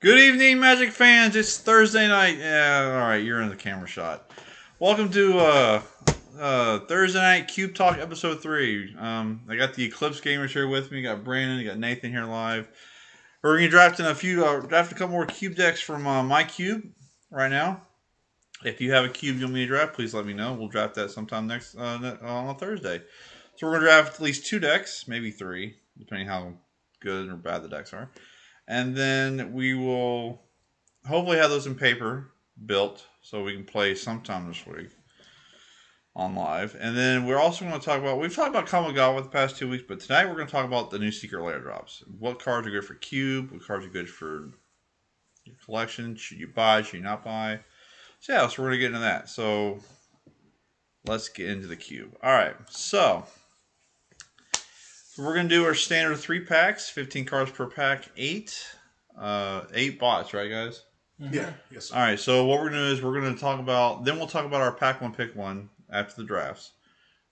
Good evening, Magic fans. It's Thursday night. Yeah, all right, you're in the camera shot. Welcome to Thursday night Cube Talk episode 3. I got the Eclipse gamers here with me. Got Brandon, got Nathan here live. We're gonna draft in draft a couple more cube decks from my cube right now. If you have a cube you want me to draft, please let me know. We'll draft that sometime next on a Thursday. So we're gonna draft at least 2 decks, maybe 3, depending how good or bad the decks are, and then we will hopefully have those in paper built so we can play sometime this week on live. And then we're also going to talk about, we've talked about Kamigawa the past 2 weeks, but tonight we're going to talk about the new secret layer drops. What cards are good for cube? What cards are good for your collection? Should you buy? Should you not buy? So yeah, so we're going to get into that. So let's get into the cube. All right, so we're going to do our standard 3 packs, 15 cards per pack, 8 bots, right guys? Yeah. Yes. Sir. All right. So what we're gonna do is we're gonna talk about. Then we'll talk about our pack one pick one after the drafts.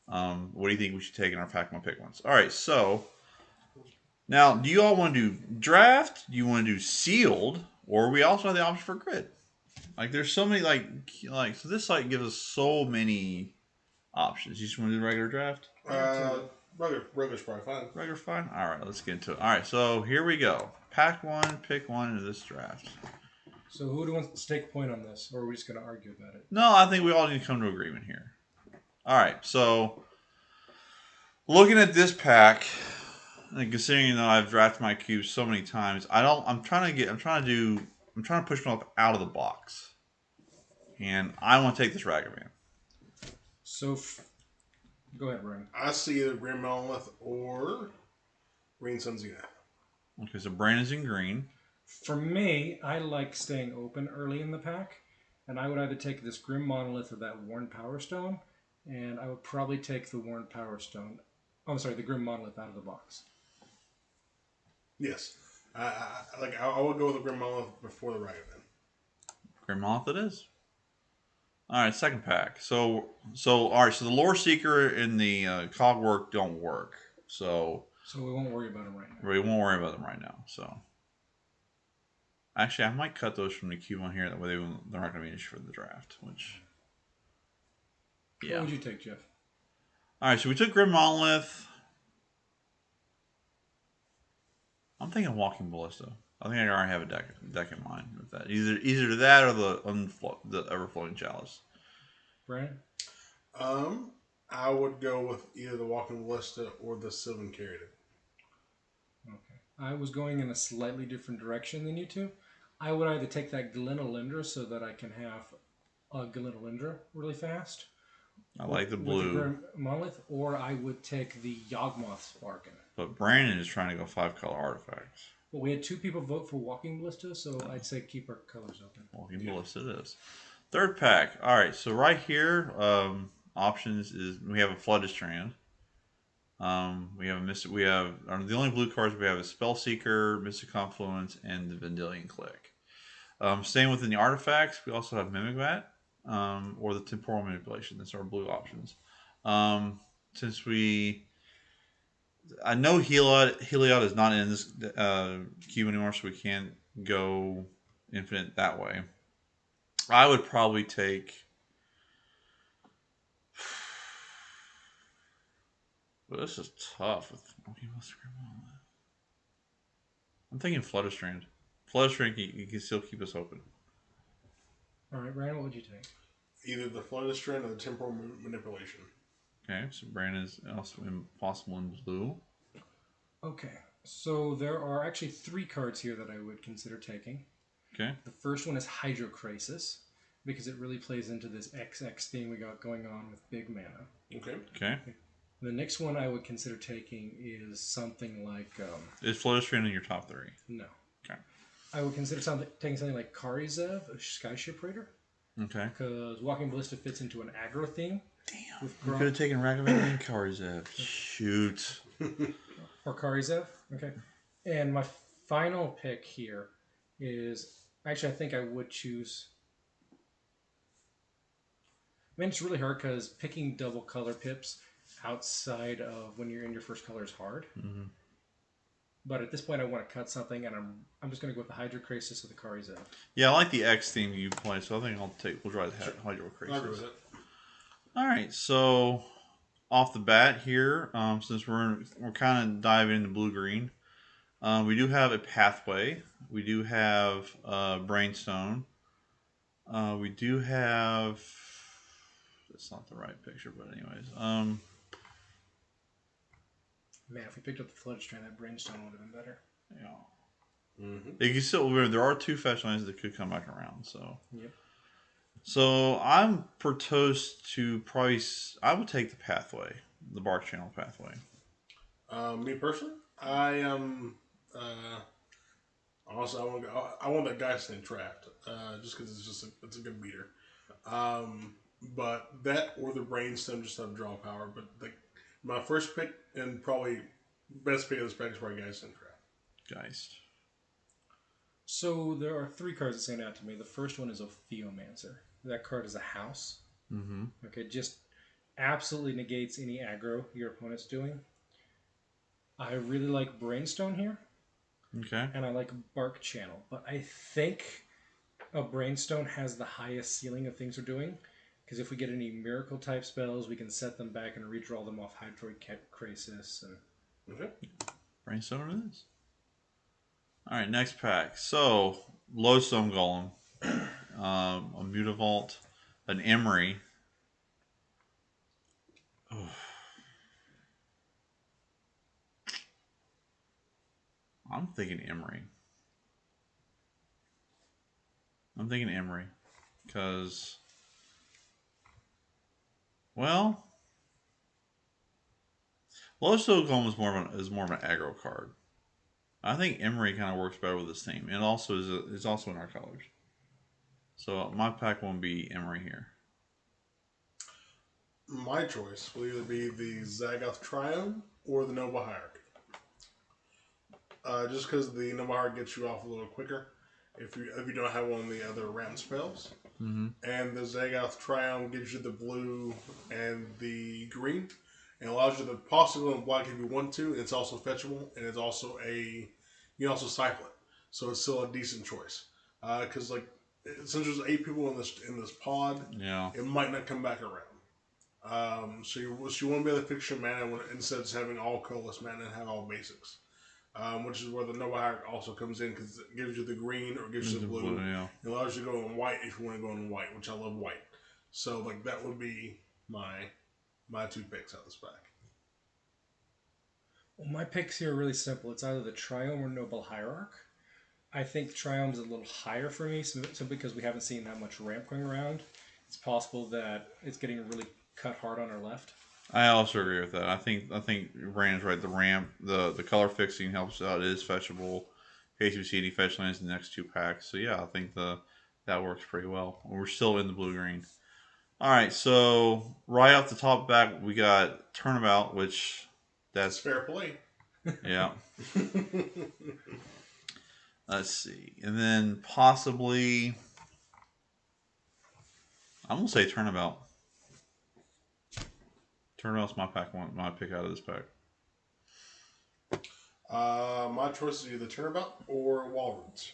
What do you think we should take in our pack one pick ones? All right. So now, do you all want to do draft? Do you want to do sealed, or we also have the option for grid? Like, there's so many so this site gives us so many options. You just want to do regular draft? Regular's probably fine. Regular fine. All right. Let's get into it. All right. So here we go. Pack one, pick one into this draft. So who wants to take a point on this, or are we just going to argue about it? No, I think we all need to come to agreement here. All right, so looking at this pack, and considering I've drafted my cubes so many times, I'm trying to push myself out of the box, and I want to take this Ragavan. So, go ahead, Brian. I see either Green Monolith or Green Sun Zenith. Okay, so Brandon's in green. For me, I like staying open early in the pack, and I would either take this Grim Monolith or that Worn Power Stone, and I would probably take the Worn Power Stone. Oh, I'm sorry, the Grim Monolith out of the box. Yes. I would go with the Green Monolith before the Ragavan. Grim Monolith it is. All right, second pack. So all right. So the Lore Seeker and the Cogwork don't work. So we won't worry about them right now. we won't worry about them right now. So actually, I might cut those from the cube on here. That way they're not going to be an issue for the draft. Which, yeah. What would you take, Jeff? All right, so we took Grim Monolith. I'm thinking Walking Ballista. I think I already have a deck in mind with that. Either that or the Everflowing Chalice. Brian? I would go with either the Walking Ballista or the Sylvan Carrier. Okay. I was going in a slightly different direction than you two. I would either take that Glenolindra so that I can have a Glenolindra really fast. I like the blue. With the Monolith, or I would take the Yawgmoth Sparkin. But Brandon is trying to go 5-color artifacts. Well, we had 2 people vote for Walking Ballista, so I'd say keep our colors open. Walking Ballista it is. Third pack. All right, so right here, options is we have a Flooded Strand. We have the only blue cards we have is Spellseeker, Mystic Confluence, and the Vendilion Click. Staying within the artifacts, we also have Mimic Vat, or the Temporal Manipulation. That's our blue options. Since I know Heliod is not in this cube anymore, so we can't go infinite that way. I would probably take. But this is tough. I'm thinking Flutterstrand. Flutterstrand, you can still keep us open. All right, Ryan, what would you take? Either the Flooded Strand or the Temporal Manipulation. Okay, so Brandon is also impossible in blue. Okay, so there are actually 3 cards here that I would consider taking. Okay. The first one is Hydrocrisis, because it really plays into this XX theme we got going on with big mana. Okay. The next one I would consider taking is something like... is Flutterstrand in your top 3? No. Okay. I would consider taking something like Karizev, a Skyship Raider. Okay. Because Walking Ballista fits into an aggro theme. Damn. We could have taken Ragavan and Karizev. Shoot. Or Karizev. Okay. And my final pick here is... Actually, I think I would choose... I mean, it's really hard because picking double color pips outside of when you're in your first color is hard. Mm-hmm. But at this point, I want to cut something, and I'm just going to go with the Hydrocrisis of the Karizo. Yeah, I like the X theme you play, so I think we'll try the Hydro I'll agree with Crisis. it. All right, so off the bat here, since we're kind of diving into blue green, we do have a pathway. We do have Brainstone. We do have. That's not the right picture, but anyways. Man, if we picked up the Flood Strain, that Brainstone would have been better. Yeah. Mm-hmm. You can still remember there are two fetch lines that could come back around. So. Yep. So I'm proposed to probably. I would take the pathway, the Bark Channel pathway. Me personally, I am. Also, I want that Geisling trapped, just because it's a good beater. But that or the Brainstem just have draw power. But my first pick and probably best pick of this pack is probably Geisling trap. Geist. So there are 3 cards that stand out to me. The first one is a Theomancer. That card is a house. Mm-hmm. Okay, just absolutely negates any aggro your opponent's doing. I really like Brainstone here. Okay. And I like Bark Channel. But I think a Brainstone has the highest ceiling of things we're doing. Because if we get any miracle type spells, we can set them back and redraw them off Hydroid Crisis. And... Okay. Brainstorm it is. All right, next pack. So, Lowstone Golem, a Mutavault, an Emery. Oh. I'm thinking Emery. Because, well, Lowstone Golem is more of an aggro card. I think Emery kind of works better with this team, and also is also in our colors. So my pack won't be Emery here. My choice will either be the Zagoth Triumph or the Noble Hierarchy. Just because the Noble Hierarchy gets you off a little quicker if you don't have one of the other ramp spells. Mm-hmm. And the Zagoth Triumph gives you the blue and the green, and allows you to possibly go in black if you want to. And it's also fetchable, and it's also you can also cycle it, so it's still a decent choice. Because since there's 8 people in this pod, Yeah. it might not come back around. So you want to be able to fix your mana instead of just having all colorless mana and have all basics. Which is where the Noble Hierarchy also comes in because it gives you the green or gives you the blue. Yeah. It allows you to go in white if you want to go in white, which I love white. So that would be my 2 picks out of this pack. Well, my picks here are really simple. It's either the Triome or Noble Hierarch. I think Triome is a little higher for me, simply because we haven't seen that much ramp going around. It's possible that it's getting really cut hard on our left. I also agree with that. I think Brandon's right. The ramp, the color fixing helps out. It is fetchable. In case we see any fetch lands in the next 2 packs. So yeah, I think that works pretty well. We're still in the blue green. All right, so right off the top back, we got Turnabout, which that's fair play. Yeah. Let's see, and then possibly I'm gonna say Turnabout. Turnabout's my pick out of this pack. My choice is either Turnabout or Walroots.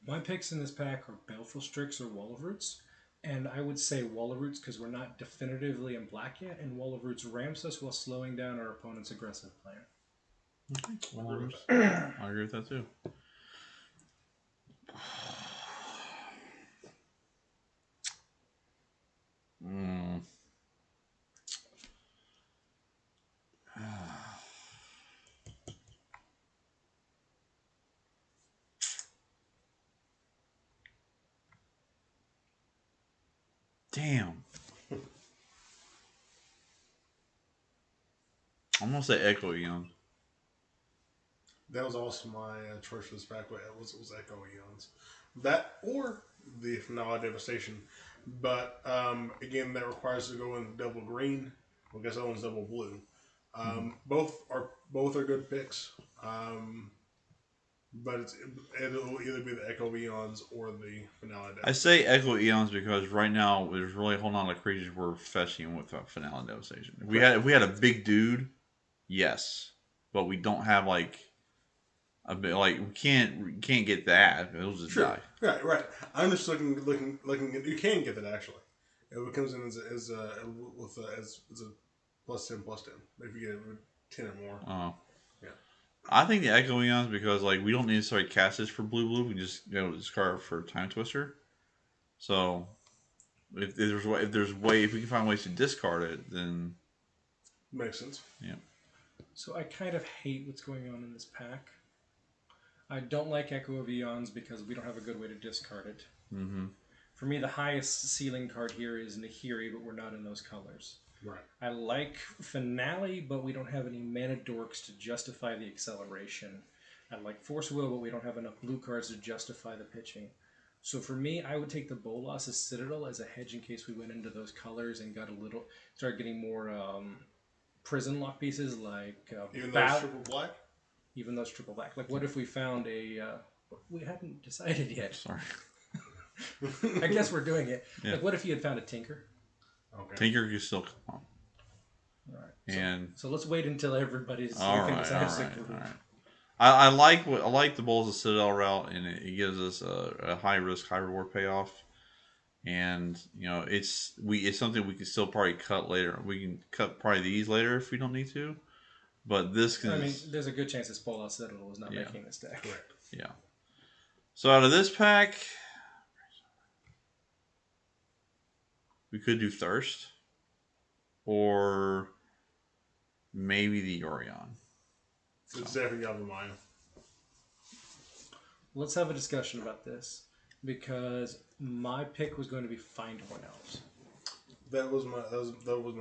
My picks in this pack are Baleful Strix or Wall of Roots. And I would say Wall of Roots because we're not definitively in black yet, and Wall of Roots ramps us while slowing down our opponent's aggressive plan. Okay. I agree with that too. Damn. I'm gonna say Echo Eons. That was also my choice for this pack. It was Echo Eons. That or the Finale Devastation. But again, that requires to go in double green. Well, I guess that one's double blue. Both are good picks. But it'll either be the Echo Eons or the Finale Devastation. I say Echo Eons because right now there's really a whole lot of creatures we're fetching with Finale Devastation. If we had a big dude, yes. but we don't have like a bit like we can't get that. It'll just die. Right. I'm just looking. You can get that actually. It comes in as a +10/+10. If you get it with 10 or more. Oh. Yeah. I think the Echo Eons because like we don't necessarily cast this for blue. We just discard for Time Twister. So if we can find ways to discard it, then Makes sense. Yeah. So I kind of hate what's going on in this pack. I don't like Echo of Eons because we don't have a good way to discard it. Mm-hmm. For me, the highest ceiling card here is Nahiri, but we're not in those colors. Right. I like Finale, but we don't have any mana dorks to justify the acceleration. I like Force Will, but we don't have enough blue cards to justify the pitching. So for me, I would take the Bolas' Citadel as a hedge in case we went into those colors and started getting more prison lock pieces like even though it's triple black. Even though it's triple black. Like, what if we found a? We hadn't decided yet. Sorry. I guess we're doing it. Yeah. Like, what if you had found a Tinker? Okay. Tinker can still come on. All right. And so let's wait until everybody's. All right. I like the Bulls of Citadel route, and it gives us a high risk, high reward payoff. And it's something we can still probably cut later. We can cut probably these later if we don't need to. But this can. I mean, there's a good chance that Bolas Citadel is not making this deck. Correct. Yeah. So out of this pack, we could do Thirst, or maybe the Orion. It's definitely out of mind. Let's have a discussion about this because my pick was going to be Find Horn Elves. That was my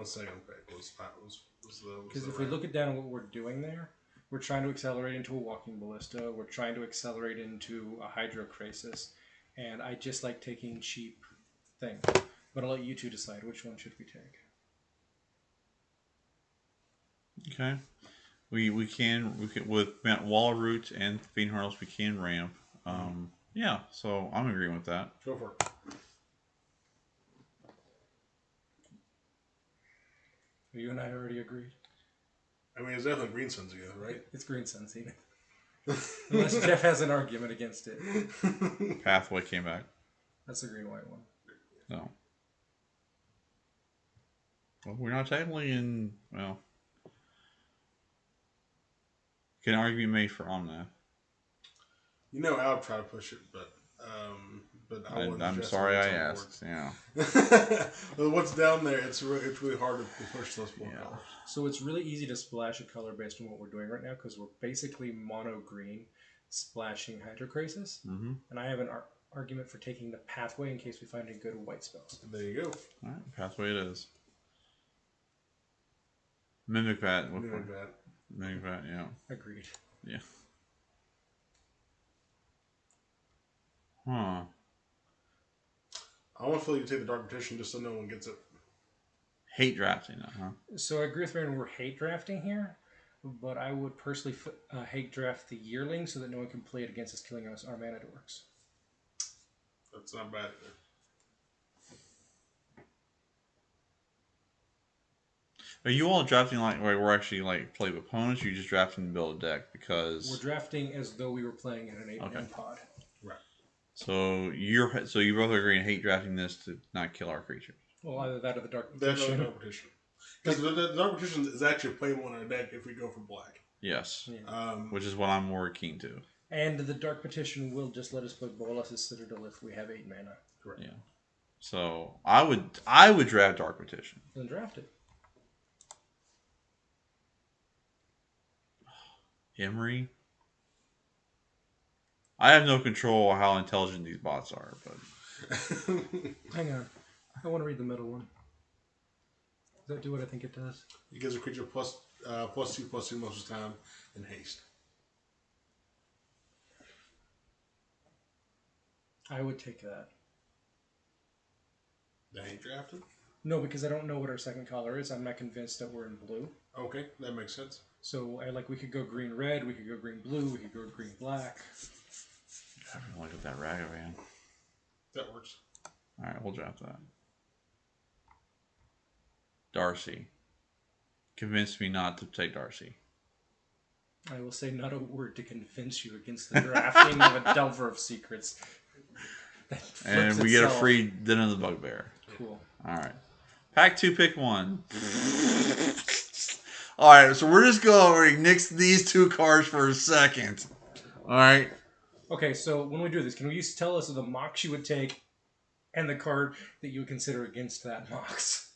second pick. Because if we look down at what we're doing there, we're trying to accelerate into a Walking Ballista. We're trying to accelerate into a Hydrocrasis, and I just like taking cheap things. But I'll let you two decide which one should we take. Okay. We can with Wall of Roots and Fiend Hurdles we can ramp. Yeah, so I'm agreeing with that. Go for it. You and I already agreed. I mean, it's definitely Green Suns again, right? It's Green Suns even. Unless Jeff has an argument against it. Pathway came back. That's a green-white one. No. Well, we're not technically in. Well, can an argument be made for Omnath? I would try to push it, but I'm sorry I asked. Yeah. Well, what's down there? It's really hard to push those four colors. So it's really easy to splash a color based on what we're doing right now because we're basically mono green splashing Hydrocrasis, and I have an argument for taking the Pathway in case we find any good white spells. There you go. All right, Pathway it is. Mimic Bat. Mimic Bat. Yeah. Agreed. Yeah. Huh. I want to feel you take the Dark Petition just so no one gets it. Hate drafting that, huh? So I agree with Ryan, we're hate drafting here, but I would personally hate draft the Yearling so that no one can play it against us, killing us our mana dorks. That's not bad either. Are you all drafting like where we're actually like play with opponents, or you just drafting to build a deck because we're drafting as though we were playing in an 8-man pod. Right. So you both agree and hate drafting this to not kill our creatures. Well, either that or the Dark Petition. Because the Dark Petition is actually playable in our deck if we go for black. Yes. Yeah. Which is what I'm more keen to. And the Dark Petition will just let us play Bolas' Citadel if we have 8 mana. Correct. Yeah. So I would draft Dark Petition. Then draft it. Emery. I have no control of how intelligent these bots are, but hang on. I want to read the middle one. Does that do what I think it does? It gives a creature +2/+2 most of the time and haste. I would take that. That ain't drafted? No, because I don't know what our second color is. I'm not convinced that we're in blue. Okay, that makes sense. So we could go green-red, we could go green-blue, we could go green-black. I don't look at that Ragavan. That works. All right, we'll draft that. Darcy. Convinced me not to take Darcy. I will say not a word to convince you against the drafting of a Delver of Secrets. That And we get a free Den of the Bugbear. Cool. All right. Pack 2, pick 1. All right, so we're just going to nix these 2 cards for a second. All right. Okay, so when we do this, can you tell us the Mox you would take and the card that you would consider against that Mox?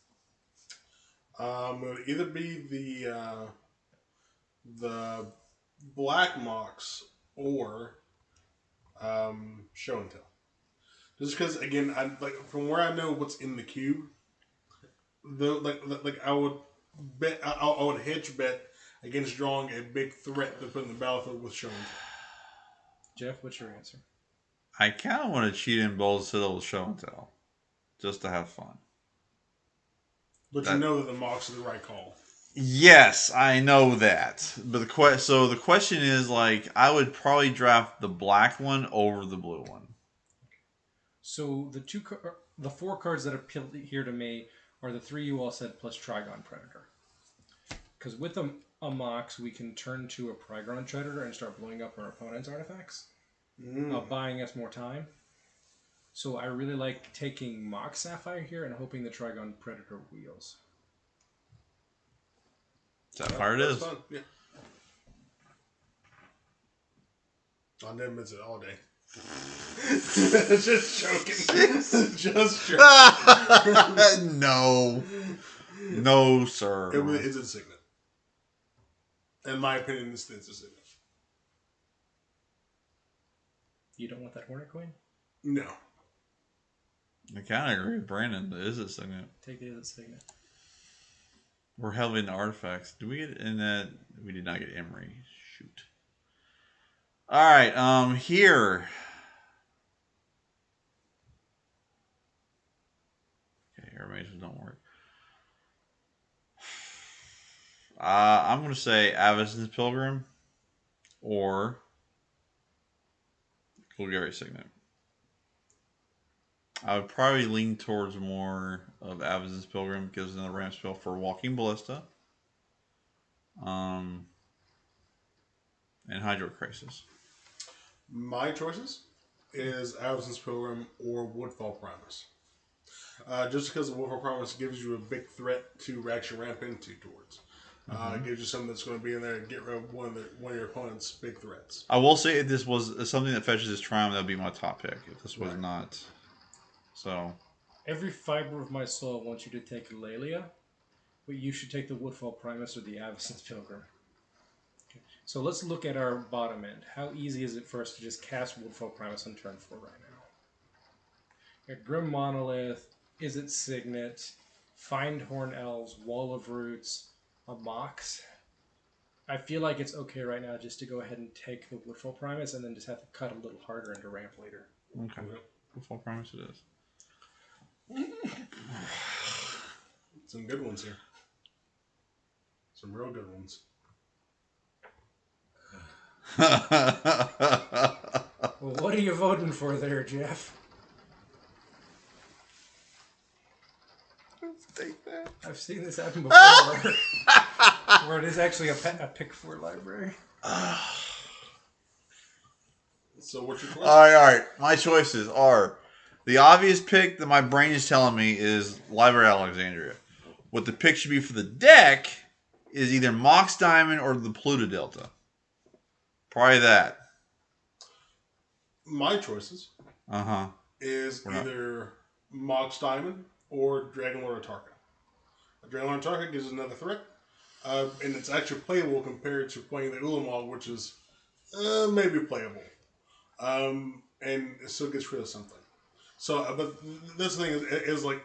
It would either be the Black Mox or Show and Tell. Just because, again, from where I know what's in the cube, I would bet I would hedge bet against drawing a big threat to put in the battlefield with Show and Tell. Jeff, what's your answer? I kind of want to cheat in Bold Citadel with Show and Tell, just to have fun. But you know that the Mox is the right call. Yes, I know that. But the question is, like, I would probably draft the black one over the blue one. So the 4 cards that appeal here to me are the 3 you all said plus Trigon Predator. Because with a Mox, we can turn to a Trigon Predator and start blowing up our opponent's artifacts, buying us more time. So I really like taking Mox Sapphire here and hoping the Trigon Predator wheels. Sapphire it is. Fun. Yeah. I'll never miss it all day. Just joking. Just joking. No. No, sir. It's a signet. In my opinion, it's a signet. You don't want that Hornet coin? No. I kind of agree with Brandon. It is a signet. Take it as a signet. We're heavily into artifacts. Do we get in that? We did not get Emery. Shoot. All right. Here. Okay, air mages don't work. I'm going to say Avacyn's Pilgrim or Golgari Signet. I would probably lean towards more of Avacyn's Pilgrim, gives another ramp spell for Walking Ballista. And Hydro Crisis. My choices is Avacyn's Pilgrim or Woodfall Promise. Just because the Woodfall Promise gives you a big threat to actually ramp into towards. It gives you something that's going to be in there and get rid of one of your opponent's big threats. I will say if this was something that fetches this Triumph, that would be my top pick. If this was not. So. Every fiber of my soul wants you to take Lelia, but you should take the Woodfall Primus or the Avacyn's Pilgrim. Okay. So let's look at our bottom end. How easy is it for us to just cast Woodfall Primus on turn 4 right now? Grim Monolith, Is It Signet, Find Horn Elves, Wall of Roots, a Mox. I feel like it's okay right now just to go ahead and take the Woodfall Primus and then just have to cut a little harder into ramp later. Okay. Woodfall Primus it is. Some good ones here. Some real good ones. Well, what are you voting for there, Jeff? Take that. I've seen this happen before. Where it is actually a pick 4 library. So what's your choice? All right. My choices are the obvious pick that my brain is telling me is Library of Alexandria. What the pick should be for the deck is either Mox Diamond or the Pluto Delta. Probably that. My choices is either Mox Diamond or Dragonlord Atarka. Dragonlord Atarka gives another threat, and it's actually playable compared to playing the Ulamog, which is maybe playable, and it still gets rid of something. So, but this thing is like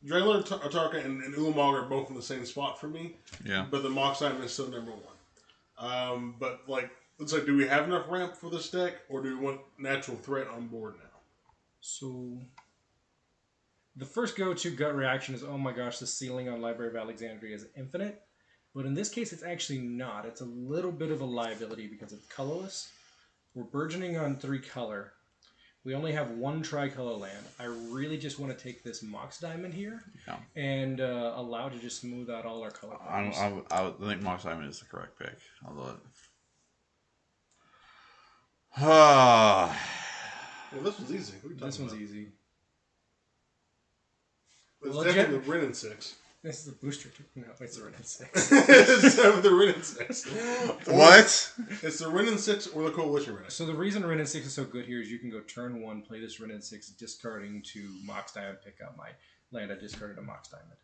Dragonlord Atarka and Ulamog are both in the same spot for me. Yeah. But the Mox Diamond is still number 1. But like, it's like, do we have enough ramp for this deck, or do we want natural threat on board now? So, the first go-to gut reaction is, oh my gosh, the ceiling on Library of Alexandria is infinite. But in this case, it's actually not. It's a little bit of a liability because it's colorless. We're burgeoning on 3 color. We only have 1 tricolor land. I really just want to take this Mox Diamond here and allow to just smooth out all our color. I think Mox Diamond is the correct pick. Although Ah. Well, this one's easy. What are you This talking one's about? easy. It's Well, definitely the Ren and 6. This is a booster. No, it's a Ren and 6. It's definitely the Ren and 6. What? It's the Ren and 6 or the Coalition Ren. So the reason Ren and 6 is so good here is you can go turn 1, play this Ren and 6, discarding to Mox Diamond, pick up my land I discarded a Mox Diamond.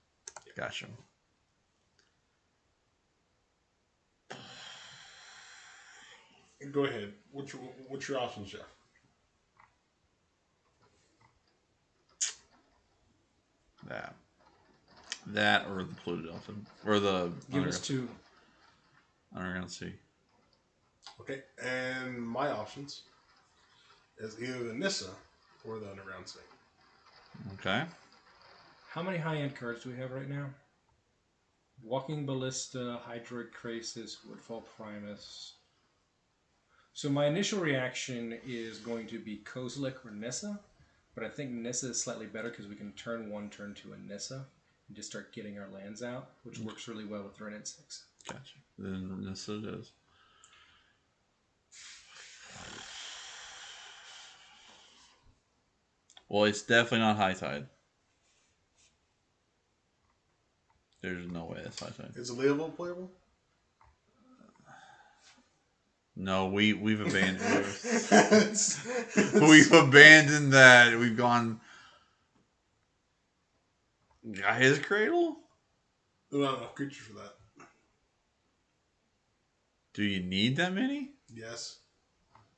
Gotcha. Go ahead. What's your options, Jeff? That or the Pluto Delta. Or the Give us 2. Underground Sea. Okay, and my options is either the Nissa or the Underground Sea. Okay. How many high-end cards do we have right now? Walking Ballista, Hydroid Krasis, Woodfall Primus. So my initial reaction is going to be Kozilek or Nissa, but I think Nissa is slightly better because we can turn 1, turn 2 a Nissa and just start getting our lands out, which works really well with Ren and 6. Gotcha. Then Nissa it is. Well, it's definitely not High Tide. There's no way it's High Tide. Is it playable? No, we've abandoned we've abandoned that. We've gone Gaia's Cradle? There's not enough creatures for that. Do you need that many? Yes.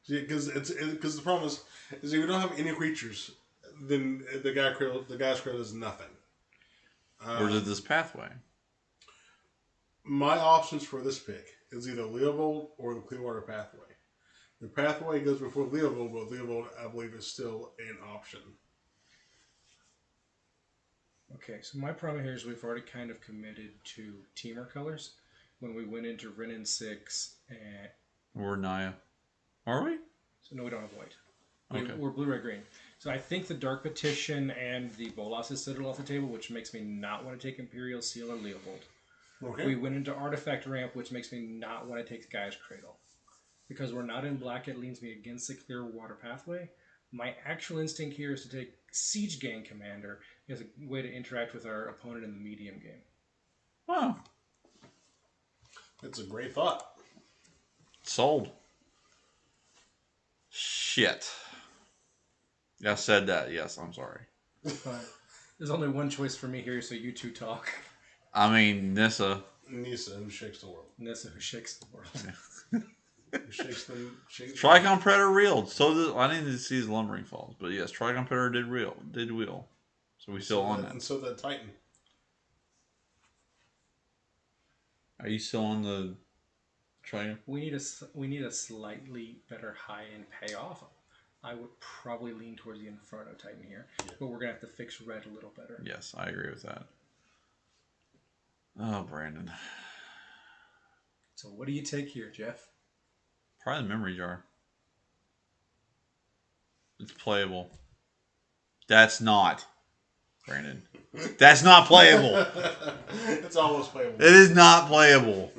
Because the problem is if we don't have any creatures, then the guy's cradle is nothing. Or is it this pathway? My options for this pick is either Leovold or the Clearwater Pathway. The pathway goes before Leovold, but Leovold, I believe, is still an option. Okay, so my problem here is we've already kind of committed to Teamer colors when we went into Ren and 6 and... Or Naya. Are we? So no, we don't have white. Okay. We're blue, red, green. So I think the Dark Petition and the Bolas is settled off the table, which makes me not want to take Imperial Seal or Leovold. Okay. We went into Artifact Ramp, which makes me not want to take Gaia's Cradle. Because we're not in black, it leans me against the Clearwater Pathway. My actual instinct here is to take Siege Gang Commander as a way to interact with our opponent in the medium game. Wow. It's a great thought. Sold. Shit. I said that. Yes, I'm sorry. But there's only one choice for me here, so you two talk. I mean, Nissa. Nissa, who shakes the world. Nissa, who shakes the world. Who shakes the... Tricon Predator reeled. So I didn't see his Lumbering Falls. But yes, Tricon Predator did wheel. So we still on that. And so that Titan. Are you still on the Tricon? We need a slightly better high-end payoff. I would probably lean towards the Inferno Titan here. Yeah. But we're going to have to fix red a little better. Yes, I agree with that. Oh, Brandon. So what do you take here, Jeff? Probably the Memory Jar. It's playable. That's not, Brandon. That's not playable. It's almost playable. It is not playable.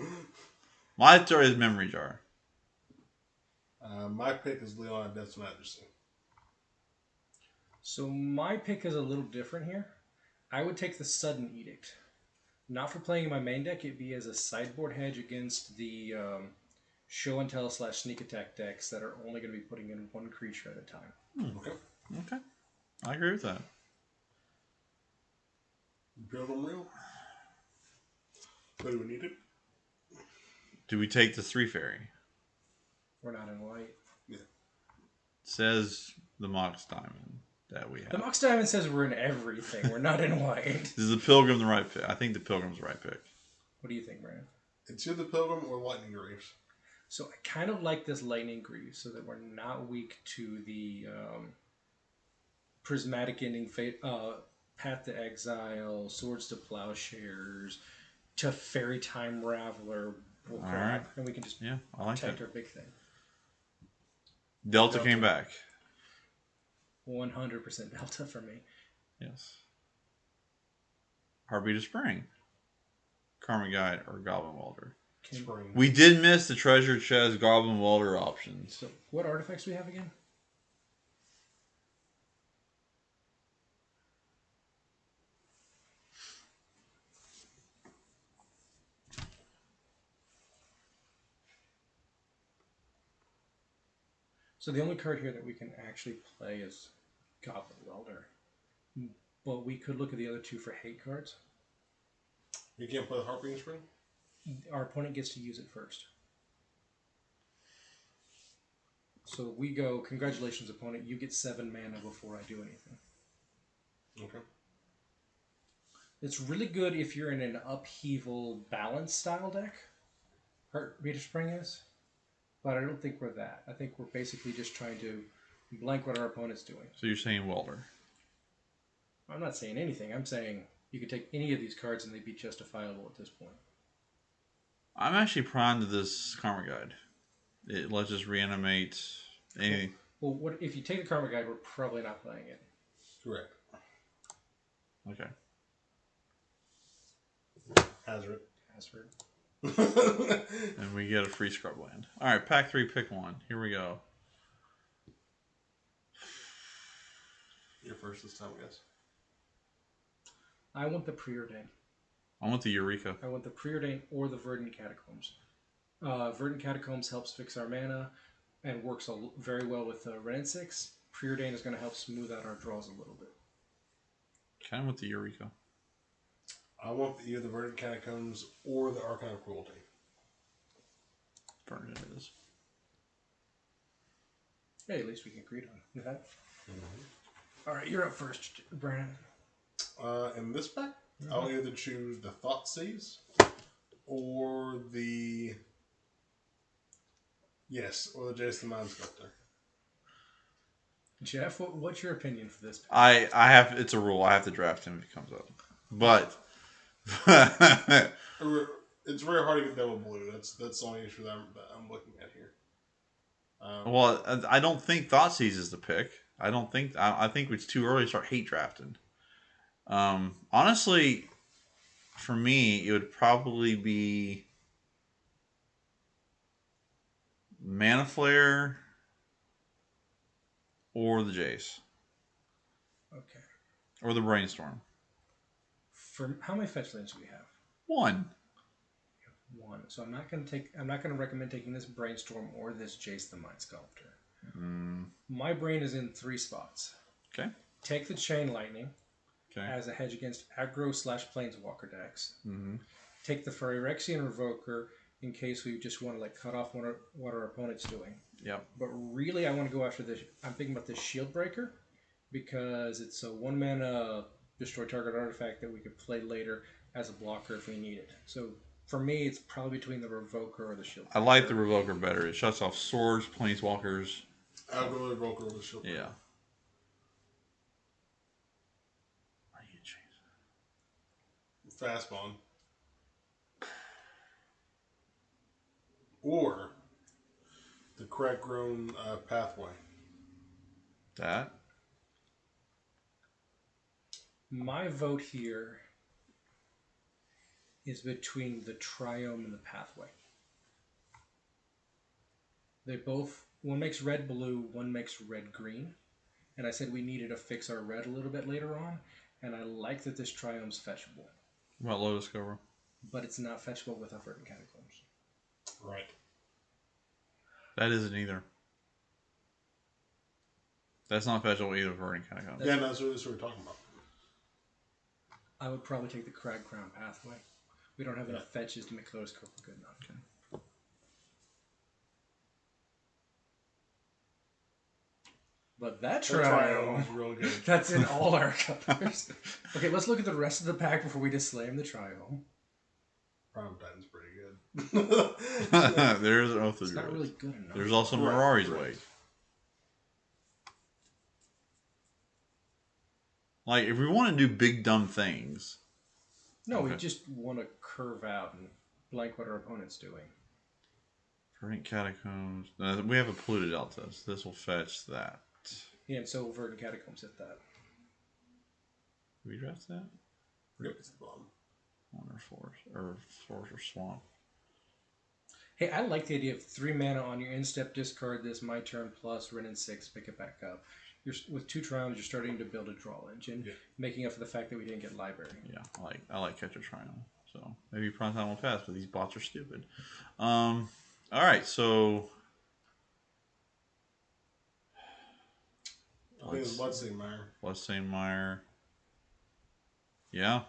My story is Memory Jar. My pick is Leon at Death's Majesty. So my pick is a little different here. I would take the Sudden Edict. Not for playing in my main deck, it'd be as a sideboard hedge against the Show and Tell / Sneak Attack decks that are only going to be putting in one creature at a time. Okay. I agree with that. Build them real. Do we need it? Do we take the 3 fairy? We're not in white. Yeah. Says the Mox Diamond that we have. The Mox Diamond says we're in everything. We're not in white. Is the Pilgrim the right pick? I think the Pilgrim's the right pick. What do you think, Brandon? It's either Pilgrim or Lightning Greaves. So I kind of like this Lightning Greaves so that we're not weak to the Prismatic Ending, Path to Exile, Swords to Plowshares, to Fairy Time Raveler. Alright. And we can just I like protect that. our big thing. Delta came back. 100% Delta for me. Yes. Heartbeat of Spring. Karma Guide or Goblin Welder. Spring. We did miss the treasure chest goblin welder options. So, what artifacts do we have again? So the only card here that we can actually play is Goblin Welder. But we could look at the other two for hate cards. You can't play the Harping Spring? Our opponent gets to use it first. So we go, congratulations opponent, you get 7 mana before I do anything. Okay. It's really good if you're in an upheaval balance style deck. Heartbeat of Spring is. But I don't think we're that. I think we're basically just trying to blank what our opponent's doing. So you're saying welder? I'm not saying anything. I'm saying you could take any of these cards and they'd be justifiable at this point. I'm actually primed to this karma guide. It lets us reanimate anything. Well, what if you take the Karma Guide, we're probably not playing it. Correct. Okay. Hazard. And we get a free scrub land. Alright, pack 3, pick one. Here we go. You're first this time, I guess. I want the Preordain. I want the Eureka. I want the Preordain or the Verdant Catacombs. Verdant Catacombs helps fix our mana and works very well with Ren and 6. Preordain is going to help smooth out our draws a little bit. Okay, I want the Eureka. I want either the Verdant Catacombs or the Archon of Cruelty. Burn it is. Hey, at least we can agree on that. All right, you're up first, Brandon. In this pack, I'll either choose the Thoughtseize or the... Yes, or the Jason the Mind Sculptor. Jeff, what's your opinion for this? I have, it's a rule. I have to draft him if he comes up. But it's very hard to get double blue. That's the only issue that I'm looking at here. well, I don't think Thoughtseize is the pick. I think it's too early to start hate drafting. Honestly, for me, it would probably be Mana Flare or the Jace. Okay. Or the Brainstorm. For how many fetch lands do we have? 1. 1. So I'm not going to recommend taking this Brainstorm or this Jace the Mind Sculptor. My brain is in 3 spots. Okay. Take the Chain Lightning as a hedge against aggro/planeswalker decks. Mm-hmm. Take the Phyrexian Revoker in case we just want to cut off what our opponent's doing. Yep. But really, I want to go after this. I'm thinking about the Shield Breaker because it's a 1-mana destroy target artifact that we could play later as a blocker if we need it. So for me, it's probably between the Revoker or the Shield Breaker. I like the Revoker better. It shuts off swords, planeswalkers. I'll go with Revoker with the Shield Breaker. Yeah. Fastball. Or the Crack-Grown Pathway. That? My vote here is between the Triome and the Pathway. They both, one makes red-blue, one makes red-green. And I said we needed to fix our red a little bit later on. And I like that this Triome's fetchable. What about Lotus Cobra? But it's not fetchable with Verdant Catacombs. Right. That isn't either. That's not fetchable either, Verdant Catacombs. Yeah, no, that's what we're talking about. I would probably take the Crag Crown Pathway. We don't have enough fetches to make Lotus Cobra good enough. Okay. But that Triome Triome is real good. That's in all our colors. Okay, let's look at the rest of the pack before we just slam the Triome. Prime Titan's pretty good. There's Oath of It's not Druids. really good enough. There's also Correct, Mirari's correct. Wake. Like, if we want to do big dumb things, No, we Okay. just want to curve out and blank what our opponent's doing. Verdant Catacombs. We have a polluted delta, so this will fetch that. Yeah, and so Verdant Catacombs hit that. Did we draft that? Yep, it's the bottom. Wonder Forest or Swamp. Hey, I like the idea of 3 mana on your in-step, discard this, my turn plus, run in 6, pick it back up. With 2 Triumphs, you're starting to build a draw engine, making up for the fact that we didn't get library. Yeah, I like Catcher Triumph. So maybe Prime Time will pass, but these bots are stupid. All right, so I think it's Bloodstained-Mire. Bloodstained-Mire. Yeah,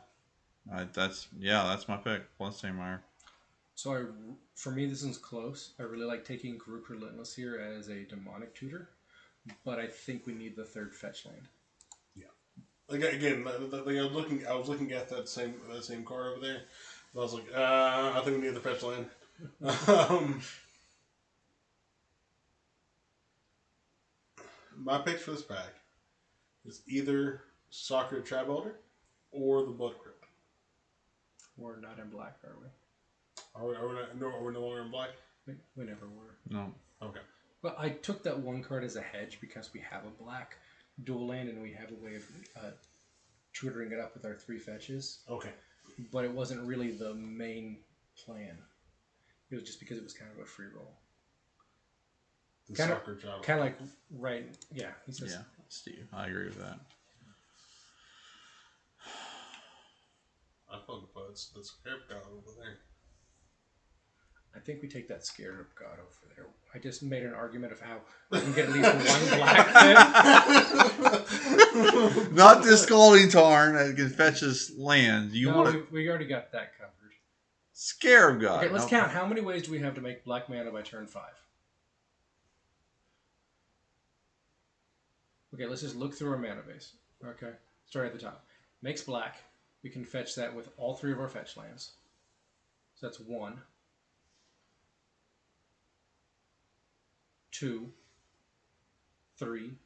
that's my pick. Bloodstained-Mire. So for me, this one's close. I really like taking Group Relentless here as a demonic tutor, but I think we need the 3rd fetch land. Yeah. Again, I was looking at that same card over there. And I was like, I think we need the fetch land. My picks for this pack is either Soccer Trap Elder or the Blood Crypt. We're not in black, are we? Are we no longer in black? We never were. No. Okay. But I took that 1 card as a hedge because we have a black dual land and we have a way of tutoring it up with our 3 fetches. Okay. But it wasn't really the main plan. It was just because it was kind of a free roll. Kind of like, right, yeah. He says, yeah, Steve, I agree with that. I fucking put that Scarab God over there. I think we take that Scarab God over there. I just made an argument of how we can get at least 1 black thing. Not this Scalding Tarn that can fetch us lands. We already got that covered. Scarab God. Okay, let's count. How many ways do we have to make black mana by turn 5? Okay, let's just look through our mana base. Okay, start at the top. Makes black. We can fetch that with all 3 of our fetch lands. So that's 1, 2, 3,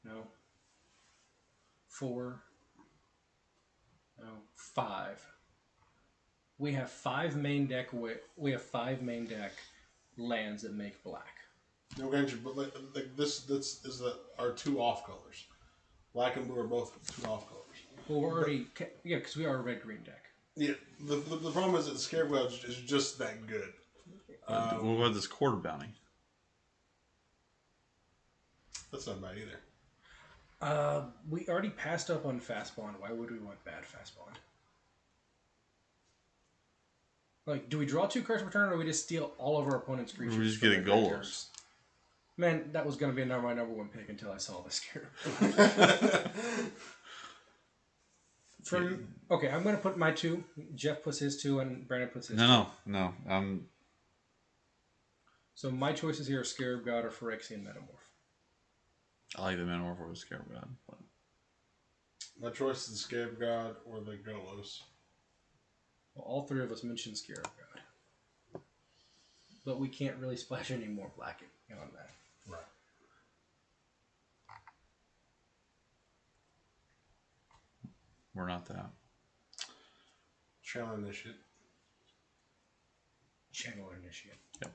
no, 4, no, 5. We have 5 main deck. We have 5 main deck lands that make black. No, but like this is our 2 off colors. Black and blue are both 2 off colors. Well, we're already because we are a red-green deck. Yeah, the problem is that the Scarab God is just that good. What about this Quarter Bounty? That's not bad either. We already passed up on Fast Bond. Why would we want bad Fast Bond? Like, do we draw 2 cards per turn, or we just steal all of our opponent's creatures? We're just getting goals. Man, that was going to be my number 1 pick until I saw this Scarab. Okay, I'm going to put my 2. Jeff puts his 2, and Brandon puts his 2. No. So my choices here are Scarab God or Phyrexian Metamorph. I like the Metamorph over the Scarab God. But... my choice is the Scarab God or the Golos. Well, all 3 of us mentioned Scarab God. But we can't really splash any more black on that. Right. We're not that. Channel Initiate. Yep.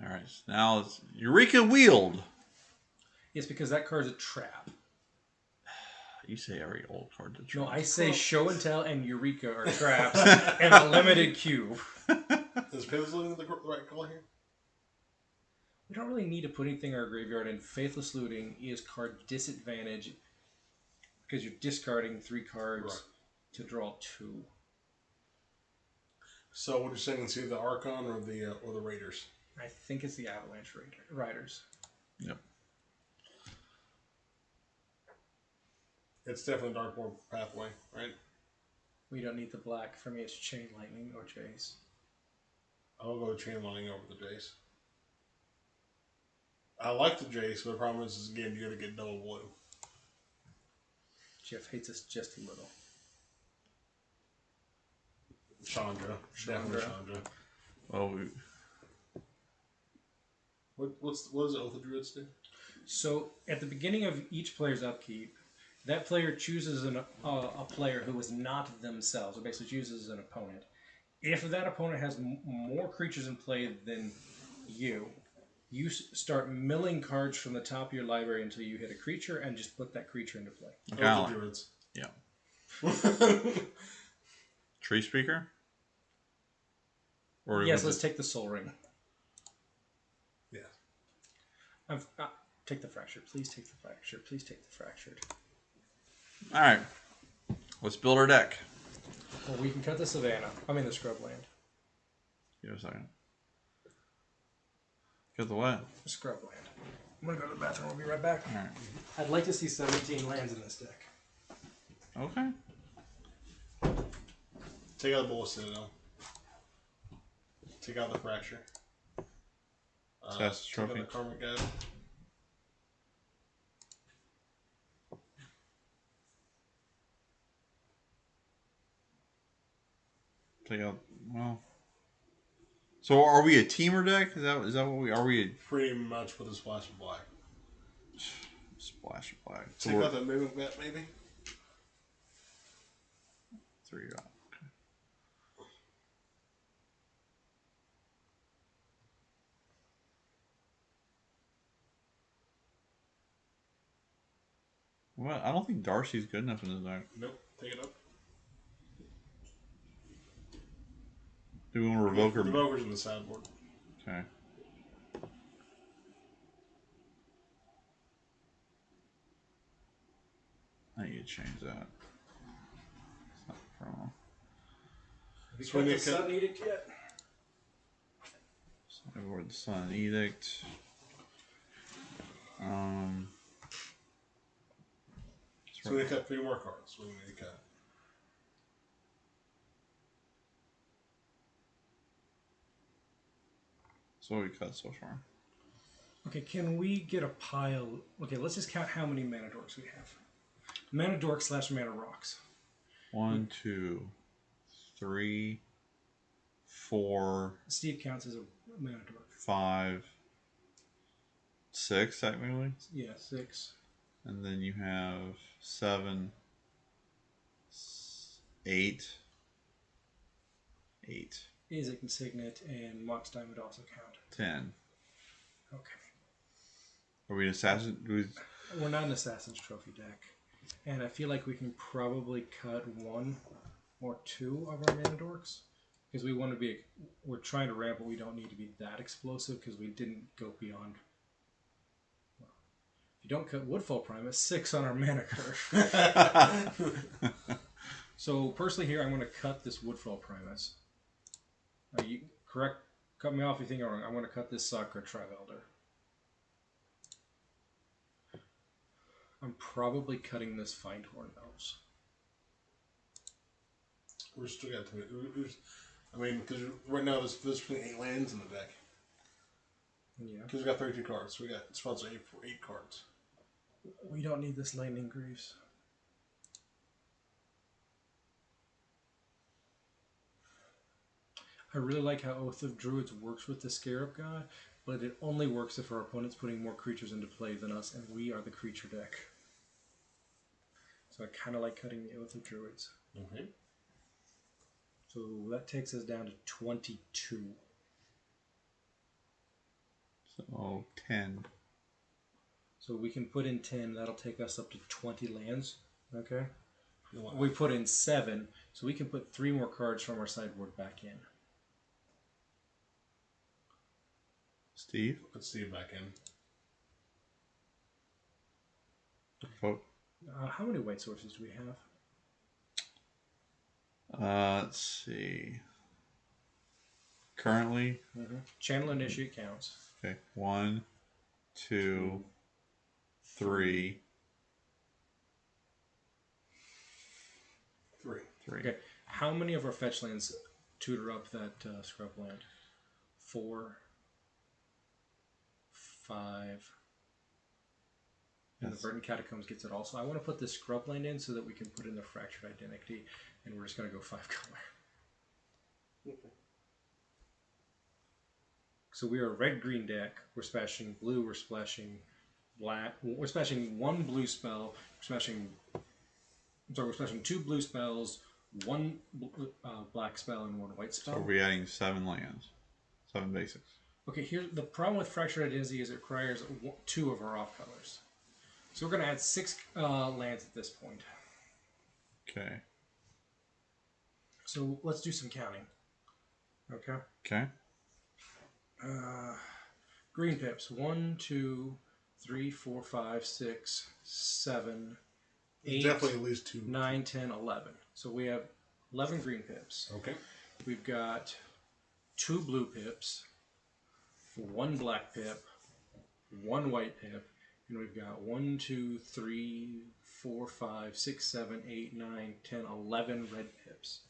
All right. So now it's Eureka Wield. Yes, because that card's a trap. You say every old card to trap. No, I say Show and Tell and Eureka are traps and a limited cube. Is Faithless Looting the right color here? We don't really need to put anything in our graveyard, and Faithless Looting is card disadvantage because you're discarding 3 cards to draw 2. So what you're saying is either the Archon or the Raiders? I think it's the Avalanche Riders. Yep. It's definitely Darkmoor Pathway, right? We don't need the black. For me, it's Chain Lightning or Jace. I'll go Chain Lightning over the Jace. I like the Jace, but the problem is again, you got to get double blue. Jeff hates us just a little. Chandra. Definitely Chandra. Well, what does Oath of Druids do? So, at the beginning of each player's upkeep, that player chooses a player who is not themselves, or basically chooses an opponent. If that opponent has more creatures in play than you start milling cards from the top of your library until you hit a creature and just put that creature into play. Oath of Druids. Yeah. Tree Speaker? Or yes, let's take the Soul Ring. Yeah. Take the Fractured. Please take the Fractured. Please take the Fractured. All right. Let's build our deck. Well, we can cut the Savannah. I mean the Scrubland. Give it a second. Cut the what? The Scrubland. I'm going to go to the bathroom. I'll be right back. All right. I'd like to see 17 lands in this deck. Okay. Take out the Bullet Citadel. Take out the Fracture. Assassin's Trophy. Take out the Karmic Guide. Take out. Well. So are we a teamer deck? Is that what we are? We a Pretty much with a splash of black. splash of black. Take out the Mimic Bat, maybe. 3 out. Well, I don't think Darcy's good enough in this deck. Nope. Take it up. Do we want to revoke her? Revoker's in the sideboard. Okay. I need to change that. It's not a promo. Have you cut the Sun Edict yet? Sideboard the Sun Edict. So we cut 3 more cards. We need to cut. So we cut so far. Okay, can we get a pile? Okay, let's just count how many Mana Dorks we have. Mana Dork / Mana Rocks. 1, 2, 3, 4. Steve counts as a Mana Dork. 5, 6 technically. Yeah, 6. And then you have 7, 8. 8. Isaac and Signet and Mox Time would also count. 10. Okay. Are we an assassin? We're not an Assassin's Trophy deck. And I feel like we can probably cut 1 or 2 of our Mana Dorks. Because we want to be... We're trying to ramp, but we don't need to be that explosive because we didn't go beyond... Well, if you don't cut Woodfall Prime, it's 6 on our mana curve. So personally here, I'm going to cut this Woodfall Primus. You cut me off if you think I'm wrong. I'm going to cut this Sakura Tribe Elder. I'm probably cutting this Findhorn Elves. We're still got to. I mean, because right now there's between 8 lands in the deck. Yeah. Because we got 32 cards. So we got spots for 8 cards. We don't need this Landing Greaves. I really like how Oath of Druids works with the Scarab God, but it only works if our opponent's putting more creatures into play than us, and we are the creature deck. So I kind of like cutting the Oath of Druids. Okay. So that takes us down to 22. So 10. So we can put in 10, that'll take us up to 20 lands. Okay? We put in 7, so we can put 3 more cards from our sideboard back in. Steve? Put Steve back in. Vote. How many white sources do we have? Let's see. Currently? Channel Initiate counts. Okay. 1, 2, 3. 3. Okay. How many of our fetch lands tutor up that scrub land? 4, 5. And the Verdant Catacombs gets it also. I want to put this scrub land in so that we can put in the Fractured Identity, and we're just going to go 5 color. Okay. So we are a red-green deck. We're splashing blue. We're splashing black. We're splashing 1 blue spell. We're splashing 2 blue spells, 1 black spell, and 1 white spell. So we're adding 7 lands. 7 basics. Okay, here's the problem with Fractured Identity is it requires 2 of our off colors. So we're going to add 6 lands at this point. Okay. So let's do some counting. Okay. Okay. Green pips. 1, 2, 3, 4, 5, 6, 7, There's 8, definitely at least 2. 9, 10, 11. So we have 11 green pips. Okay. We've got 2 blue pips, 1 black pip, 1 white pip, and we've got 1, 2, 3, 4, 5, 6, 7, 8, 9, 10, 11 red pips.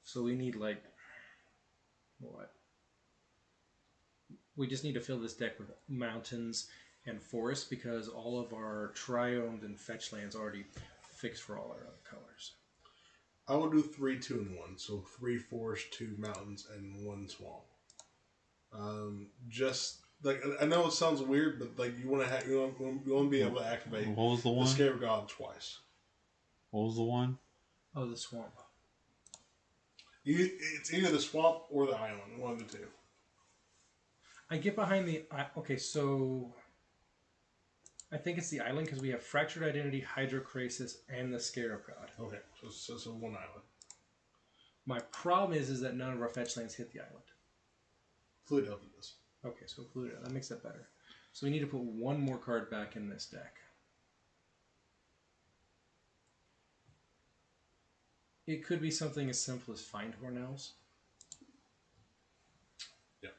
So we need like what? We just need to fill this deck with mountains and forests because all of our tri-owned and fetch lands already fixed for all our other colors. I will do 3, 2, and 1. So 3 forests, 2 mountains, and 1 swamp. Just like I know it sounds weird, but like you want to be able to activate What was the one? the Scared God twice. What was the one? Oh, the swamp. It's either the swamp or the island, one of the two. I get behind the... Okay, so... I think it's the island because we have Fractured Identity, Hydrocrasis, and the Scarab God. Okay, so one island. My problem is that none of our fetch lands hit the island. Philadelphia does. Okay, so Pluto. That makes that better. So we need to put one more card back in this deck. It could be something as simple as Find Hornells. Yeah.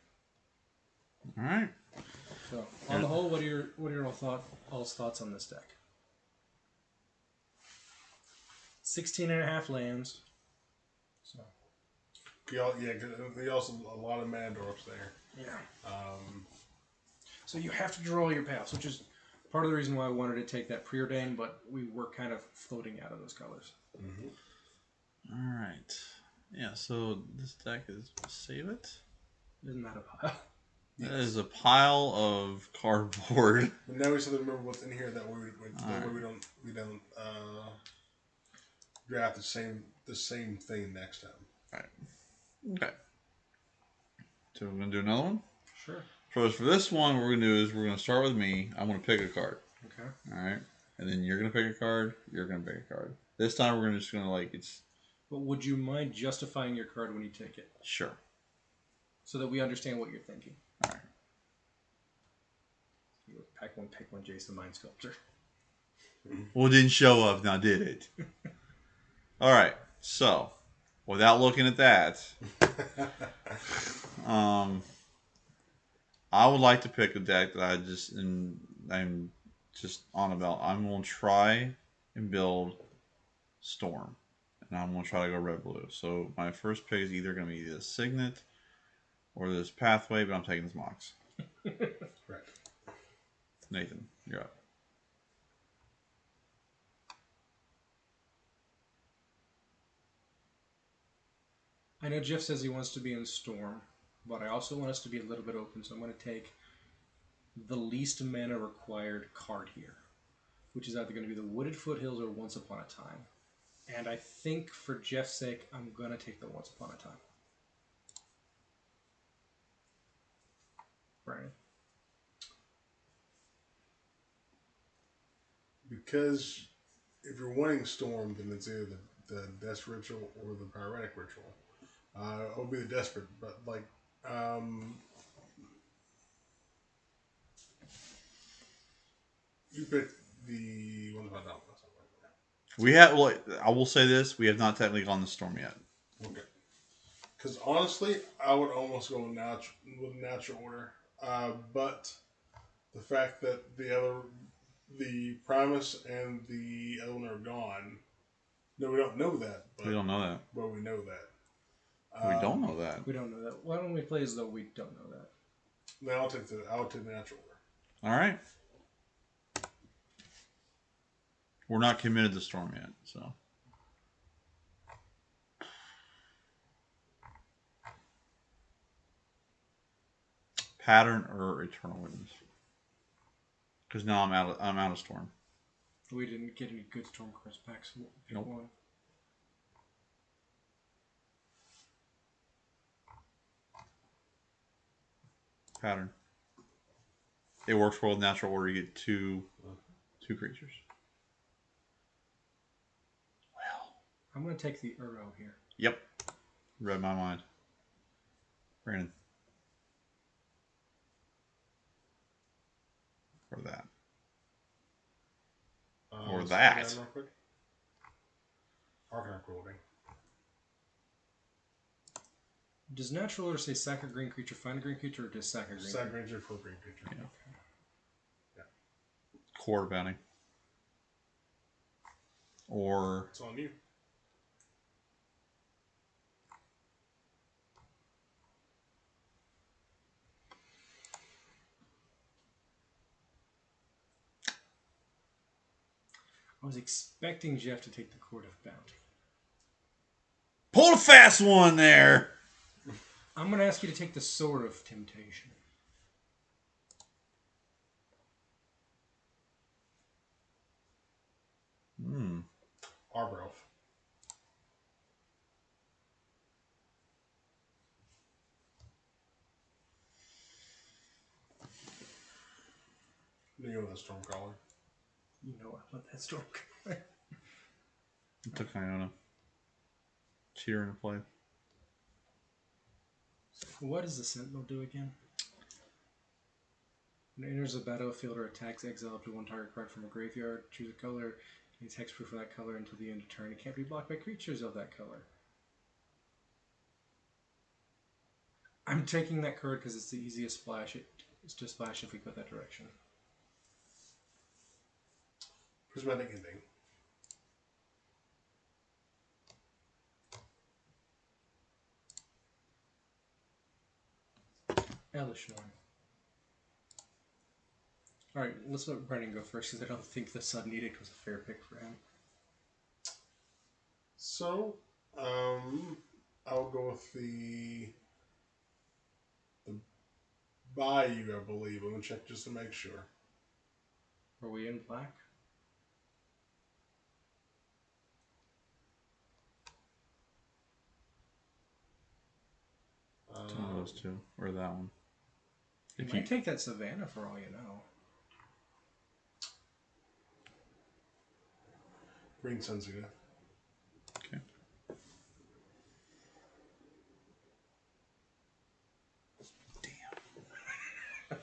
All right. So, on the whole, what are your thoughts on this deck? 16.5 lands. So. They also a lot of mana drops there. Yeah. So you have to draw your paths, which is part of the reason why I wanted to take that preordain, but we were kind of floating out of those colors. Mm-hmm. All right. Yeah. So this deck is save it. Isn't that a pile? That is a pile of cardboard. But now we just have to remember what's in here. That way we don't draft the same thing next time. All right. Okay. So we're gonna do another one. Sure. For this one, what we're gonna do is we're gonna start with me. I'm gonna pick a card. Okay. All right. And then you're gonna pick a card. You're gonna pick a card. This time we're just gonna it's. But would you mind justifying your card when you take it? Sure. So that we understand what you're thinking. All right. Pick one, Jason, Mind Sculptor. Well, it didn't show up now, did it? All right. So, without looking at that, I would like to pick a deck that I'm just on about. I'm gonna try and build Storm, and I'm gonna try to go red blue. So my first pick is either gonna be this Signet or this Pathway, but I'm taking this Mox. Right. Nathan, you're up. I know Jeff says he wants to be in Storm, but I also want us to be a little bit open, so I'm going to take the least mana required card here, which is either going to be the Wooded Foothills or Once Upon a Time. And I think for Jeff's sake, I'm going to take the Once Upon a Time. Brian? Because if you're wanting Storm, then it's either the Death Ritual or the Pyretic Ritual. It will be the Desperate, but you pick the one about that. We have. Well, I will say this: we have not technically gone the Storm yet. Okay. Because honestly, I would almost go with natural order, but the fact that the Primus and the other one are gone. No, we don't know that. But, We don't know that. But we know that. We don't know that. We don't know that. Why don't we play as though we don't know that? Then I'll take the natural order. All right. We're not committed to Storm yet, so. Pattern or Eternal Witness? Because now I'm out of Storm. We didn't get any good Storm cards back, so we'll pick Nope. one. Pattern. It works well with natural order. You get two creatures. Well, I'm going to take the Uro here. yep. Read my mind. Brandon. Or that. Or Let's that. go down real quick. Arcanine Cruelty. Does natural order say sack a green creature, find a green creature, or just sack a green Sack creature? creature for green creature. Yeah. Yeah. Core bounty. Or It's on you. I was expecting Jeff to take the Court of Bounty. pull a fast one there. I'm going to ask you to take the Sword of Temptation. Arbor Elf. You go with a Stormcaller. You know I love that Storm. Took Iona. Cheater into play. What does the Sentinel do again? When it enters a battlefield or attacks, exile up to one target card from a graveyard. Choose a color. It's hexproof for that color until the end of turn. It can't be blocked by creatures of that color. I'm taking that card because it's the easiest splash. It's just splash if we go that direction. Prismatic Ending. Elishnorn. Alright, let's let Brennan go first because I don't think the Sudden Edict was a fair pick for him. So, I'll go with the Bayou, I believe. I'm going to check just to make sure. Are we in black? It's one of those two. Or that one. You might take that Savannah for all you know. Green Sunzia. Okay. Damn.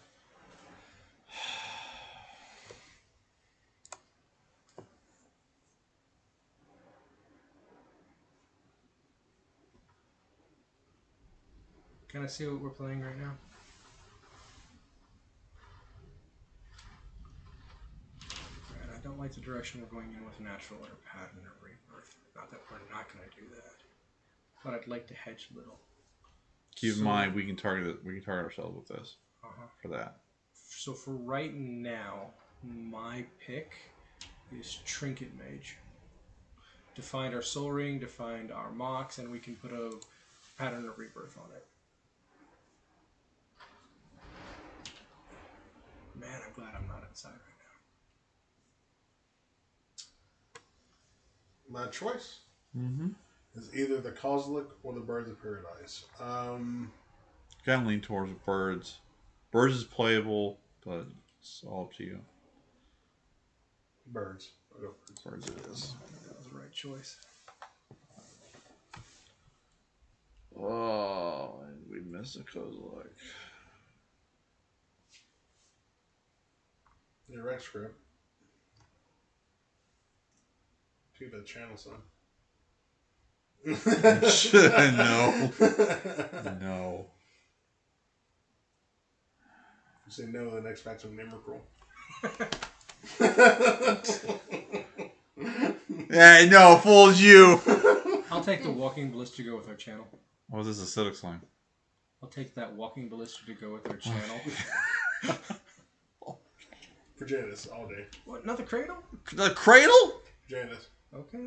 Can I see what we're playing right now? And I don't like the direction we're going in with Natural Order, Pattern, or Rebirth. Not that we're not going to do that. But I'd like to hedge a little. Keep in mind we can target it. We can target ourselves with this. For that. So for right now, my pick is Trinket Mage. To find our Soul Ring, to find our Mox, and we can put a Pattern of Rebirth on it. Man, I'm glad I'm not inside right now. My choice is either the Kozilek or the Birds of Paradise. Gotta lean towards Birds. Birds is playable, but it's all up to you. Birds. I'll go Birds it is. That was the right choice. Oh, we missed a Kozilek. Your Rex script. Take that channel, son. No. No. You say no, the next back's a Nimmercrawl. Yeah, no, fools you. I'll take the Walking Ballista to go with our channel. Oh, this is acidic slime. I'll take that Walking Ballista to go with our channel. For Janice, all day. What, not the Cradle? The Cradle? Janice. Okay. I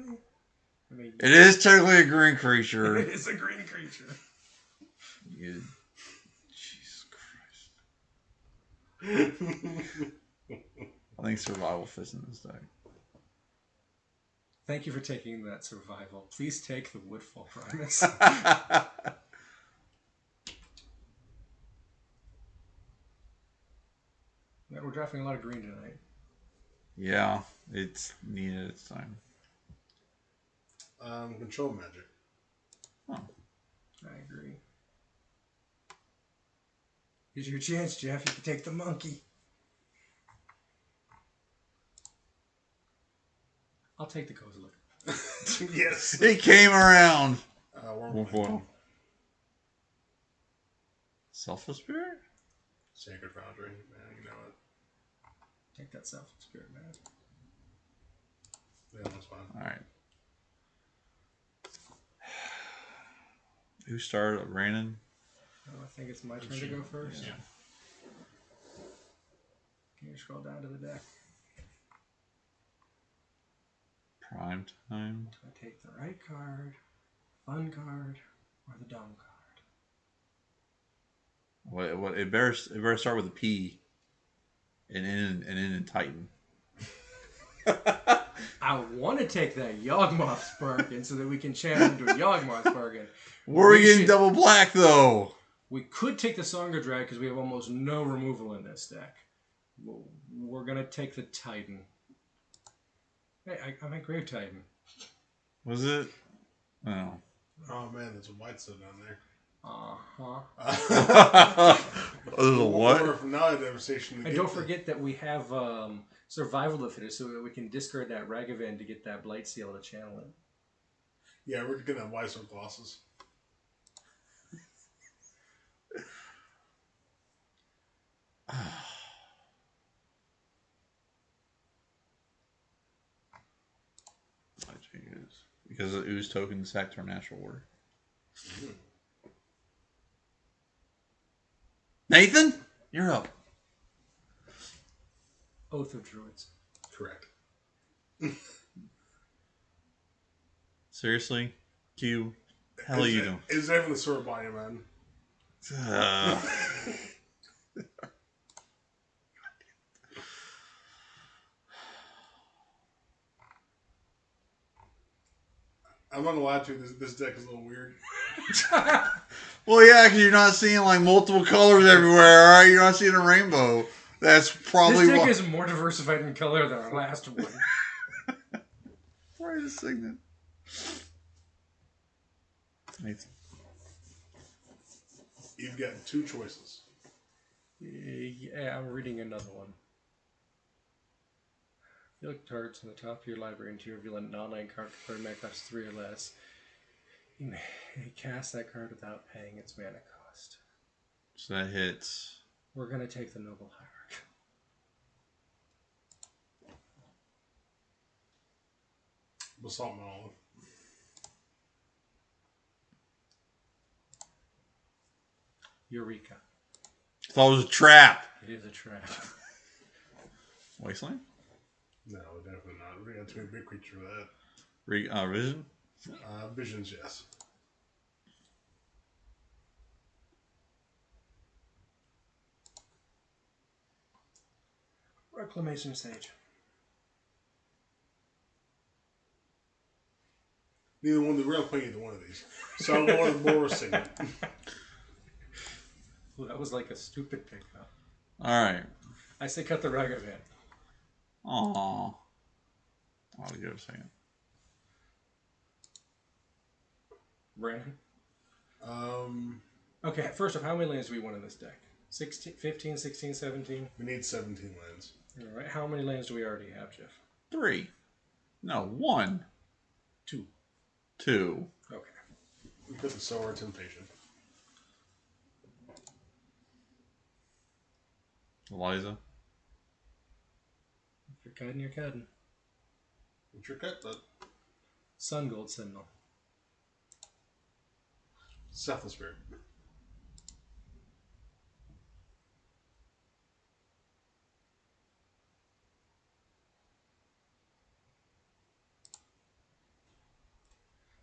mean, it is technically a green creature. It is a green creature. Jesus Christ. I think survival fits in this deck. Thank you for taking that survival. Please take the Woodfall Primus. Man, we're drafting a lot of green tonight. Yeah, it's needed. It's time. Control Magic. Oh. I agree. Here's your chance, Jeff. You can take the monkey. I'll take the Kozilek. Yes. It came around. Wormwood. Selfless Spirit? Sacred Foundry. Man, you know it. Take that Self Spirit, man. Yeah, that's fine. Alright. Who started? Brandon? Oh, I think it's my turn to go first. Yeah. Can you scroll down to the deck? Prime time. Do I take the right card, fun card, or the dumb card? What? It better start with a P. And in Titan. I want to take that Yawgmoth Sparkin so that we can channel into a Yawgmoth Sparkin. We're getting double black though. We could take the Songa Drag because we have almost no removal in this deck. We're gonna take the Titan. Hey, I'm a Grave Titan. Was it? Oh. Oh man, there's a white still down there. There's a what? Or from now devastation. And don't forget that we have Survival of the Fittest, so that we can discard that Ragavan to get that Blight Seal to channel it. Yeah, we're gonna have white stone glosses. Because the ooze token sacked our natural word. Nathan, you're up. Oath of Druids. Correct. Seriously? Q? Hell are you doing? It's definitely the sword body, man. I'm not gonna lie to you, this deck is a little weird. Well, yeah, because you're not seeing like multiple colors everywhere, alright? You're not seeing a rainbow. That's probably This deck is more diversified in color than our last one. Where is the signet? Nathan. You've got two choices. Yeah, I'm reading another one. You look cards on the top of your library and you reveal a non-land card for mana cost 3 or less. You may cast that card without paying its mana cost. So that hits. We're going to take the Noble Hierarch. Basalt Monolith. Eureka. Thought it was a trap. It is a trap. Wasteland? No, definitely not. We got too many big creatures for that. Vision? Visions, yes. Reclamation Sage. Neither one. We're not playing either one of these. So I'm going with Boros Signet. Well, that was like a stupid pickup. Alright. I say cut the Ragavan. Aww. I'll give it a second. Brandon? Um, Okay, first off, how many lands do we want in this deck? 16, 15, 16, 17? we need 17 lands. Alright, how many lands do we already have, Jeff? 3. No, 1. 2. 2. Okay. We put the Solar Temptation. Eliza. If you're cutting, you're cutting. What's your cut, bud? Sun Gold Sentinel. Selfless Spirit.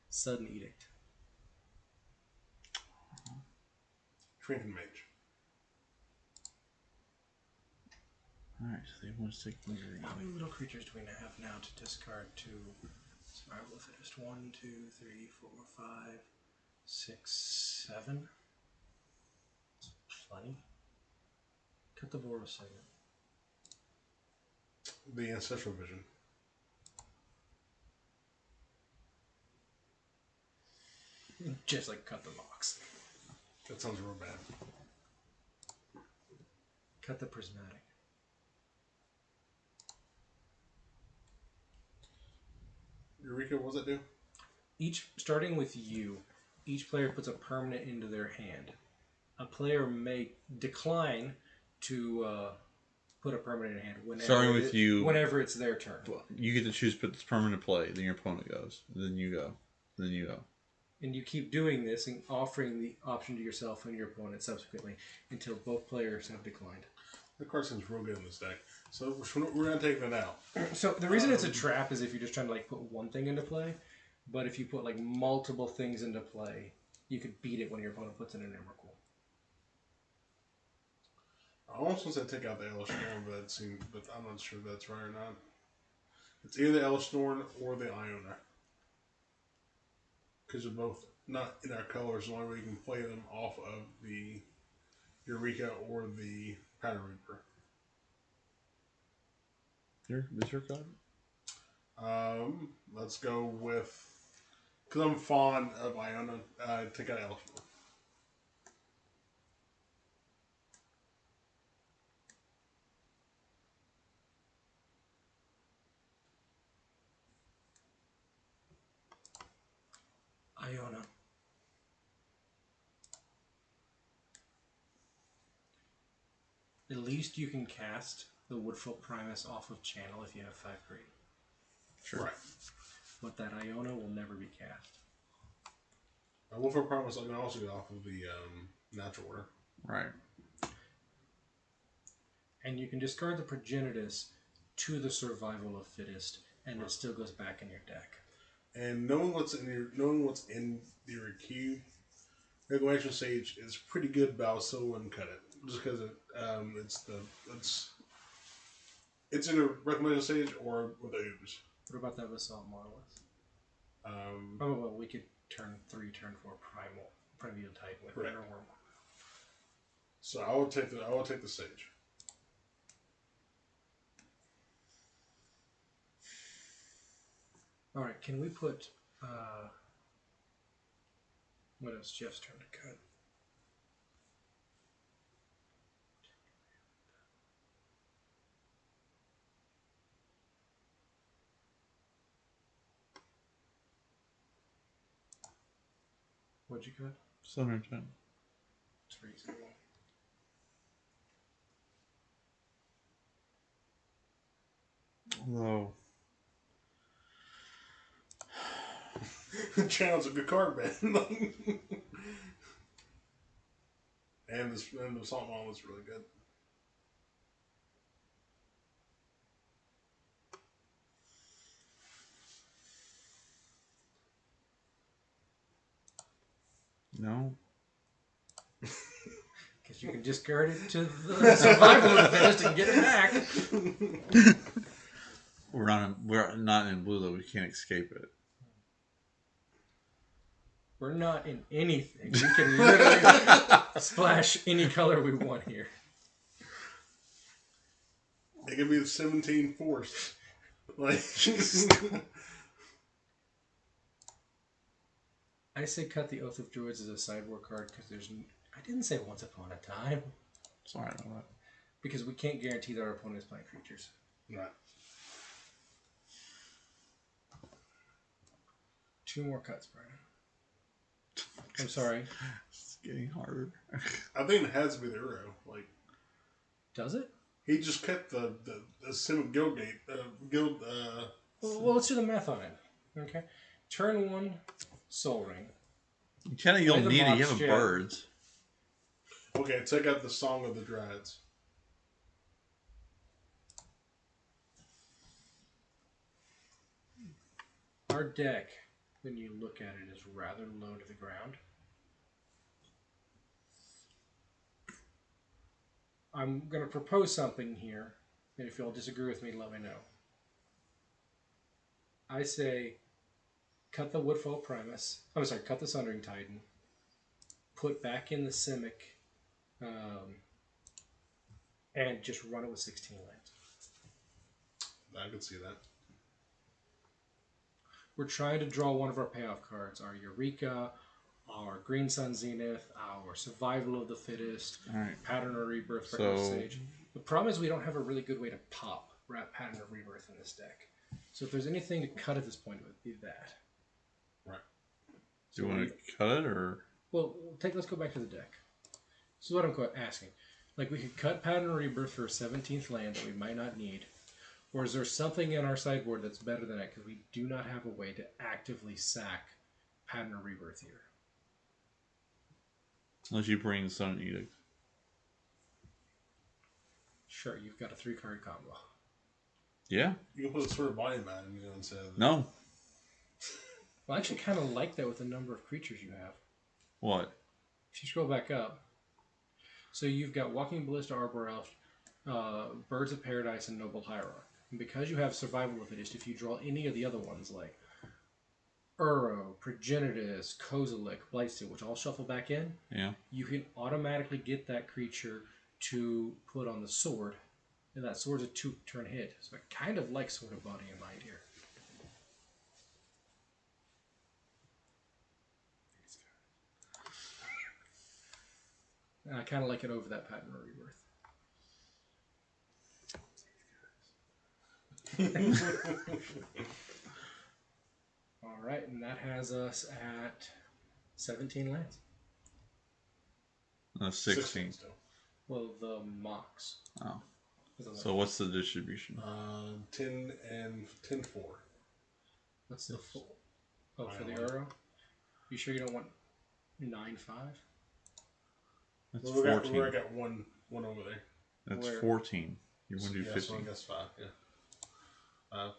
Sudden Edict. Trinket Mage. Alright, so they want to stick in green. How many little creatures do we have now to discard to Survival of the Fittest? 1, 2, 3, 4, 5, 6, 7? That's plenty. Cut the Boros Signet. The Ancestral Vision. Just like cut the box. That sounds real bad. Cut the prismatic. Eureka, what does that do? Starting with you, each player puts a permanent into their hand. A player may decline to put a permanent in hand Starting with you, whenever it's their turn. Well, you get to choose put this permanent play. Then your opponent goes. Then you go. Then you go. And you keep doing this and offering the option to yourself and your opponent subsequently until both players have declined. The card seems real good in this deck. So we're going to take that out. So the reason it's a trap is if you're just trying to like put one thing into play. But if you put like multiple things into play, you could beat it when your opponent puts in an Emrakul. I almost want to take out the Elish Norn, but I'm not sure if that's right or not. It's either the Elish Norn or the Iona. Because they're both not in our colors, the only way you can play them off of the Eureka or the Pattern Reaper. Is your card? Let's go with, because I'm fond of Iona, take out Elish Norn. Iona. At least you can cast the Woodfolk Primus off of channel if you have 5 green. Sure. Right. But that Iona will never be cast. Wolfer Promise I can also get off of the natural order. Right. And you can discard the Progenitus to the Survival of Fittest, and it still goes back in your deck. And knowing what's in your cube, Reclamation Sage is pretty good, but I'll still wouldn't cut it just because it's either Reclamation Sage or with the Oobs. What about that Basalt Monolith? Um, Oh well, we could turn 3, turn 4 Primeval Titan with Right. it or Worm. So I will take the Sage. All right, can we put what else? Jeff's turn to cut. What'd you cut? 710. It's reasonable. Although, Channel's a good card, man. and the Salt Monolith is really good. no. Because you can discard it to the Survival of the Fittest and get it back. We're not in blue though. We can't escape it. We're not in anything. We can literally splash any color we want here. It could be the 17 Force. Like, I say cut the Oath of Druids as a sideboard card because I didn't say Once Upon a Time. Sorry about that. Because we can't guarantee that our opponent is playing creatures. right. 2 more cuts, Brandon. I'm sorry. It's getting harder. I think it has to be the Uro. Like, Does it? he just cut the Sim of Guildgate. Well, let's do the math on it. Okay. Turn 1, Soul Ring. You'll Play the need it. You box have jet. birds. Okay, check out the Song of the Dryads. Our deck, when you look at it, is rather low to the ground. I'm going to propose something here, and if you'll disagree with me, let me know. I say cut the Woodfall Primus. I'm sorry, cut the Sundering Titan. Put back in the Simic, and just run it with 16 lands. I could see that. We're trying to draw one of our payoff cards, our Eureka, our Green Sun Zenith, our Survival of the Fittest, Alright. Pattern of Rebirth, So- Sage. The problem is we don't have a really good way to pop Pattern of Rebirth in this deck. So if there's anything to cut at this point, it would be that. Right. Do you want to cut it or? Well, let's go back to the deck. This is what I'm asking. Like, we could cut Pattern of Rebirth for a 17th land that we might not need. Or is there something in our sideboard that's better than that? Because we do not have a way to actively sack Pattern of Rebirth here. Unless you bring Sun Edict. Sure, you've got a 3-card combo. Yeah. You can put a Sword of Body Man, instead of... No. Well, I actually kind of like that with the number of creatures you have. What? If you scroll back up, so you've got Walking Ballista, Arbor Elf, Birds of Paradise, and Noble Hierarch. And because you have Survival of the Fittest, if you draw any of the other ones like Uro, Progenitus, Kozilek, Blightsteel, which all shuffle back in, Yeah. you can automatically get that creature to put on the sword, and that sword's a 2-turn hit. So I kind of like Sword of Body and Mind here. And I kind of like it over that Pattern of Rebirth. All right, and that has us at 17 lands. 16. still. Well, the Mox. Oh. is 11. So what's the distribution? 10 and 10-4. What's the full? Oh, for the 9-11. Uro? You sure you don't want 9-5? That's Well, 14. I got one over there. That's Where? 14. You want to do Yeah, 15. so I guess 5, yeah. 5.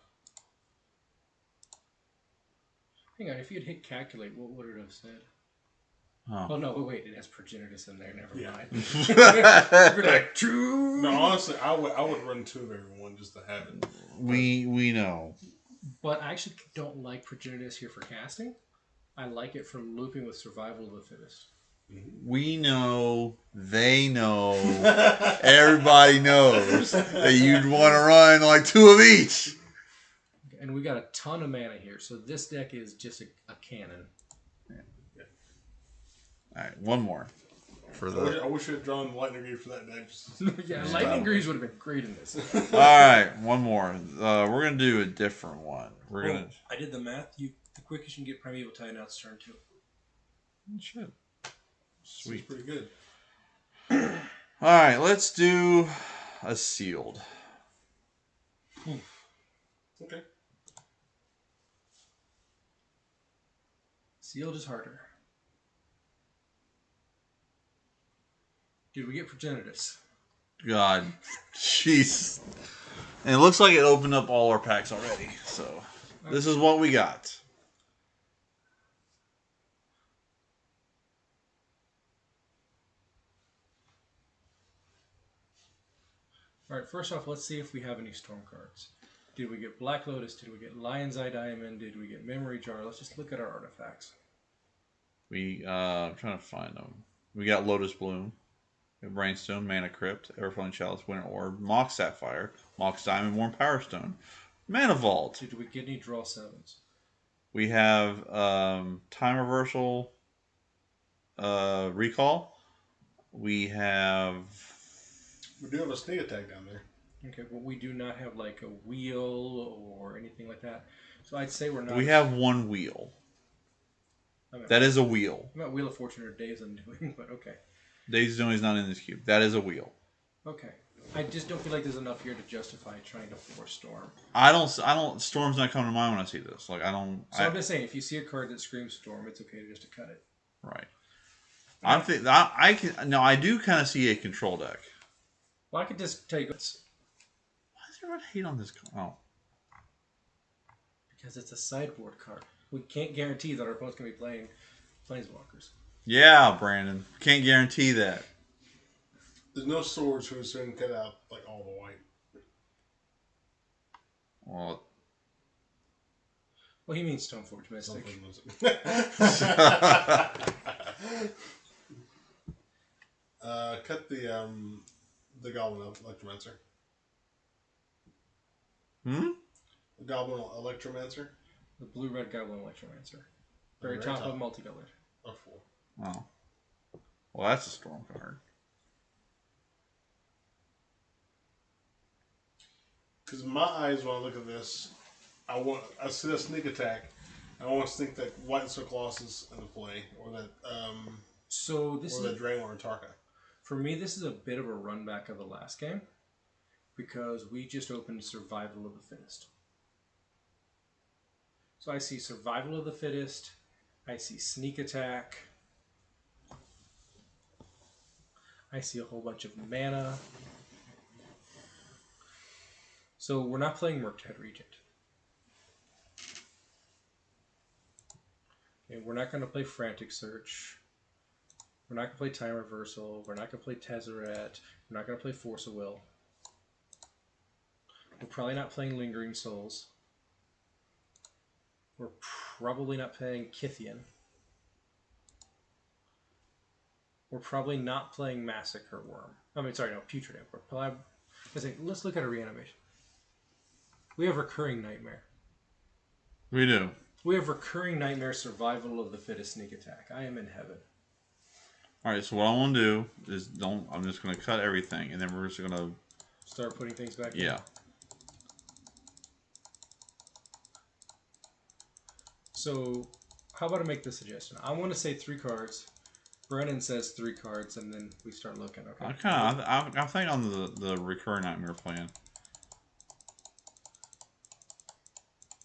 Hang on, if you'd hit calculate, what would it have said? Oh. Oh, no, wait, it has Progenitus in there, never Yeah. mind. You're like, true. No, honestly, I would run 2 of every one just to have it. We know. But I actually don't like Progenitus here for casting. I like it for looping with Survival of the Fittest. We know. They know. Everybody knows that you'd want to run like 2 of each. And we got a ton of mana here, so this deck is just a cannon. All right, one more for the. I wish I had drawn Lightning Greaves for that deck. Yeah, Lightning Greaves would have been great in this. All right, one more. We're gonna do a different one. We're gonna. I did the math. The quickest you can get Primeval Titan out's turn 2. Shit. Sweet. Sweet. Pretty good. All right, let's do a sealed. Okay. Sealed is harder. Did we get Progenitus? God, jeez. And it looks like it opened up all our packs already. So this is what we got. All right, first off, let's see if we have any Storm cards. Did we get Black Lotus? Did we get Lion's Eye Diamond? Did we get Memory Jar? Let's just look at our artifacts. I'm trying to find them. We got Lotus Bloom, Brainstone, Mana Crypt, Everflowing Chalice, Winter Orb, Mox Sapphire, Mox Diamond, Worn Power Stone, Mana Vault. Did we get any Draw 7s? We have Time Reversal, Recall. We have. We do have a sneak attack down there. Okay, but we do not have like a wheel or anything like that. So I'd say we're not. We have one wheel. That is a wheel. I'm not Wheel of Fortune or Days Undoing, but okay. Daisy Zone's not in this cube. That is a wheel. Okay. I just don't feel like there's enough here to justify trying to force Storm. I don't. Storm's not coming to mind when I see this. Like I don't. So I'm just saying, if you see a card that screams Storm, it's okay just to cut it. Right. I do kind of see a control deck. Well, I could just take it. Why does everyone hate on this card? Oh. Because it's a sideboard card. We can't guarantee that our opponent's going to be playing Planeswalkers. Yeah, Brandon. Can't guarantee that. There's no swords who's going to cut out like all the white. Well, he means Stoneforge Mystic. Cut the Goblin Electromancer. The Goblin Electromancer. The blue-red Goblin Electromancer. Very Very top top. of multicolored. A 4. Oh. Well, that's a storm card. Because my eyes, when I look at this, I see that sneak attack. I want to think that White Silk Loss is in the play, or that Draenor and Tarka. For me, this is a bit of a run back of the last game because we just opened Survival of the Fittest. So I see Survival of the Fittest. I see Sneak Attack. I see a whole bunch of mana. So we're not playing Murktide Regent. Okay, we're not going to play Frantic Search. We're not going to play Time Reversal. We're not going to play Tezzeret. We're not going to play Force of Will. We're probably not playing Lingering Souls. We're probably not playing Kithian. We're probably not playing Massacre Worm. Putrid Imp. Let's look at a reanimation. We have Recurring Nightmare. We do. We have Recurring Nightmare, Survival of the Fittest, Sneak Attack. I am in heaven. Alright, so what I want to do is I'm just going to cut everything, and then we're just going to... Start putting things back in? Yeah. So, how about I make this suggestion? I want to say 3 cards. Brennan says 3 cards, and then we start looking. Okay. I'm thinking on the Recurring Nightmare plan.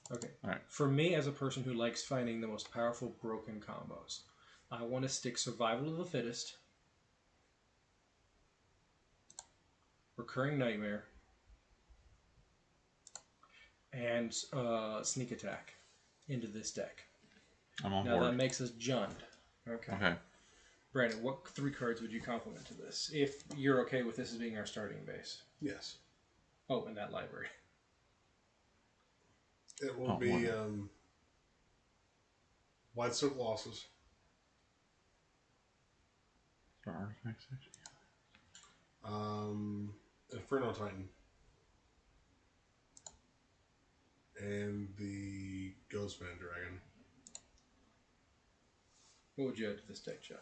Okay. All right. For me, as a person who likes finding the most powerful broken combos, I want to stick Survival of the Fittest, Recurring Nightmare, and Sneak Attack into this deck. I'm on now board. That makes us Jund. Okay. Brandon, what 3 cards would you complement to this? If you're okay with this as being our starting base. Yes. Oh, in that library. It will be White Silk Losses. For artifact section. Inferno Titan. And the Ghostman Dragon. What would you add to this deck, Jeff?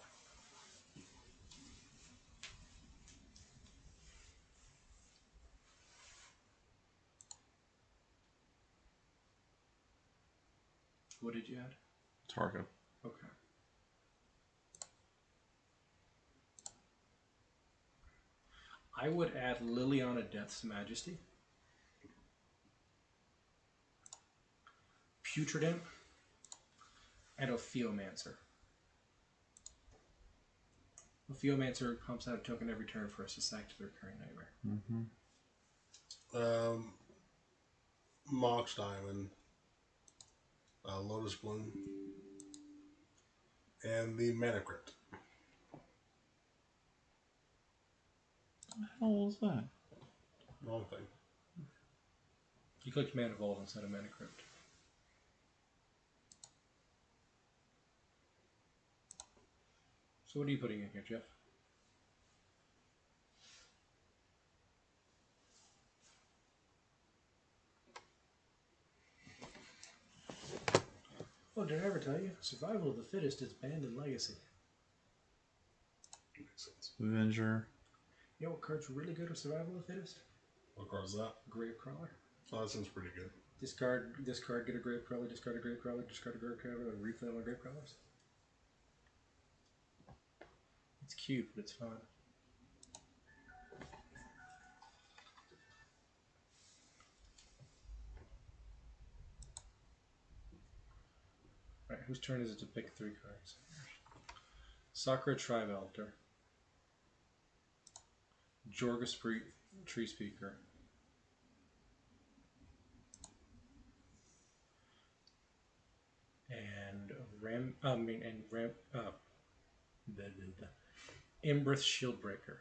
What did you add? Tarka. Okay. I would add Liliana Death's Majesty, Putrid Imp, and Ophiomancer. Ophiomancer pumps out a token every turn for us to sack to the Recurring Nightmare. Mm-hmm. Mox Diamond, Lotus Bloom, and the Mana Crypt. What the hell was that? Wrong thing. You clicked Mana Vault instead of Mana Crypt. So what are you putting in here, Jeff? Oh, did I ever tell you? Survival of the Fittest is banned in Legacy. Makes sense. Avenger. You know what card's really good with Survival of the Fittest? What card is that? Gravecrawler. Oh, that sounds pretty good. Discard this card, get a Gravecrawler, discard a Gravecrawler, discard a Gravecrawler, and replay my Gravecrawlers. It's cute, but it's fun. Alright, whose turn is it to pick 3 cards? Sakura Tribe Elder. Jorga Tree Speaker. And Imbrith Shieldbreaker.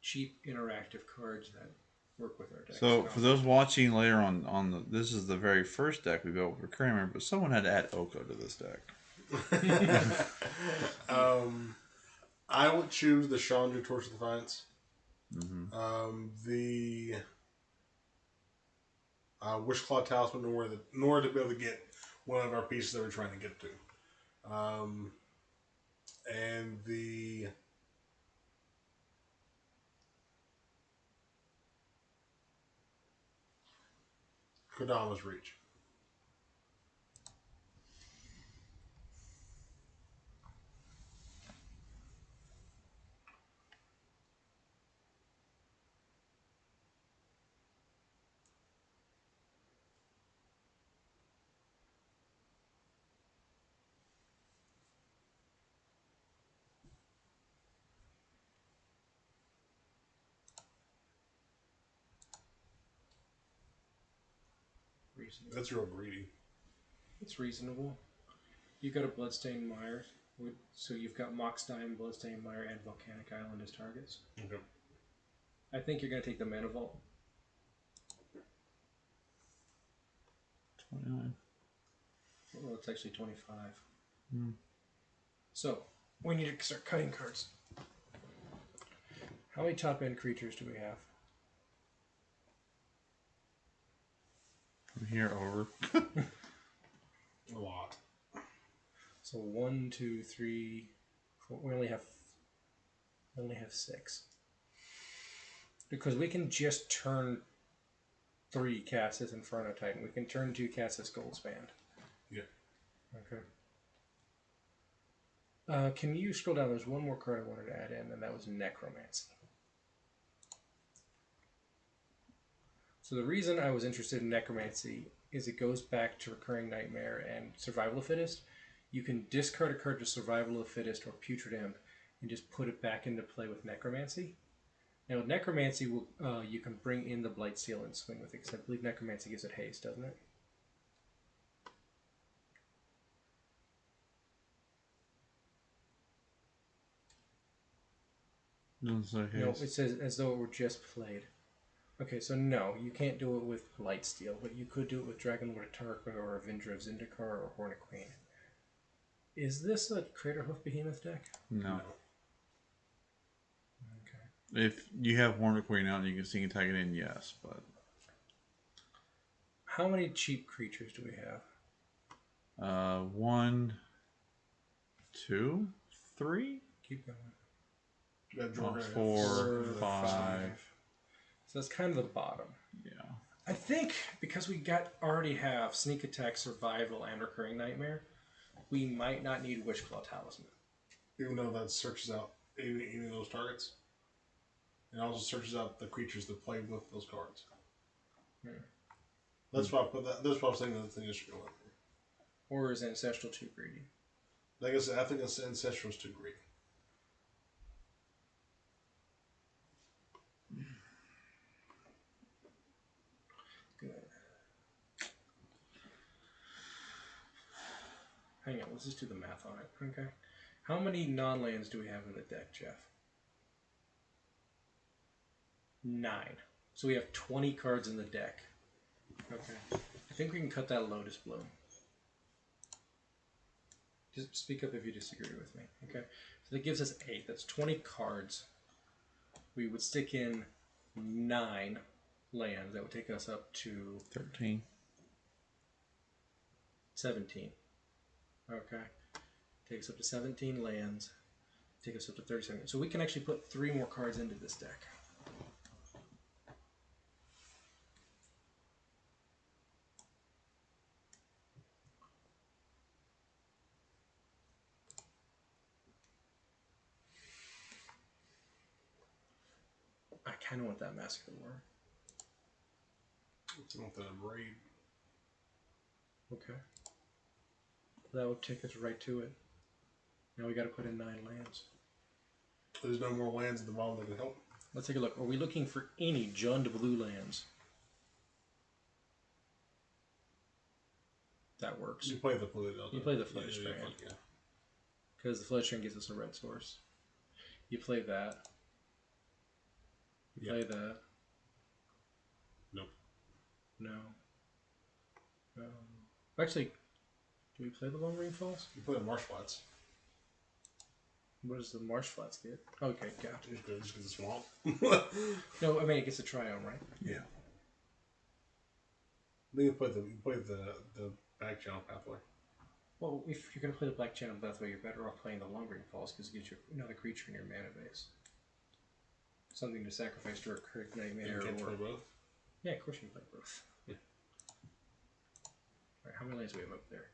Cheap interactive cards that work with our deck. So for those watching later on this is the very first deck we built with Recurring Nightmare, but someone had to add Oko to this deck. I would choose the Chandra Torch of Defiance. Mm-hmm. The Wishclaw Talisman in order to be able to get one of our pieces that we're trying to get to. And the Kodama's Reach. Reasonable. That's real greedy. It's reasonable. You got a Bloodstained Mire, so you've got Moxstein, Bloodstained Mire, and Volcanic Island as targets. Okay. I think you're going to take the Mana Vault. 29. Well, it's actually 25. Hmm. So, we need to start cutting cards. How many top end creatures do we have? From here over. A lot. So 1, 2, 3, 4. We only have 6. Because we can just turn 3 casts as Inferno Titan. We can turn 2 casts as Goldspan. Yeah. Okay. Can you scroll down? There's one more card I wanted to add in, and that was Necromancy. So the reason I was interested in Necromancy is it goes back to Recurring Nightmare and Survival of the Fittest. You can discard a card to Survival of the Fittest or Putrid Imp and just put it back into play with Necromancy. Now with Necromancy, you can bring in the Blightsteel and swing with it, because I believe Necromancy gives it haste, doesn't it? Doesn't say No, haste. it says as though it were just played. Okay, so no, you can't do it with Blightsteel, but you could do it with Dragonlord Tarka or Avenger of Zendikar or Hornet Queen. Is this a Craterhoof Behemoth deck? No. Okay. If you have Hornet Queen out and you can sneak attack it in, yes, but How many cheap creatures do we have? 1, 2, 3, Keep going. That 4, 5. So that's kind of the bottom. Yeah. I think because we already have Sneak Attack, Survival, and Recurring Nightmare, we might not need Witchclaw Talisman. Even though that searches out any of those targets. It also searches out the creatures that play with those cards. That's why I put that. That's why I was thinking that's the initial one. Or is Ancestral too greedy? Like I said, I think Ancestral is too greedy. Good. Hang on, let's just do the math on it. Okay. How many non-lands do we have in the deck, Jeff? 9. So we have 20 cards in the deck. Okay. I think we can cut that Lotus Bloom. Just speak up if you disagree with me. Okay. So that gives us 8. That's 20 cards. We would stick in 9 lands. That would take us up to 13. 17. Okay. Take us up to 17 lands. Take us up to 37. So we can actually put 3 more cards into this deck. I kind of want that Massacre War. It's not that raid. Okay. That would take us right to it. Now we got to put in 9 lands. There's no more lands at the bottom that can help. Let's take a look. Are we looking for any Jund blue lands? That works. You play the Fluid. You play the Flesh Strand. Yeah. Because the Flesh Strand gives us a red source. You play that. You play that. Nope. No. Actually, do we play the Lone Green Falls? You play the Marsh Flats. What does the Marsh Flats get? Okay, got it. Just get the swamp. No, I mean it gets a Triome, right? Yeah. Then you play the back channel pathway. Well, if you're going to play the Black Channel Pathway, you're better off playing the Longring Falls because it gives you another creature in your mana base. Something to sacrifice to a Crick Nightmare. You can't play both? Yeah, of course you can play both. Yeah. Alright, how many lands do we have up there?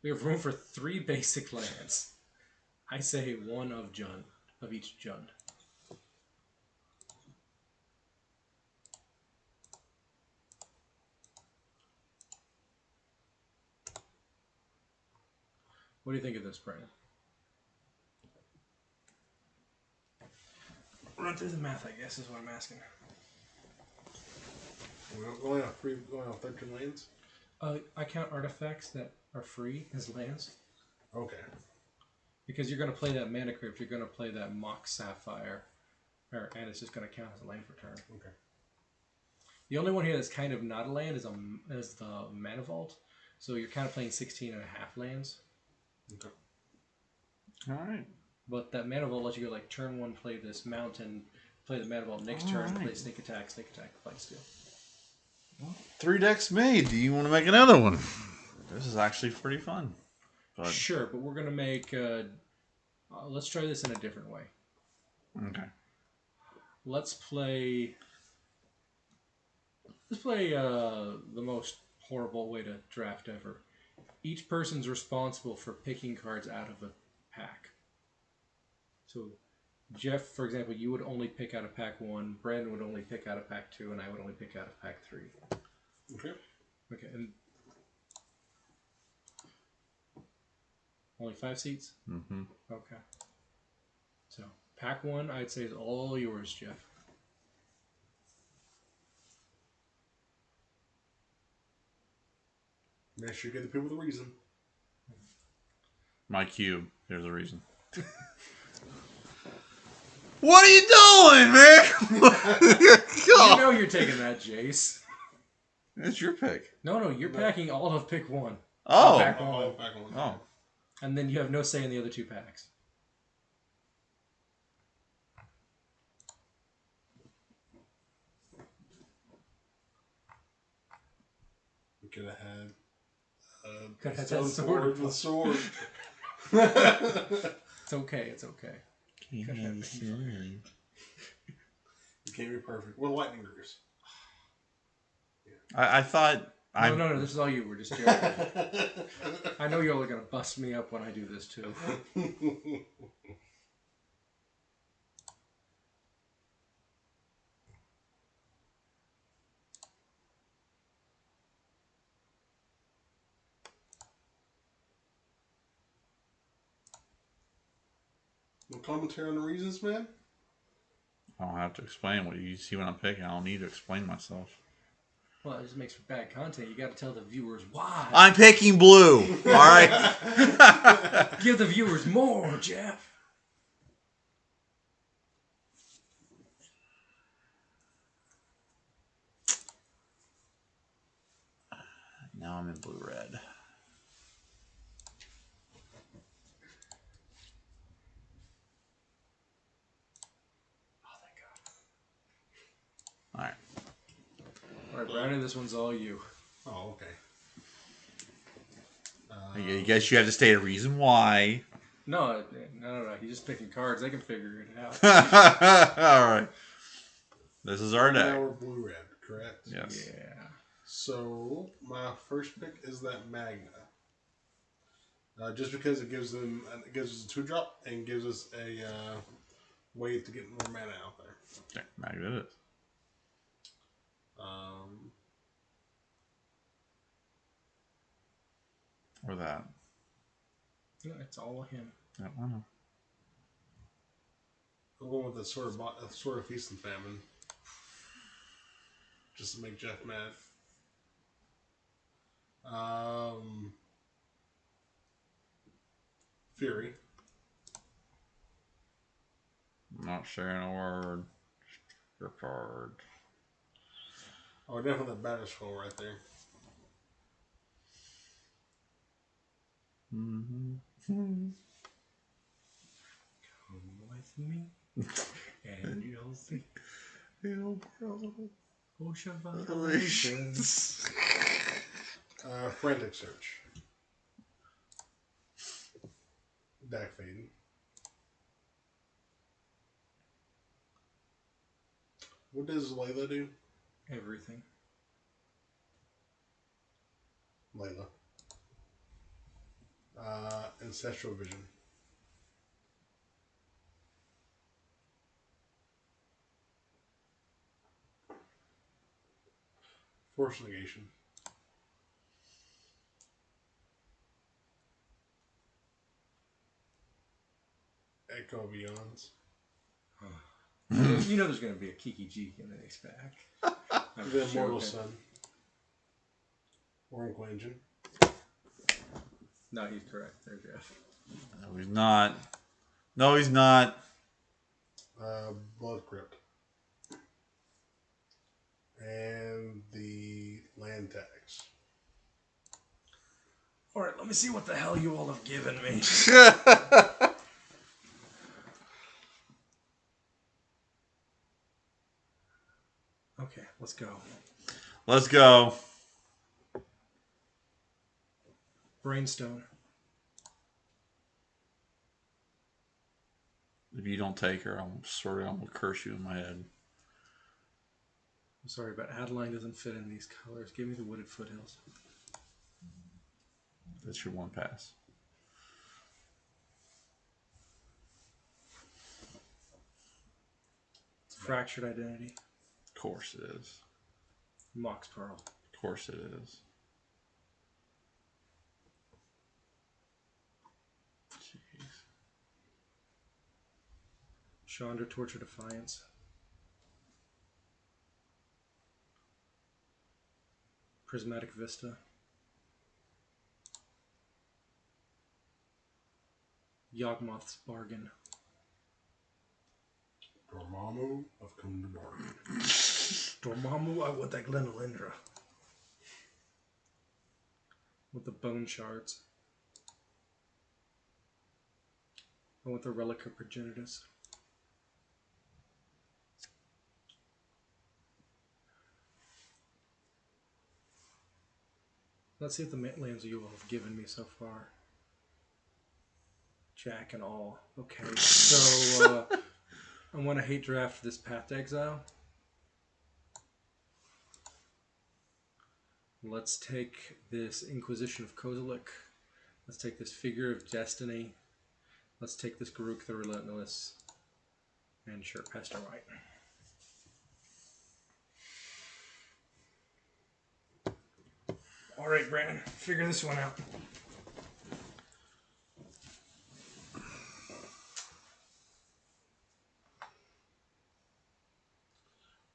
We have room for 3 basic lands. I say 1 of each Jund. What do you think of this, Brandon? Run through the math, I guess, is what I'm asking. We're going on 13 lanes? I count artifacts that are free as lands. Okay. Because you're going to play that Mana Crypt, you're going to play that Mox Sapphire, and it's just going to count as a land for turn. Okay. The only one here that's kind of not a land is the Mana Vault. So you're kind of playing 16 and a half lands. Okay. Alright. But that Mana Vault lets you go like turn 1, play this mountain, play the Mana Vault, next turn, play Sneak Attack, Fight Steal. Well, 3 decks made. Do you want to make another one? This is actually pretty fun. But... Sure, but we're going to make... let's try this in a different way. Okay. Let's play the most horrible way to draft ever. Each person's responsible for picking cards out of a pack. So, Jeff, for example, you would only pick out of pack 1, Brandon would only pick out of pack 2, and I would only pick out of pack 3. Okay. Okay, and only 5 seats? Mm-hmm. Okay. So, pack 1, I'd say, is all yours, Jeff. Make sure you get the people the reason. My cube. There's a reason. What are you doing, man? You know you're taking that, Jace. It's your pick. No, you're packing all of pick 1. Oh. Pack 1. Oh. And then you have no say in the other 2 packs. We could have had Could have stone had sword. forge with sword. It's okay. It can't be perfect. Well, lightning greaves. I thought... No, this is all you. We're just joking. I know y'all are going to bust me up when I do this, too. No commentary on the reasons, man? I don't have to explain what you see when I'm picking. I don't need to explain myself. Well, it just makes for bad content. You got to tell the viewers why. I'm picking blue. All right. Give the viewers more, Jeff. Now I'm in blue-red. All right, Brandon, this one's all you. Oh, okay. I guess you have to state a reason why. No. He's just picking cards. They can figure it out. All right. This is our deck. Now we're blue-red, correct? Yes. Yeah. So, my first pick is that Magna. Just because it gives us a 2-drop and gives us a way to get more mana out there. Okay, Magna it is. Or that. No, it's all him. Yeah, I know. I'm going with the sort of feast and famine. Just to make Jeff mad. Fury. I'm not sharing a word. Your card. Oh, definitely the batter skull right there. Mm-hmm. Come with me, and you'll see. Little bro. Ocean For Frantic Search. Deck Fade. What does Layla do? Everything. Layla. Ancestral Vision. Force Negation. Echo Beyonds. You know there's going to be a Kiki Jeek in the next pack. The Immortal Sun. Orange Legion. No, he's correct there, Jeff. No, he's not. No, he's not. Blood Crypt. And the land tags. Alright, let me see what the hell you all have given me. Okay, let's go. Let's go. Brainstone. If you don't take her, I'm going to curse you in my head. I'm sorry, but Adeline doesn't fit in these colors. Give me the Wooded Foothills. That's your one pass. Fractured Identity. Of course it is. Mox Pearl. Of course it is. Jeez. Chandra Torture Defiance. Prismatic Vista. Yawgmoth's Bargain. Dormammu of Kundabar. Dormammu, I want that Glenolindra. With the Bone Shards. I want the Relic of Progenitus. Let's see if the lands you all have given me so far. Jack and all. Okay, so I want to hate draft this Path to Exile. Let's take this Inquisition of Kozilek. Let's take this Figure of Destiny. Let's take this Garuk the Relentless. And sure, Pester White. Alright, Brandon, figure this one out.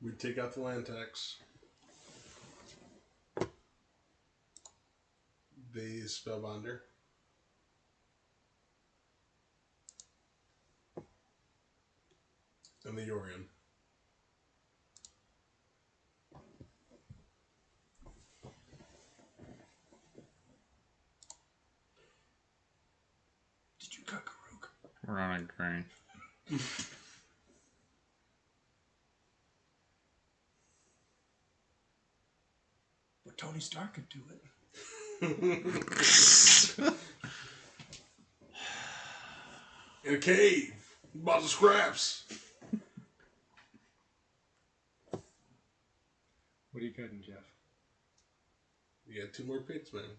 We take out the land tax. The Spellbinder. And the Yorion. Did you cut Garuk? We're on a green. But Tony Stark could do it. In a cave. Lots of scraps. What are you cutting, Jeff? You got 2 more picks, man.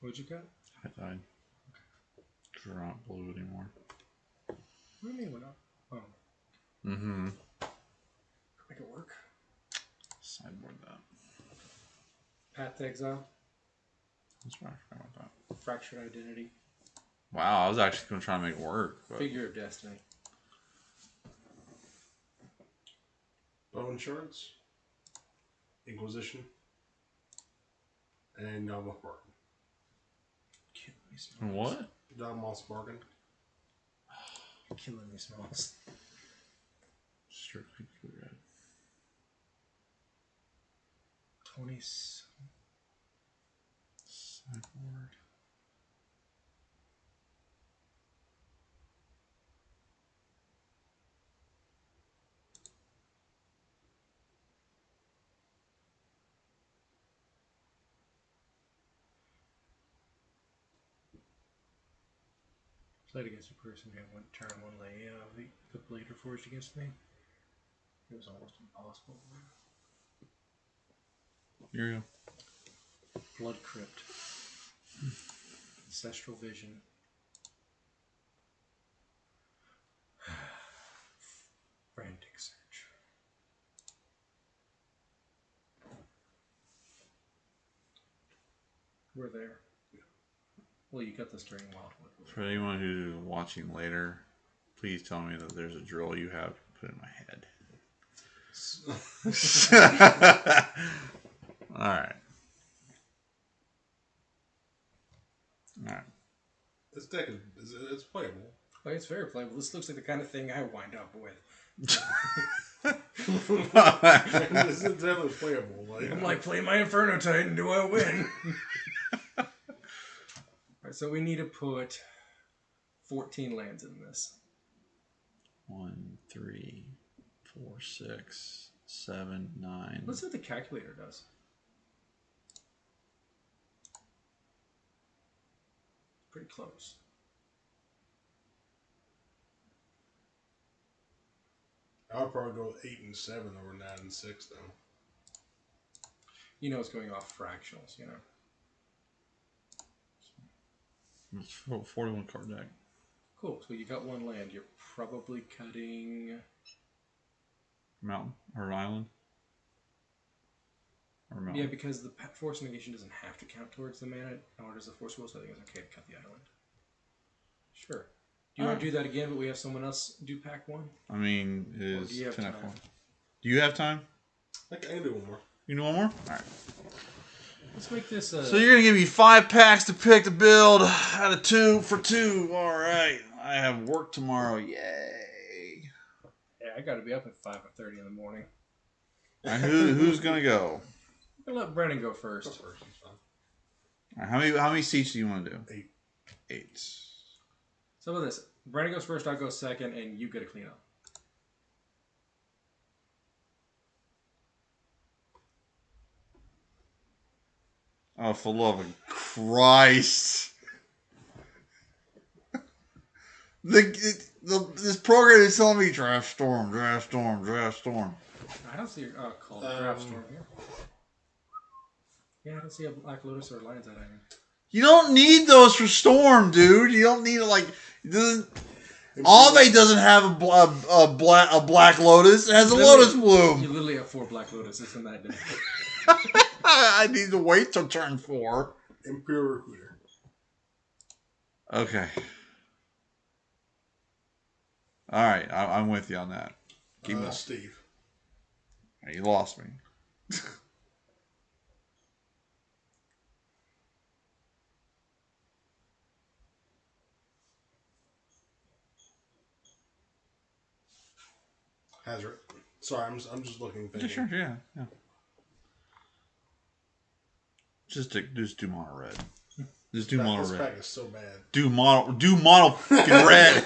What'd you cut? I died. Because we're not blue anymore. What do you mean we're not? Oh. Mm-hmm. Make it work. Sideboard that. Path to Exile. That's right. I forgot about that. Fractured Identity. Wow, I was actually going to try and make it work. But... Figure of Destiny. Bone Shards. Inquisition. And Yawgmoth Bargain. Killing me, Smalls. What? Yawgmoth Bargain. Killing me, Smalls. Strictly blue red. 20. Sideboard. Played against a person who had one turn, one lay. The blade forged against me. It was almost impossible. Here you go. Blood Crypt. Ancestral Vision. Frantic Search. We're there. Well, you got this during Wildwood. For anyone who's watching later, please tell me that there's a drill you have put in my head. Alright. Alright. This deck it's playable. Oh, it's very playable. This looks like the kind of thing I wind up with. This is definitely playable. I'm like, play my Inferno Titan, do I win? Alright, so we need to put 14 lands in this. 1, 3, 4, 6, 7, 9. Let's see what the calculator does. Pretty close. I would probably go with 8 and 7 over 9 and 6 though. You know it's going off fractionals, you know. It's 41 card deck. Cool. So you got one land. You're probably cutting Mountain or island. Or mountain. Yeah, because the force negation doesn't have to count towards the mana, nor does the force will, so I think it's okay to cut the island. Sure. Do you want to do that again, but we have someone else do pack 1? I mean, it Or is do you have 10 time? at 4. Do you have time? I can do one more. You do one more? Alright. Let's make this So you're going to give me 5 packs to pick the build out of 2 for 2. Alright. I have work tomorrow. Yay. Yeah, I got to be up at 5:30 in the morning. Alright, who's going to go? I'm going to let Brennan go first. Go first, it's fine. Alright, how many seats do you want to do? 8. 8. So about this. Brennan goes first, I'll go second, and you get to clean up. Oh, for love of Christ. This program is telling me draft storm, draft storm, draft storm. I don't see your called draft storm here. Yeah, I don't see a Black Lotus or Lion's Eye item. You don't need those for storm, dude. You don't need it like it doesn't. Ave doesn't have a black lotus. It has a lotus bloom. You literally have 4 Black Lotuses in that deck. I need to wait till turn 4. Imperial Recruiter. Okay. All right, I'm with you on that. Keep going. Steve. You lost me. Hazard. Sorry, I'm just looking. Yeah, sure, yeah. Just do mono red. Just do mono This red. pack is so bad. Do mono fucking red.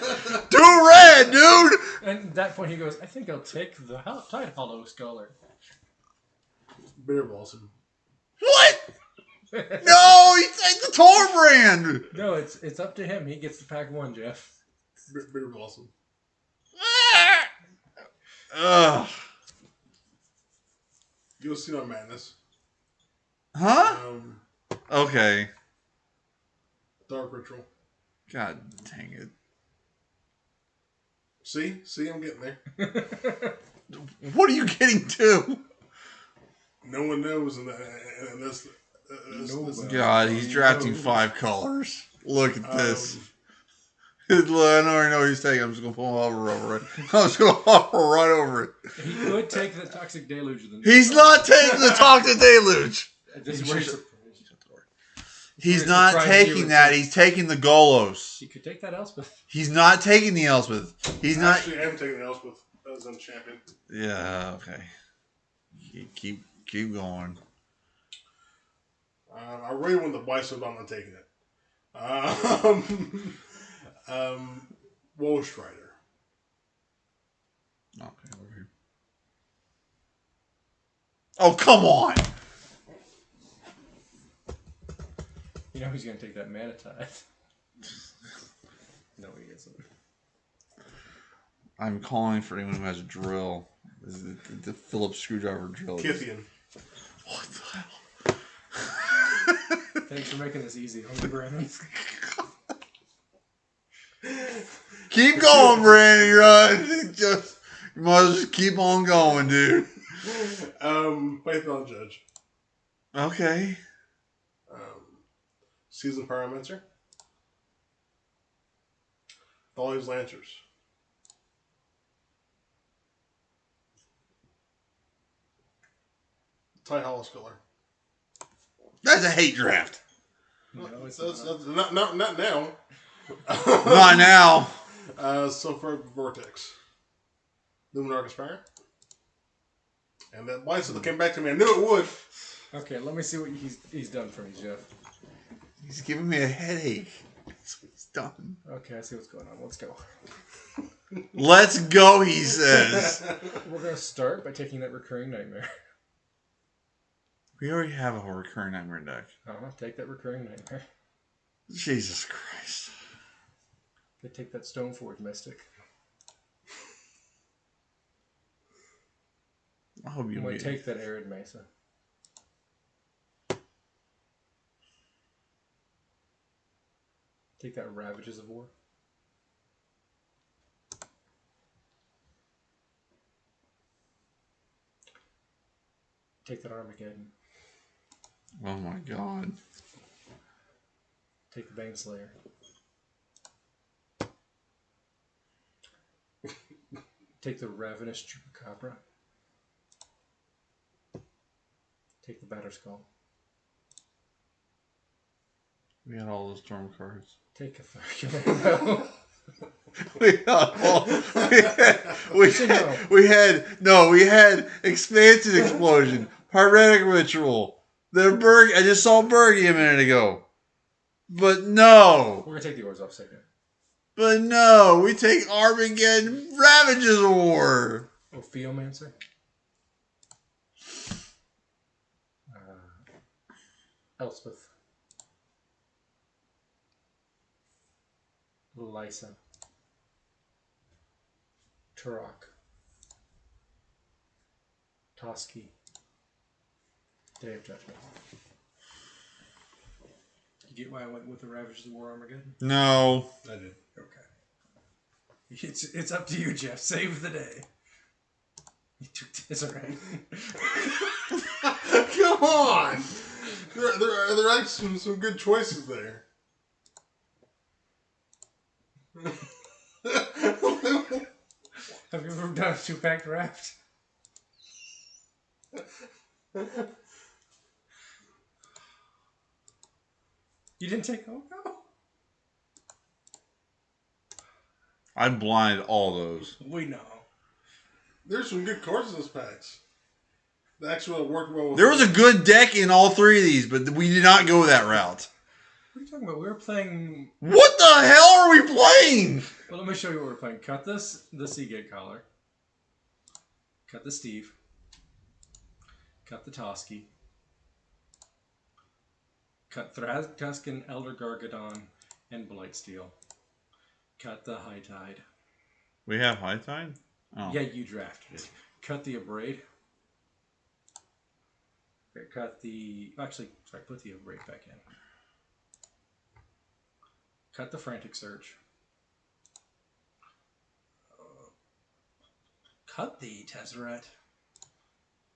Do red, dude. And at that point he goes, I think I'll take the Tide Hollow Scholar. Bitter Blossom. What? No, you take the Tor brand. No, it's up to him. He gets to pack 1, Jeff. Bitter Blossom. Ugh. You'll see no madness. Huh? Okay. Dark Ritual. God dang it. See, I'm getting there. What are you getting to? No one knows, and this. God, he's drafting 5 colors. Look at this. I already know what he's taking. I'm just going to hover over it. I'm just going to hover right over it. He could take the Toxic Deluge. He's not taking the Toxic Deluge. This is where He's not taking that. He's taking the Golos. He could take that Elspeth. He's not taking the Elspeth. He's not. Actually, I haven't taken the Elspeth as a champion. Yeah, okay. Keep going. I really want the Bison, but I'm not taking it. Woe Strider. Okay, over here. Oh, come on! You know who's going to take that Mana Tithe. No, he isn't. I'm calling for anyone who has a drill. This is the Phillips screwdriver drill. Kithian. What the hell? Thanks for making this easy on me, Brandon. Keep going, Brandon. You might as well just keep on going, dude. Python Judge. Okay. Seasoned Pyromancer. Volume's Lancers. Ty Hollisculler. That's a hate draft. No, it's That's not. not now. Not now. Sulfur Vortex. Luminar Aspire. And that Bison that came back to me. I knew it would. Okay, let me see what he's done for me, Jeff. He's giving me a headache. That's what he's done. Okay, I see what's going on. Let's go. Let's go, he says. We're going to start by taking that recurring nightmare. We already have a recurring nightmare deck. Take that recurring nightmare. Jesus Christ. Okay, take that Stoneforge Mystic. I hope you I'm going win. to take that Arid Mesa. Take that Ravages of War. Take that Armageddon. Oh my God. Take the Baneslayer. Take the Ravenous Chupacabra. Take the Batterskull. We had all those storm cards. Take a Tharkumano. We had Expansion Explosion, Pyretic Ritual, I just saw Bergie a minute ago. But no. We're going to take the Ores off second. But no, we take Armageddon Ravages War. Ophiomancer. Elspeth. Lysa. Turok. Toski. Day of Judgment. You get why I went with the Ravages of War Armageddon? No. I did. Okay. It's up to you, Jeff. Save the day. You took Tezzeret. Come on! There are actually some good choices there. Have you ever done a 2-pack draft? You didn't take Oko? I blinded all those. We know. There's some good cards in this packs. That actually worked well with There was a good deck in all three of these, but we did not go that route. What are you talking about? We were playing... What the hell are we playing? Well, let me show you what we're playing. Cut this, the Seagate Collar. Cut the Steve. Cut the Toski. Cut Thrastuscan, Elder Gargadon, and Blightsteel. Cut the High Tide. We have High Tide? Oh. Yeah, you drafted it. Cut the Abrade. Cut the... Actually, sorry, put the Abrade back in. Cut the Frantic Search. Cut the Tezzeret.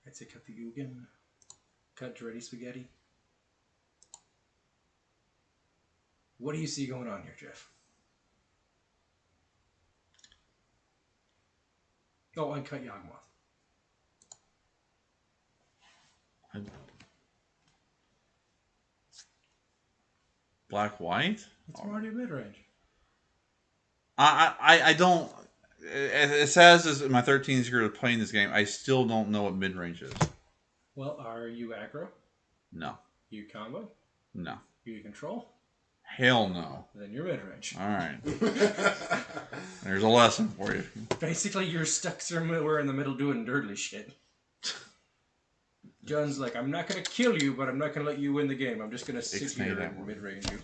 I'd say cut the Ugin. Cut Dreddy Spaghetti. What do you see going on here, Jeff? Oh, and cut Yawgmoth. Black White? It's already mid-range. I don't... As sad as my 13th year of playing this game, I still don't know what mid-range is. Well, are you aggro? No. You combo? No. You control? Hell no. Then you're mid-range. Alright. There's a lesson for you. Basically, you're stuck somewhere in the middle doing dirtly shit. John's like, I'm not going to kill you, but I'm not going to let you win the game. I'm just going to sit here and mid-range you.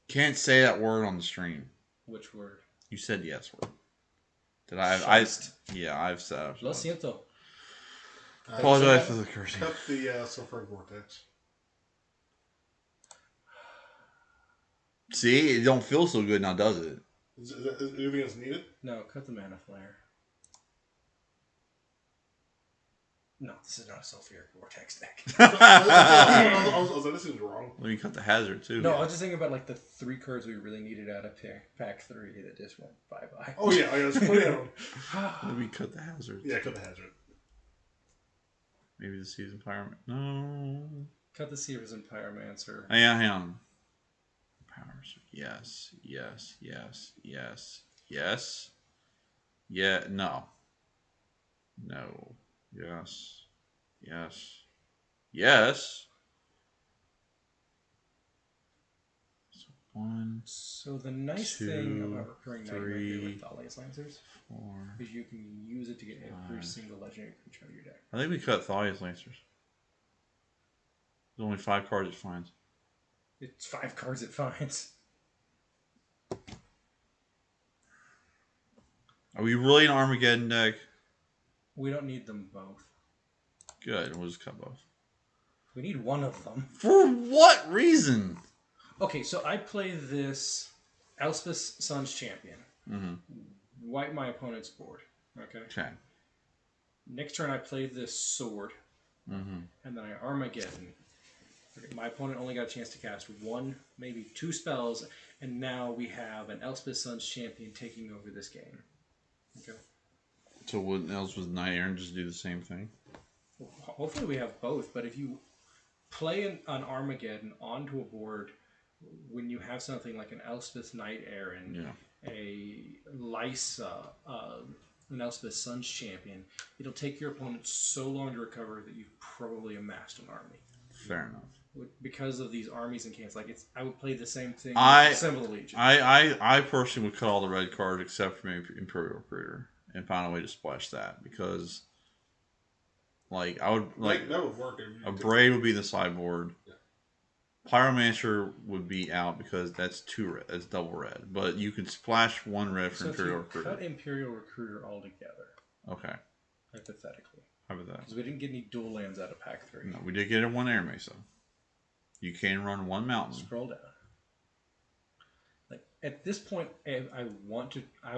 Can't say that word on the stream. Which word? You said the S word. Did I? I've said. Lo siento. Apologize for the cursing. Cut the sulfur vortex. See, it don't feel so good now, does it? Is anything else needed? No, cut the mana flare. No, this is not a sulfuric vortex deck. I was like, this is wrong. Let me cut the hazard too. No, I was just thinking about like the 3 cards we really needed out of pack 3 that just went bye-bye. Oh yeah, there's plenty of them. Let me cut the hazard. Yeah, cut the hazard. Maybe the Seasoned Pyromancer. No. Cut the Seasoned Pyromancer. Yeah, hang on. Pyromancer. Yes. Yes. Yes. Yes. Yes. Yeah. No. No. Yes. Yes. Yes. So 1. So the nice 2, thing about recurring Nightmare here 3, with Thalia's Lancers 4. is you can use it to get every 5. single legendary creature out of your deck. I think we cut Thalia's Lancers. There's only 5 cards it finds. It's 5 cards it finds. Are we really an Armageddon deck? We don't need them both. Good, we'll just cut both. We need one of them. For what reason? Okay, so I play this Elspeth's Sun's Champion. Wipe my opponent's board. Okay. Next turn I play this sword. And then I Armageddon. Okay, my opponent only got a chance to cast 1, maybe 2 spells, and now we have an Elspeth's Sun's Champion taking over this game. Okay. So what else with Night Aaron just do the same thing? Well, hopefully we have both, but if you play an Armageddon onto a board when you have something like an Elspeth's Night Aaron, a Lysa, an Elspeth's Sun's Champion, it'll take your opponent so long to recover that you've probably amassed an army. Fair enough. Because of these armies and camps, like I would play the same thing with Assemble the Legion. I personally would cut all the red cards except for maybe Imperial Recruiter and find a way to splash that because, like, I would like that would work. A Braid would be the sideboard. Yeah. Pyromancer would be out because that's 2 red. That's double red. But you can splash 1 red for Imperial Recruiter. Cut Imperial Recruiter altogether. Okay. Hypothetically. Because we didn't get any dual lands out of pack 3. No, we did get 1 Air Mesa. You can run 1 mountain. Scroll down. Like at this point, I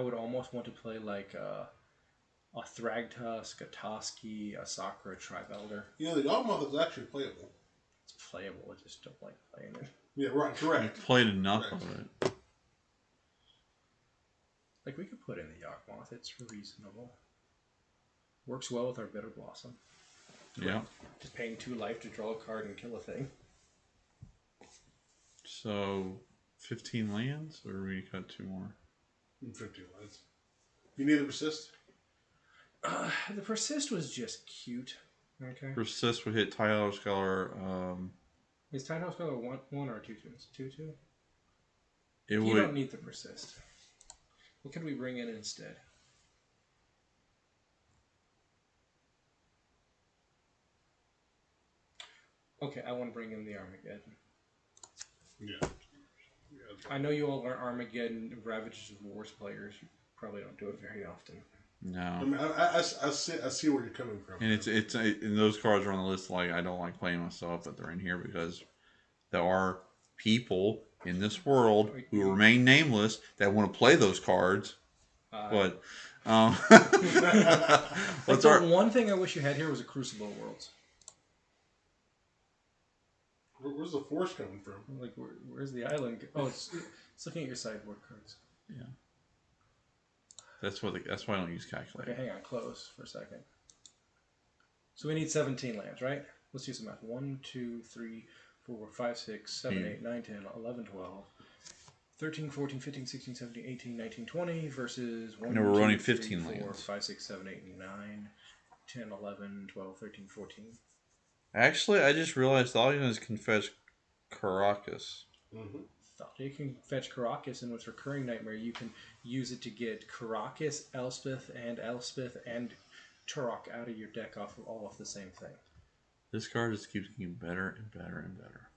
would almost want to play like a Thragtusk, a Toski, a Sakura, a Tribe Elder. You know, the Yawgmoth is actually playable. It's playable. I just don't like playing it. Yeah, right. Correct. I played enough of it. Like we could put in the Yawgmoth. It's reasonable. Works well with our Bitter Blossom. Yeah. Just paying 2 life to draw a card and kill a thing. So, 15 lands, or we cut 2 more? 15 lands. You need to persist? The persist was just cute. Okay. Persist would hit Tyler Scholar. Is Tyler Scholar 1 or 2 tunes? 2-2? You don't need the persist. What could we bring in instead? Okay, I want to bring in the Armageddon. Yeah. I know you all are Armageddon Ravages of Wars players. You probably don't do it very often. No. I mean, I see where you're coming from. And and those cards are on the list. Like, I don't like playing myself, but they're in here because there are people in this world who remain nameless that want to play those cards. But what's one thing I wish you had here was a Crucible of Worlds. Where's the force coming from? Like, where's the island? Oh, it's looking at your sideboard cards. Yeah. That's why I don't use calculator. Okay, hang on, close for a second. So we need 17 lands, right? Let's do some math. 1, 2, 3, 4, 5, 6, 7, 8, 9, 10, 11, 12, 13, 14, 15, 16, 17, 18, 19, 20 versus 1, No, we're 2, running 3, 15 4, lands. 5, 6, 7, 8, 9, 10, 11, 12, 13, 14. Actually, I just realized all you guys can fetch Caracas. Mm-hmm. Thought you can fetch Caracas, and with Recurring Nightmare, you can use it to get Caracas, Elspeth, and Turok out of your deck all off the same thing. This card just keeps getting better and better and better.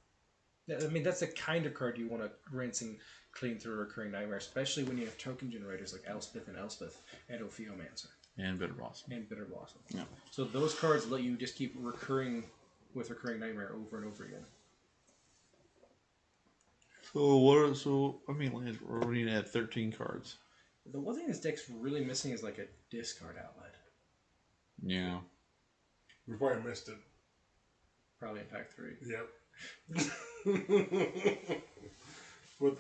I mean, that's the kind of card you want to rinse and clean through Recurring Nightmare, especially when you have token generators like Elspeth and Ophiomancer. And Bitter Blossom. Yeah. So those cards let you just keep recurring with Recurring Nightmare over and over again. So I mean, we're already at 13 cards. The one thing this deck's really missing is like a discard outlet. Yeah. We probably missed it. Probably in pack 3. Yep.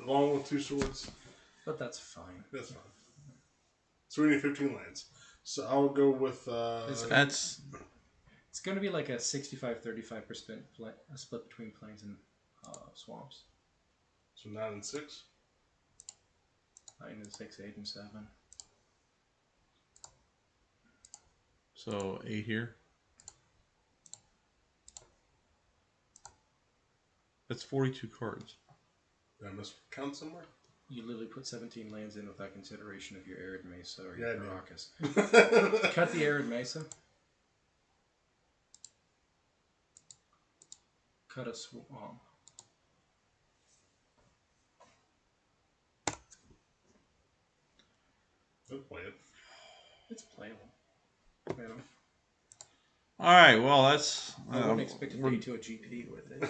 Along with 2 swords. But that's fine. That's fine. So we need 15 lands. So I'll go with... That's... It's going to be like a 65-35% split between plains and swamps. So 9 and 6? 9 and 6, 8 and 7. So 8 here. That's 42 cards. Did I miscount somewhere? You literally put 17 lands in without consideration of your Arid Mesa or your Yeah, Caracas. Cut the Arid Mesa. Cut a swamp. I'll play it. It's playable. You know? Alright, well, that's... I wouldn't expect to beat to a GP with it.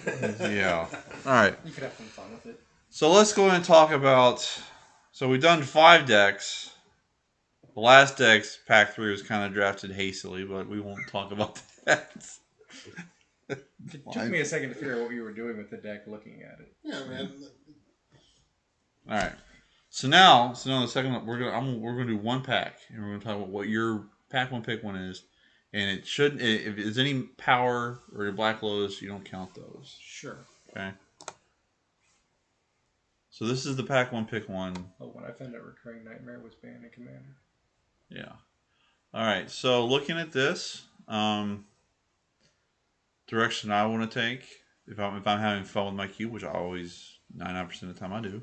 Yeah. Alright. You could have some fun with it. So let's go ahead and talk about... So we've done 5 decks. The last deck's pack 3 was kind of drafted hastily, but we won't talk about that. It took me a second to figure out what you were doing with the deck looking at it. Yeah, man. Alright. So now the second one, we're gonna do one pack, and we're gonna talk about what your pack 1 pick 1 is, and it shouldn't. If there's any power or black lows, you don't count those. Sure. Okay. So this is the pack 1 pick 1. Oh, when I found out Recurring Nightmare was banned in Commander. Yeah. All right. So looking at this, direction I want to take, if I'm having fun with my cube, which I always 99% of the time I do.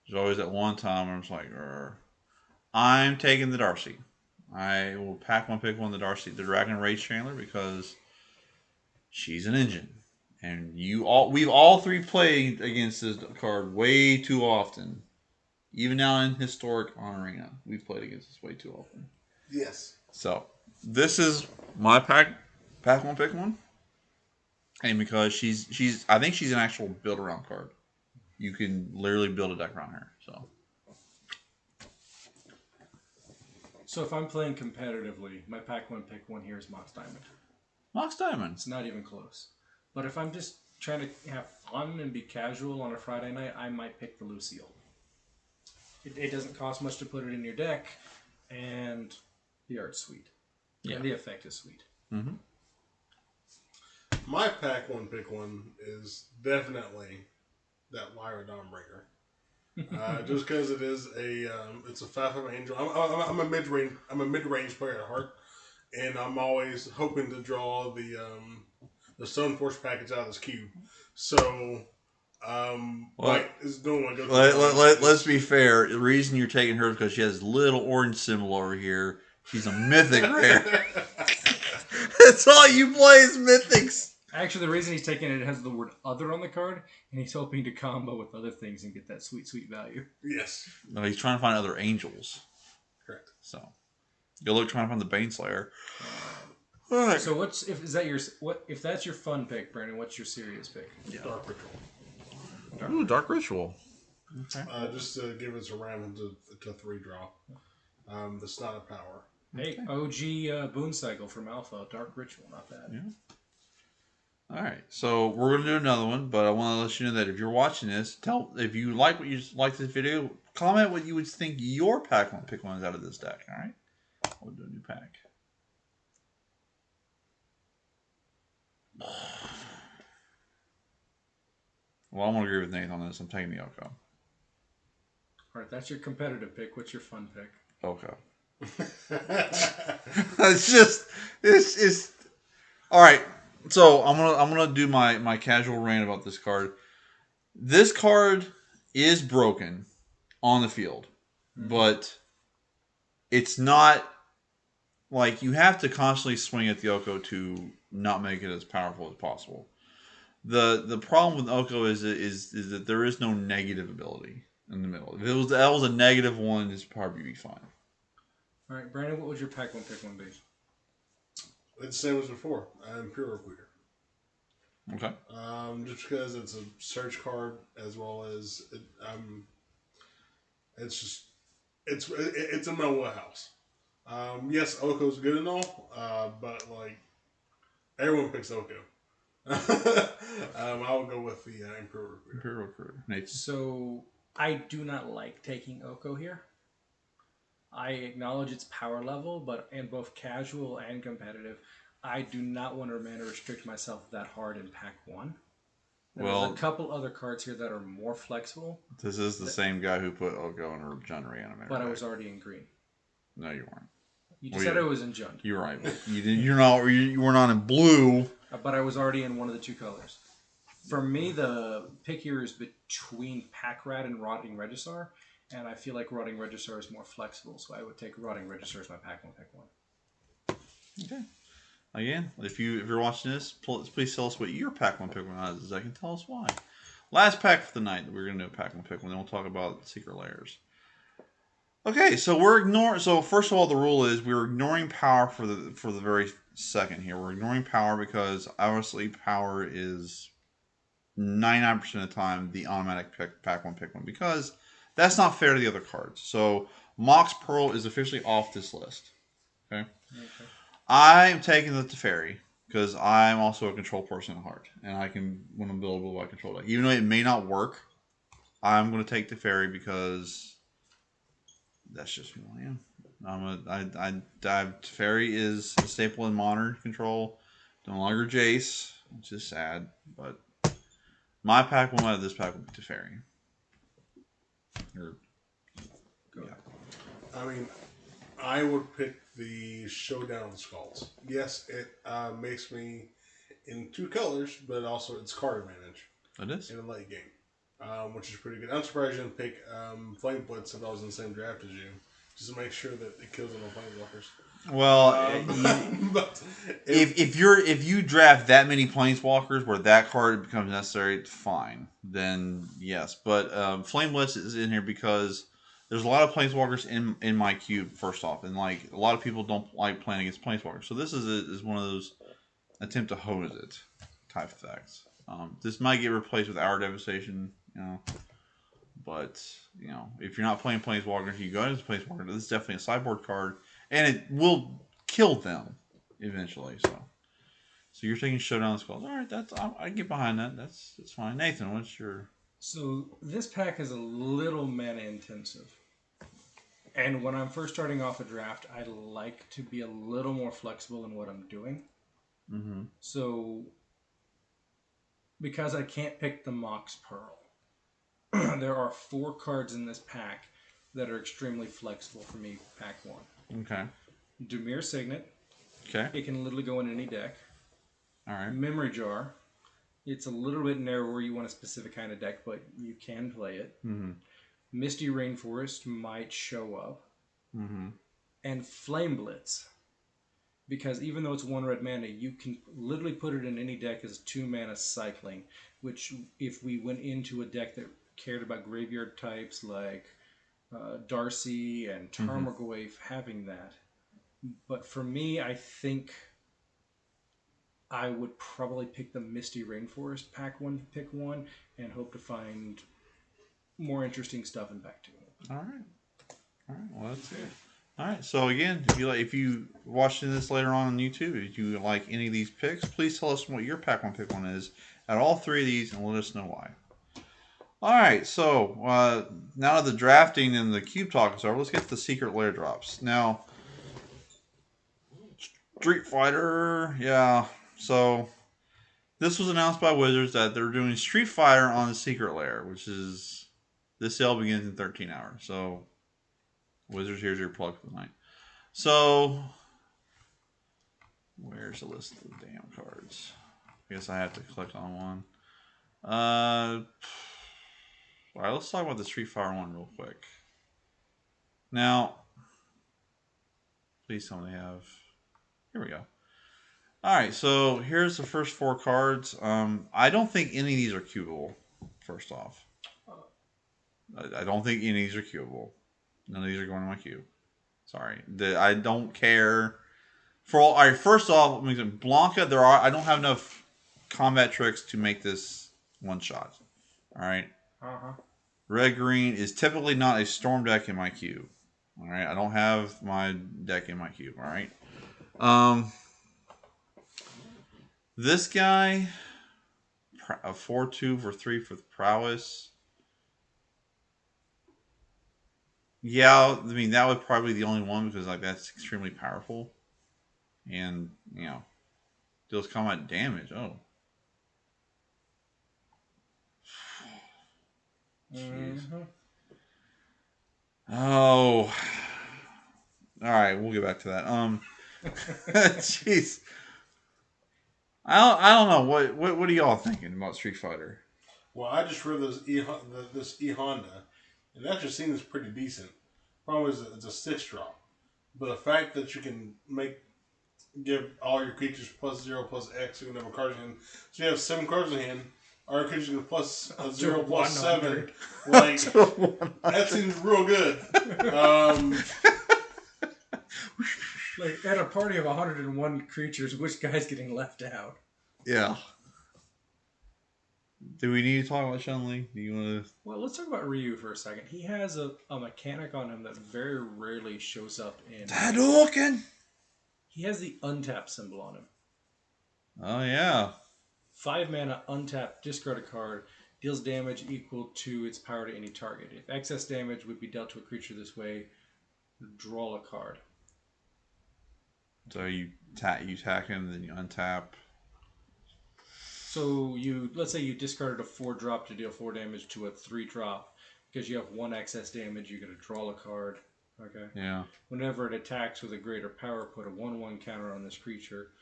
There's always that one time where I'm just like, I'm taking the Darcy. I will pack 1 pick 1 the Darcy, the Dragon Rage Chandler, because she's an engine, and we've all 3 played against this card way too often. Even now in Historic on Arena, we've played against this way too often. Yes. So this is my pack 1 pick 1, and because I think she's an actual build around card. You can literally build a deck around her. So if I'm playing competitively, my pack 1 pick 1 here is Mox Diamond. Mox Diamond. It's not even close. But if I'm just trying to have fun and be casual on a Friday night, I might pick the Lucille. It doesn't cost much to put it in your deck, and the art's sweet. Yeah. And the effect is sweet. Mm-hmm. My pack 1 pick 1 is definitely that Lyra Dawnbringer. Just because it is it's a 5/5 angel. I'm a mid-range player at heart, and I'm always hoping to draw the Stoneforge package out of this cube. So, White is doing what goes. Let's be fair. The reason you're taking her is because she has a little orange symbol over here. She's a mythic rare. That's all you play is mythics. Actually, the reason he's taking it has the word "other" on the card, and he's hoping to combo with other things and get that sweet, sweet value. Yes. No, he's trying to find other angels. Correct. So, you'll look trying to find the Baneslayer. Right. So if that's your fun pick, Brandon? What's your serious pick? Yeah. Dark Ritual. Ooh, Dark Ritual. Okay. Just to give us a ram to 3 draw. That's not a power. Hey, OG Boon Cycle from Alpha, Dark Ritual, not bad. Yeah. All right, so we're gonna do another one, but I want to let you know that if you're watching this, if you like this video, comment what you would think your pack 1 pick 1 is out of this deck. All right, we'll do a new pack. Well, I won't agree with Nathan on this. I'm taking the Oko. All right, that's your competitive pick. What's your fun pick? Oko. It's all right. So I'm gonna do my casual rant about this card. This card is broken on the field, but it's not like you have to constantly swing at the Oko to not make it as powerful as possible. The problem with Oko is that there is no negative ability in the middle. If that was a negative one, it's probably be fine. All right, Brandon, what would your pack one pick one be? It's the same as before. Imperial Recruiter. Okay. Just because it's a search card as well as it's just it's in my wheelhouse. Yes, Oko's good and all, but like everyone picks Oko. I would go with the Imperial Recruiter. Imperial Recruiter. Nathan. So I do not like taking Oko here. I acknowledge its power level, but in both casual and competitive, I do not want to mana restrict myself that hard in pack one. There's a couple other cards here that are more flexible. This is the same guy who put Oko in a Jund reanimator. But I was already in green. No, you weren't. You just said I was in Jund. You're right. You didn't. You're not. You were not in blue. But I was already in one of the two colors. For me, the pick here is between Pack Rat and Rotting Regisaur, and I feel like Rotting Regisaur is more flexible, so I would take Rotting Regisaur as my pack one. Okay. Again, if you're watching this, please tell us what your pack one pick one is. I can tell us why. Last pack for the night. We're gonna do a pack one pick one. Then we'll talk about secret layers. Okay, so we're ignoring. So first of all, the rule is we're ignoring power for the very second here. We're ignoring power because obviously power is 99% of the time the automatic pack one pick one because that's not fair to the other cards. So Mox Pearl is officially off this list. Okay. I'm taking the Teferi because I'm also a control person at heart, and I can when I'm buildable, I control that. Even though it may not work, I'm going to take Teferi because that's just who I am. Teferi is a staple in modern control. No longer Jace, which is sad, but my pack one out of this pack will be Teferi. Yeah. I mean, I would pick the Showdown of the Skulls. Yes, it makes me in two colors, but also it's card advantage. It is. In a late game, which is pretty good. I'm surprised you didn't pick Flame Blitz if I was in the same draft as you, just to make sure that it kills all the Planeswalkers. Well, but if you draft that many Planeswalkers where that card becomes necessary, fine. Then yes, but Flame Blitz is in here because there's a lot of Planeswalkers in my cube. First off, and like a lot of people don't like playing against Planeswalkers, so this is one of those attempt to hose it type effects. This might get replaced with Hour Devastation, but if you're not playing Planeswalkers, you go into Planeswalker. This is definitely a sideboard card. And it will kill them eventually. So you're taking Showdown of the Skulls. All right, I get behind that. That's fine. Nathan, what's your? So this pack is a little mana intensive, and when I'm first starting off a draft, I like to be a little more flexible in what I'm doing. Mm-hmm. So because I can't pick the Mox Pearl, there are 4 cards in this pack that are extremely flexible for me. Pack one. Okay. Dimir Signet. Okay. It can literally go in any deck. All right. Memory Jar. It's a little bit narrow where you want a specific kind of deck, but you can play it. Mm-hmm. Misty Rainforest might show up. Mm-hmm. And Flame Blitz. Because even though it's 1 red mana, you can literally put it in any deck as 2 mana cycling, which if we went into a deck that cared about graveyard types like Darcy and Tarmogoyf having that. But for me, I think I would probably pick the Misty Rainforest pick one, and hope to find more interesting stuff in pack 2. All right. Well, that's good. All right. So again, if you watching this later on YouTube, if you like any of these picks, please tell us what your pack one is at all 3 of these, and let us know why. All right, so now that the drafting and the cube talk is over, let's get to the secret layer drops. Now, Street Fighter, yeah. So this was announced by Wizards that they're doing Street Fighter on the secret layer, which is this sale begins in 13 hours. So Wizards, here's your plug for the night. So where's the list of the damn cards? I guess I have to click on one. All right, let's talk about the Street Fighter one real quick. Now, please tell me they have. Here we go. All right, so here's the first 4 cards. I don't think any of these are cubable. First off, I don't think any of these are cubable. None of these are going in my cube. Sorry, I don't care. All right, first off, Blanca. I don't have enough combat tricks to make this one shot. All right. Red green is typically not a storm deck in my cube. All right, I don't have my deck in my cube. All right. This guy, a 4/2 for 3 for the prowess. Yeah, I mean that would probably be the only one because like that's extremely powerful, and deals combat damage. Oh, jeez. Oh, all right. We'll get back to that. Jeez. I don't know what are y'all thinking about Street Fighter? Well, I just read this E Honda, and it actually seems pretty decent. Problem is, it's a 6-drop, but the fact that you can give all your creatures +0/+X, you can have a card in hand. So you have 7 cards in hand. All your creatures get +0/+7. Like that seems real good. Like at a party of 101 creatures, which guy's getting left out? Yeah. Do we need to talk about Chun-Li? Do you want to? Well, let's talk about Ryu for a second. He has a mechanic on him that very rarely shows up in. Hadouken! He has the untap symbol on him. Oh, yeah. 5 mana, untap, discard a card, deals damage equal to its power to any target. If excess damage would be dealt to a creature this way, draw a card. So you attack him, then you untap. So let's say you discarded a 4-drop to deal 4 damage to a 3-drop. Because you have 1 excess damage, you're going to draw a card. Okay. Yeah. Whenever it attacks with a greater power, put a 1/1 counter on this creature.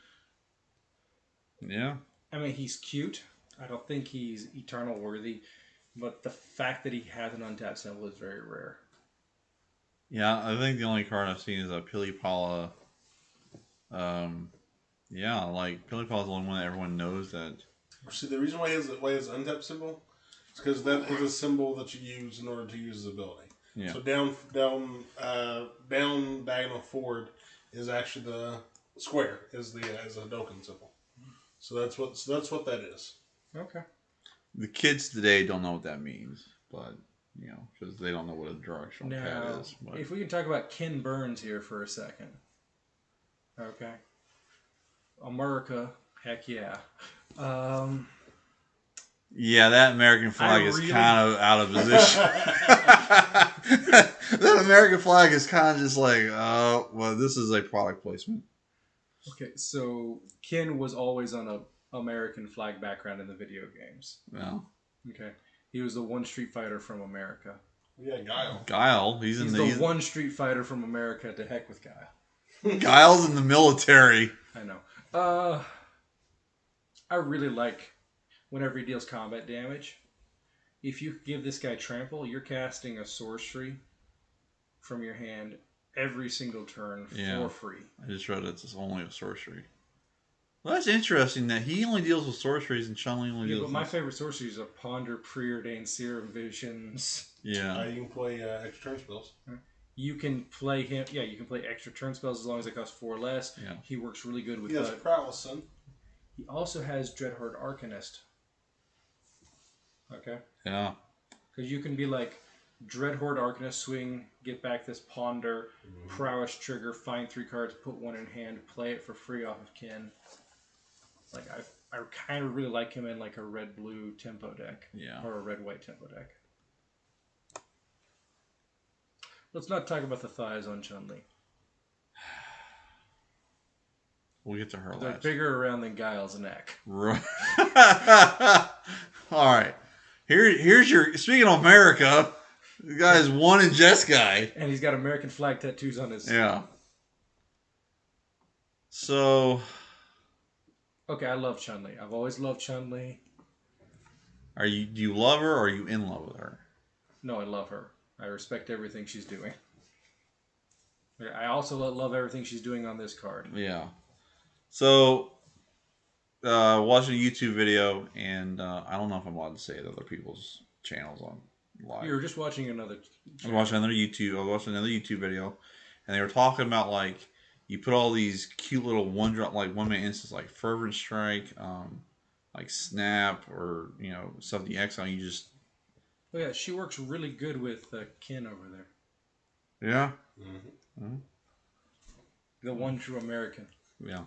Yeah. I mean, he's cute. I don't think he's eternal worthy, but the fact that he has an untapped symbol is very rare. Yeah, I think the only card I've seen is a Pilipala. Yeah, like Pilipala's the only one that everyone knows that. See, the reason why he has an untapped symbol is because that is a symbol that you use in order to use his ability. Yeah. So down diagonal forward is actually the square is a Hadouken symbol. So that's what that is. Okay. The kids today don't know what that means, but because they don't know what a directional pad is. But. If we can talk about Ken Burns here for a second. Okay. America, heck yeah. Yeah, that American flag is kind of out of position. That American flag is kind of just like, well, this is a product placement. Okay, so Ken was always on a American flag background in the video games. Yeah. Okay. He was the one Street Fighter from America. Yeah, Guile. Guile. He's the one Street Fighter from America. To heck with Guile. Guile's in the military. I know. I really like whenever he deals combat damage. If you give this guy trample, you're casting a sorcery from your hand every single turn for free. I just read it's only a sorcery. Well, that's interesting that he only deals with sorceries and Chun-Li only deals with... my favorite sorceries are Ponder, Preordained, Serum Visions. Yeah. You can play extra turn spells. You can play him... Yeah, you can play extra turn spells as long as they cost 4 less. Yeah. He works really good with that. He has Prowess, son. He also has Dreadhorde Arcanist. Okay? Yeah. Because you can be like... Dreadhorde Arcanist, swing, get back this Ponder, Prowess trigger, find 3 cards, put 1 in hand, play it for free off of Ken. Like, I kind of really like him in like a red-blue tempo deck. Yeah. Or a red-white tempo deck. Let's not talk about the thighs on Chun-Li. We'll get to her They're last. bigger around than Guile's neck. Right. All right. Here's your... Speaking of America... The guy is one in Jeskai. And he's got American flag tattoos on his... Yeah. So... Okay, I love Chun-Li. I've always loved Chun-Li. Do you love her or are you in love with her? No, I love her. I respect everything she's doing. I also love everything she's doing on this card. Yeah. So, watching a YouTube video, and I don't know if I'm allowed to say it other people's channels on live. You were just watching another. I was watching another YouTube video, and they were talking about like you put all these cute little one minute instances like Fervent Strike, like Snap, or stuff the X on. You just Oh yeah, she works really good with Kin over there. yeah. Mm-hmm. The one true American. Yeah.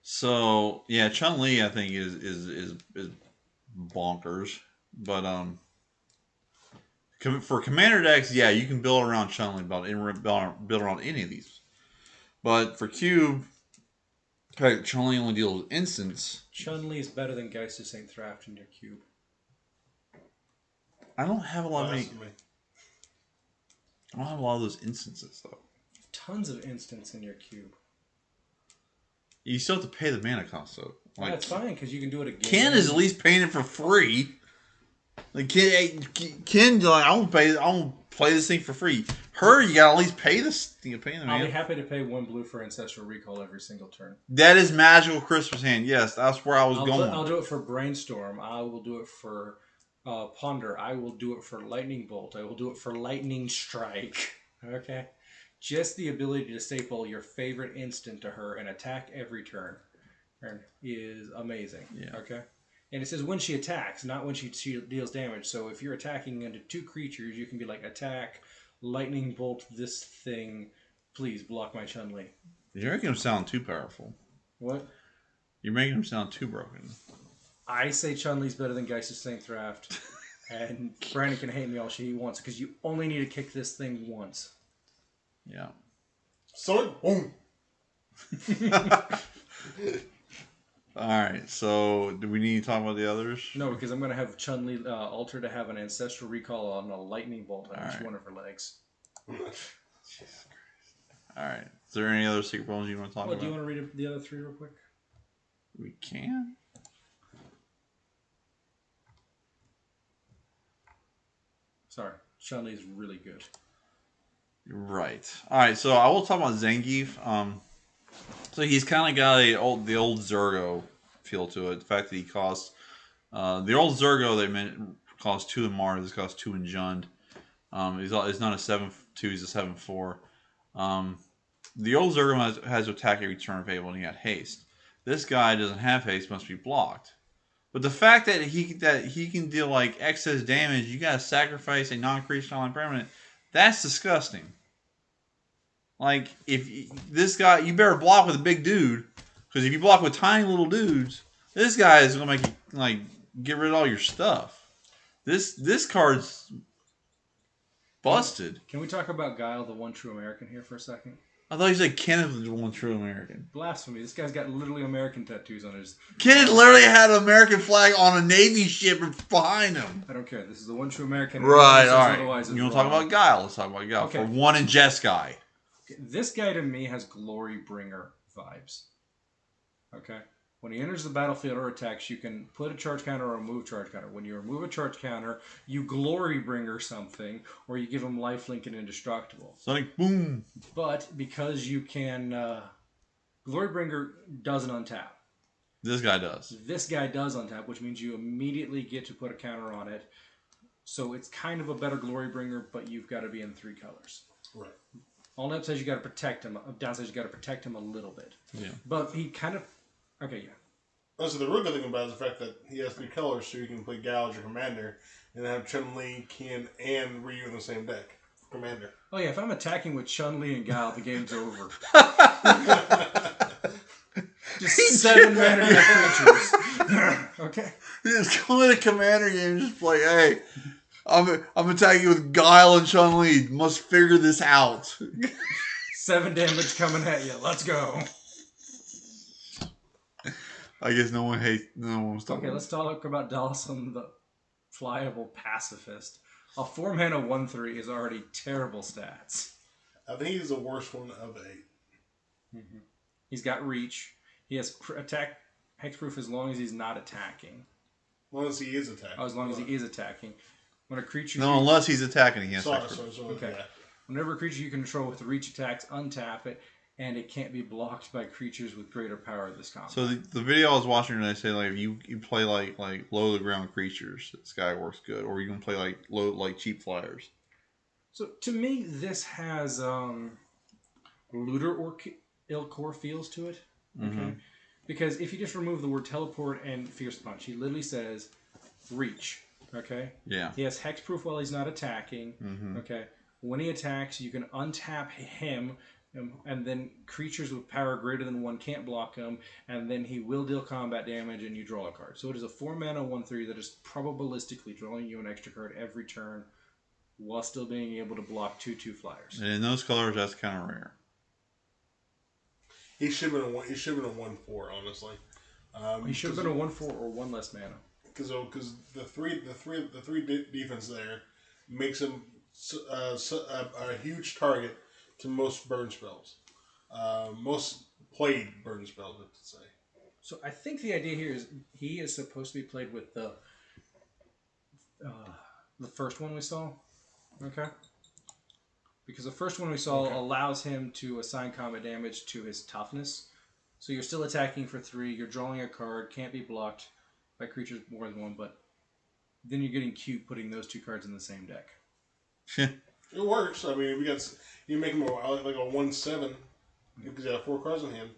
So yeah, Chun-Li I think is bonkers, but for Commander decks, yeah, you can build around Chun-Li, build around any of these. But for Cube, Chun-Li only deals with instants. Chun-Li is better than Geist of St. Thraft in your cube. I don't have a lot of those instances though. Tons of instants in your cube. You still have to pay the mana cost though. Like, That's fine because you can do it again. Ken is at least paying it for free. Like Ken, like I won't play this thing for free. Her, you gotta at least pay this. You pay the I'll mana. be happy to pay 1 blue for Ancestral Recall every single turn. That is magical Christmas hand. Yes, that's where I was going. I'll do it for Brainstorm. I will do it for Ponder. I will do it for Lightning Bolt. I will do it for Lightning Strike. Okay? Just the ability to staple your favorite instant to her and attack every turn is amazing. Yeah. Okay? And it says when she attacks, not when she deals damage. So if you're attacking into 2 creatures, you can be like, attack, Lightning Bolt this thing, please block my Chun-Li. You're making him sound too powerful. What? You're making him sound too broken. I say Chun-Li's better than Geist of St. Thraft. And Brandon can hate me all she wants because you only need to kick this thing once. Yeah. Sword, boom. Alright, so do we need to talk about the others? No, because I'm going to have Chun-Li alter to have an Ancestral Recall on a Lightning Bolt on each Alright. one of her legs. Jesus Christ. Alright. Is there any other secret bones you want to talk about? Do you want to read the other 3 real quick? We can. Sorry. Chun-Li is really good. Right. Alright, so I will talk about Zangief. So he's kind of got the old Zergo feel to it. The fact that he costs the old Zergo they meant cost 2 in Mars. This costs 2 in Jund. He's not a 7/2. He's a 7/4. The old Zergo has to attack every turn if able, and he had haste. This guy doesn't have haste, must be blocked. But the fact that he can deal like excess damage, you gotta sacrifice a non-creature non-permanent. That's disgusting. Like, if this guy, you better block with a big dude, because if you block with tiny little dudes, this guy is gonna make you like get rid of all your stuff. This card's busted. Can we talk about Guile, the one true American, here for a second? I thought you said Kenneth was the one true American. Blasphemy. This guy's got literally American tattoos on his... Kenneth literally had an American flag on a Navy ship behind him. I don't care. This is the one true American. Right, alright. You want to talk about Guile? Let's talk about Guile. Okay. For one and Jeskai. This guy to me has Glory Bringer vibes. Okay? When he enters the battlefield or attacks, you can put a charge counter or remove charge counter. When you remove a charge counter, you Glory Bringer something, or you give him lifelink and indestructible. Sonic boom. But because you can... Glory Bringer doesn't untap. This guy does. This guy does untap, which means you immediately get to put a counter on it. So it's kind of a better Glory Bringer, but you've got to be in 3 colors. Right. All upsides you got to protect him. Downsides you got to protect him a little bit. Yeah. But he kind of... Okay, yeah. So the real good thing about it is the fact that he has 3 colors, so you can play Gal as your commander, and have Chun-Li, Ken, and Ryu in the same deck. Commander. Oh yeah, if I'm attacking with Chun-Li and Guile, the game's over. Just 7 mana creatures. Okay. You just go in a commander game and just play, hey, I'm attacking you with Guile and Chun-Li. Must figure this out. 7 damage coming at you. Let's go. I guess no one wants to talk Okay, about let's talk about Dawson, the Flyable Pacifist. A 4-mana 1/3 is already terrible stats. I think he's the worst one of the 8. Mm-hmm. He's got reach. He has attack hexproof as long as he's not attacking. As long as he is attacking. Oh, as long as he is attacking. When a creature... No, unless he's attacking, he has Sorry, to. sorry, Okay. yeah. Whenever a creature you control with reach attacks, untap it. and it can't be blocked by creatures with greater power this combat. So the video I was watching today say like if you play like low to the ground creatures, this guy works good, or you can play like cheap flyers. So to me, this has looter or Ilkor feels to it. Okay, because if you just remove the word teleport and fierce punch, he literally says reach. Okay. Yeah. He has hexproof while he's not attacking. Okay. When he attacks, you can untap him, and then creatures with power greater than 1 can't block him, and then he will deal combat damage, and you draw a card. So it is a 4-mana 1/3 that is probabilistically drawing you an extra card every turn, while still being able to block 2/2 flyers. And in those colors, that's kind of rare. He should have been a 1/4, honestly. He should have been a 1/4 or 1 less mana. Because the three defense there makes him a huge target to most burn spells, most played burn spells, I have to say. So I think the idea here is he is supposed to be played with the first one we saw, okay? Because the first one we saw allows him to assign combat damage to his toughness. So you're still attacking for 3, you're drawing a card, can't be blocked by creatures more than 1, but then you're getting cute putting those 2 cards in the same deck. It works. I mean, you make him like a 1/7 because you have 4 cards in hand.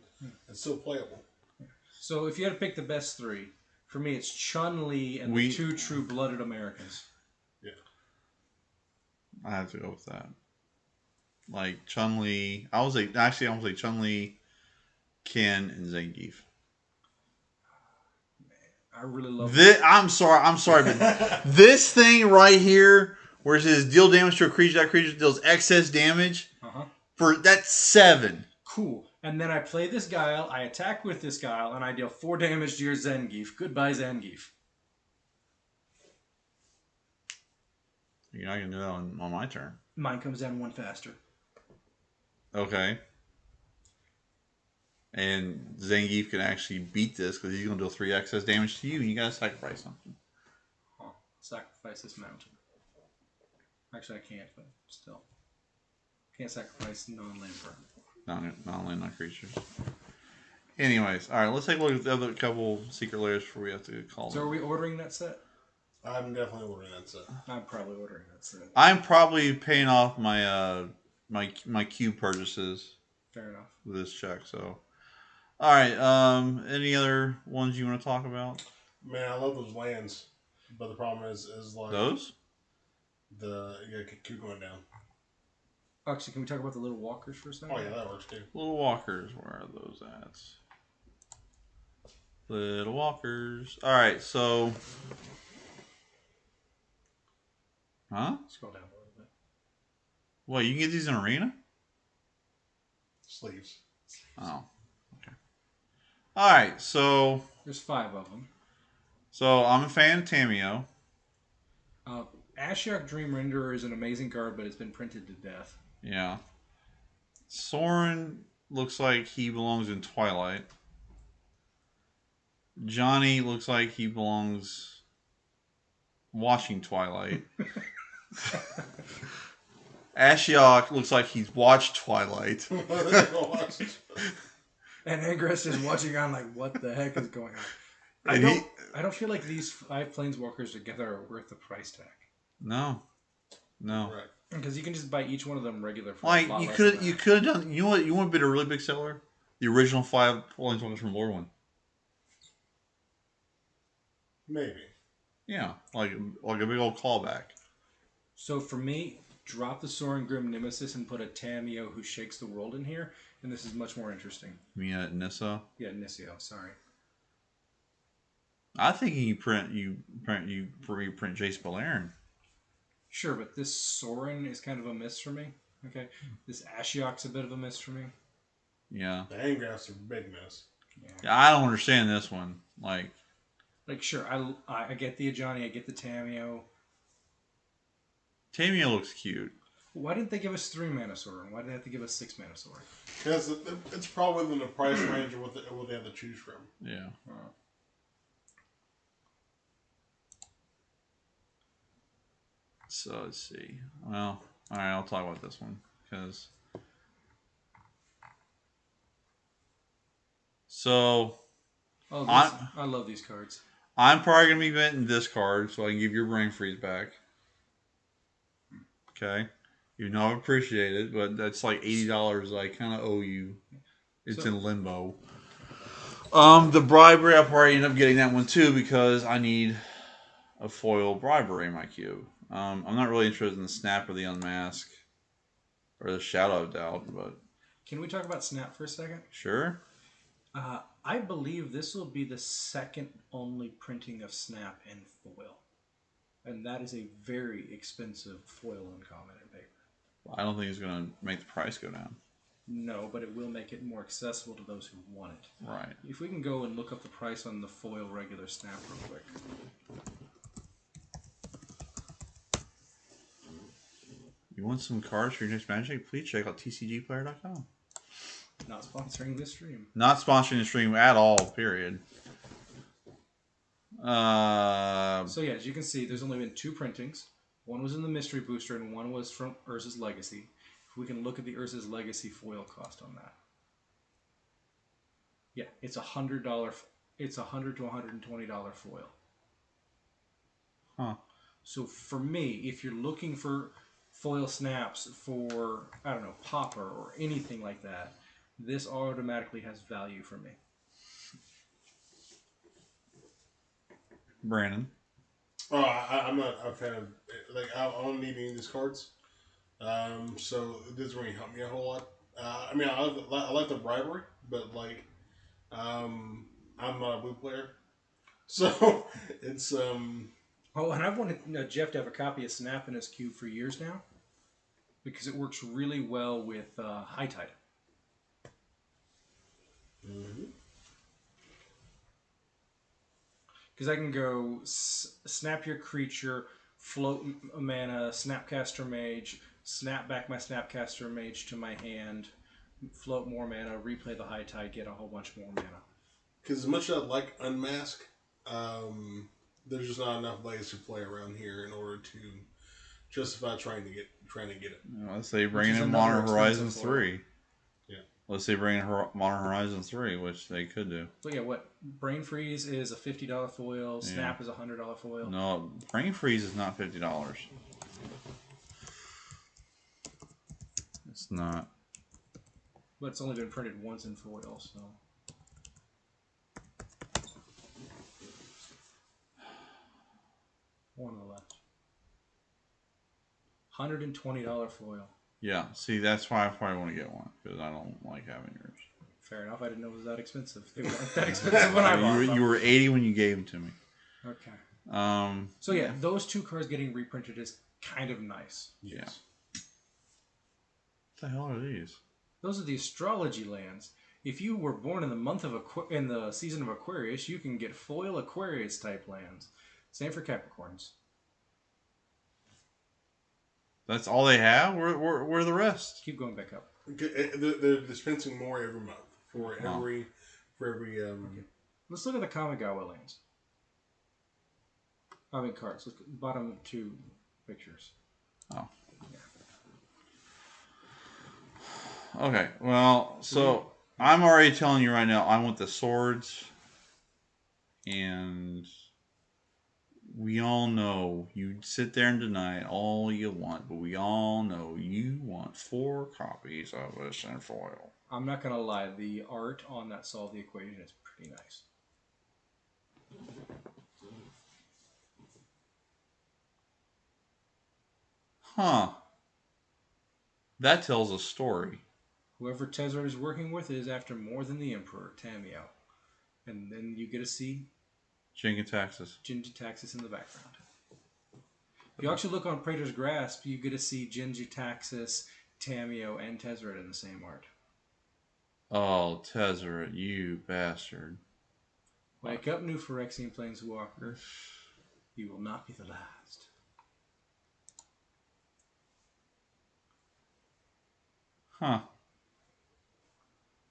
It's still playable. So if you had to pick the best 3, for me it's Chun-Li and the 2 true-blooded Americans. Yeah, I have to go with that. Like Chun-Li, I was like Chun-Li, Ken, and Zangief. I really love this. I'm sorry, but this thing right here, where it says deal damage to a creature, that creature deals excess damage. For that's 7. Cool. And then I play this Guile, I attack with this Guile, and I deal 4 damage to your Zangief. Goodbye, Zangief. You're not gonna do that on my turn. Mine comes down 1 faster. Okay. And Zangief can actually beat this because he's going to deal 3 excess damage to you. And you got to sacrifice something. Sacrifice this mountain. Actually, I can't, but still. Can't sacrifice non-land burn. Non-land creatures. Anyways, all right, let's take a look at the other couple secret layers before we have to call So them. are we ordering that set? I'm definitely ordering that set. I'm probably ordering that set. I'm probably paying off my my cube purchases. Fair enough. With this check, so. All right. Any other ones you want to talk about? Man, I love those lands, but the problem is like those. Keep going down. Actually, can we talk about the little walkers for a second? Oh yeah, that works too. Little walkers. Where are those at? Little walkers. All right. So. Huh? Scroll down a little bit. What? You can get these in arena? Sleeves. Oh. All right, so there's 5 of them. So I'm a fan of Tamio. Ashiok Dream Renderer is an amazing card, but it's been printed to death. Yeah. Soren looks like he belongs in Twilight. Johnny looks like he belongs watching Twilight. Ashiok looks like he's watched Twilight. And Ingress is watching on like, what the heck is going on? I don't feel like these 5 Planeswalkers together are worth the price tag. No. Right. Because you can just buy each one of them regular for like you could have done. You want to be a really big seller? The original 5 Planeswalkers from Lore One. Maybe. Yeah, like a big old callback. So for me, drop the Soren Grim Nemesis and put a Tamio who shakes the world in here, and this is much more interesting. You mean Nissa? Yeah, Nissio. Sorry. I think you print Jace Beleren. Sure, but this Soren is kind of a miss for me. Okay, this Ashiok's a bit of a miss for me. Yeah. The Angraths are a big miss. Yeah, I don't understand this one. Like sure, I get the Ajani, I get the Tamio. Tamio looks cute. Why didn't they give us 3 mana Soren? Why did they have to give us 6 mana Soren? Because it's probably within the price range of what they have to choose from. Yeah. So let's see. Well, all right, I'll talk about this one because So Oh, I'm I love these cards. I'm probably gonna be venting this card so I can give your brain freeze back. Okay. You know I appreciate it, but that's like $80 I kind of owe you. It's So- in limbo. The bribery, I'll probably end up getting that one too because I need a foil bribery in my cube. I'm not really interested in the snap or the unmask or the shadow of doubt, but Can we talk about Snap for a second? sure. I believe this will be the second only printing of Snap in foil. And that is a very expensive foil uncommon in paper. I don't think it's gonna make the price go down. No, but it will make it more accessible to those who want it. Right. If we can go and look up the price on the foil regular Snap real quick. You want some cards for your next Magic? Please check out tcgplayer.com. Not sponsoring this stream. Not sponsoring the stream at all, period. So yeah, as you can see, there's only been 2 printings. One was in the Mystery Booster and one was from Urza's Legacy. If we can look at the Urza's Legacy foil cost on that. Yeah, it's $100. It's $100 to $120 foil. Huh. So for me, if you're looking for foil snaps for, I don't know, Popper or anything like that, this automatically has value for me. Brandon. Oh, I'm not a fan of I don't need any of these cards. So it doesn't really help me a whole lot. I mean, I like the bribery, but I'm not a blue player, so it's Oh, and I've wanted Jeff to have a copy of Snap in his cube for years now because it works really well with High Tide. Because I can go snap your creature, float a mana, Snapcaster Mage, snap back my Snapcaster Mage to my hand, float more mana, replay the High Tide, get a whole bunch more mana. because as much as I like Unmask, there's just not enough ways to play around here in order to justify trying to get it. Let's say bring is in another Modern Horizons expensive foil. 3. Yeah. Let's say bring in Modern Horizons 3, which they could do. So yeah, what? Brain Freeze is a $50 foil, Snap is a $100 foil. No, Brain Freeze is not $50. It's not. But it's only been printed once in foil, so... One of the left. $120 foil. Yeah, see, that's why I probably want to get one, because I don't like having yours. Fair enough, I didn't know it was that expensive. They weren't that expensive when I bought them. You were 80 when you gave them to me. Okay. So yeah, those 2 cards getting reprinted is kind of nice. Yes. What the hell are these? Those are the astrology lands. If you were born in the month of in the season of Aquarius, you can get foil Aquarius type lands. Same for Capricorns. That's all they have? Where are the rest? Keep going back up. They're dispensing more every month for every. Okay. Let's look at the Kamigawa lands. I mean cards. Look at the bottom 2 pictures. Oh. Okay, well, so I'm already telling you right now, I want the swords, and we all know you sit there and deny it all you want, but we all know you want 4 copies of this in foil. I'm not going to lie, the art on that Solve the Equation is pretty nice. Huh. That tells a story. Whoever Tezzeret is working with is after more than the Emperor, Tamiyo. And then you get to see Jingataxis. Jin-Gitaxias in the background. If you actually look on Praetor's Grasp, you get to see Jin-Gitaxias, Tamiyo, and Tezzeret in the same art. Oh, Tezzeret, you bastard. Wake up, new Phyrexian Planeswalker. You will not be the last. Huh.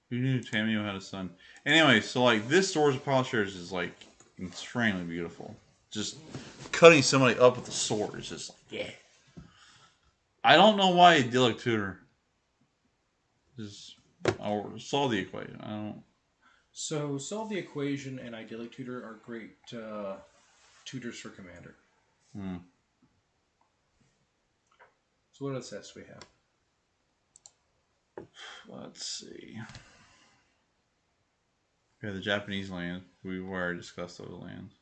Who knew Tamiyo had a son? Anyway, so like this Swords of Plowshares is like extremely beautiful. Just cutting somebody up with a sword is just yeah. I don't know why Idyllic Tutor. Just I saw the equation. I don't. So, Solve the Equation and Idyllic Tutor are great tutors for Commander. Hmm. So what other sets do we have? Let's see. We have the Japanese land. We already discussed those lands.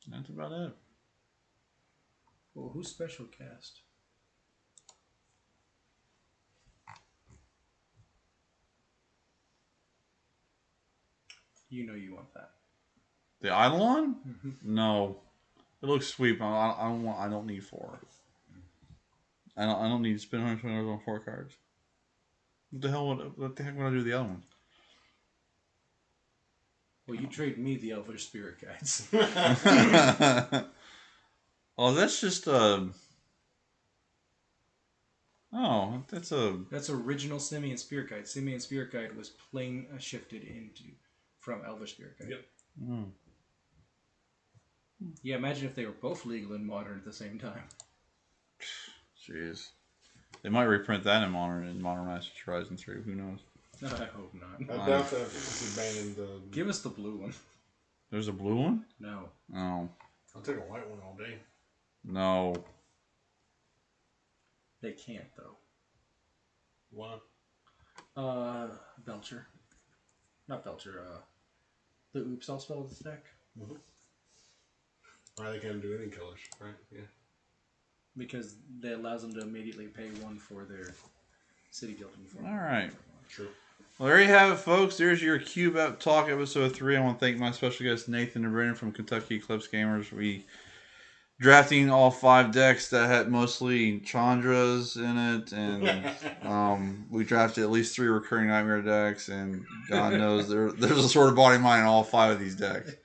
That's about it. Well, who's special cast? You know you want that. The Eidolon? Mm-hmm. No. It looks sweet. I don't want. I don't need 4. I don't need to spend $120 on 4 cards. What the hell? What the heck would I do with the other one? Well, you trade me the Elvish Spirit Guides. Oh, that's just a. Oh, that's a. That's original Simian Spirit Guide. Simian Spirit Guide was plain shifted into from Elvish Spirit Guide. Yep. Oh. Yeah, imagine if they were both legal and modern at the same time. Jeez. They might reprint that in Modern Masters Horizon 3. Who knows? I hope not. I doubt that it's abandoned the. Give us the blue one. There's a blue one? No. Oh. I'll take a white one all day. No. They can't, though. Why? Belcher. Not Belcher, the Oops I'll spell this deck. Mm-hmm. Why they can't do any colors, right? Yeah. Because that allows them to immediately pay 1 for their City Guild uniform. Alright. True. Well, there you have it, folks. There's your Cube Up Talk episode 3. I want to thank my special guests, Nathan and Brendan from Kentucky Eclipse Gamers. We drafting all 5 decks that had mostly Chandras in it, and we drafted at least 3 recurring Nightmare decks, and God knows there's a sort of body mind in all 5 of these decks.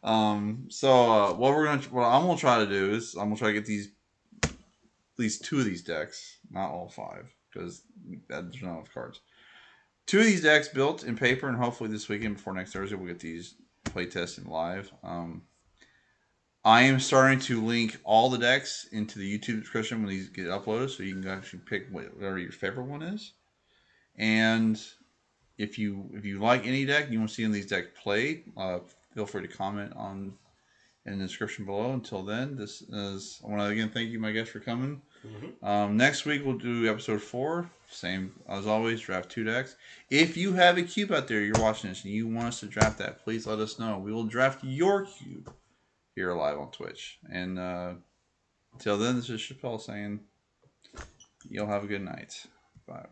What I'm gonna try to do is I'm gonna try to get at least 2 of these decks, not all 5, because there's not enough cards. 2 of these decks built in paper, and hopefully this weekend before next Thursday we'll get these play tested live. I am starting to link all the decks into the YouTube description when these get uploaded, so you can actually pick whatever your favorite one is. And if you like any deck and you want to see any of these decks played, feel free to comment in the description below. Until then, I want to again thank you, my guests, for coming. Mm-hmm. Next week we'll do episode 4. Same as always, draft 2 decks. If you have a cube out there, you're watching this, and you want us to draft that, please let us know. We will draft your cube here live on Twitch. And until then, this is Chappelle saying, you'll have a good night. Bye.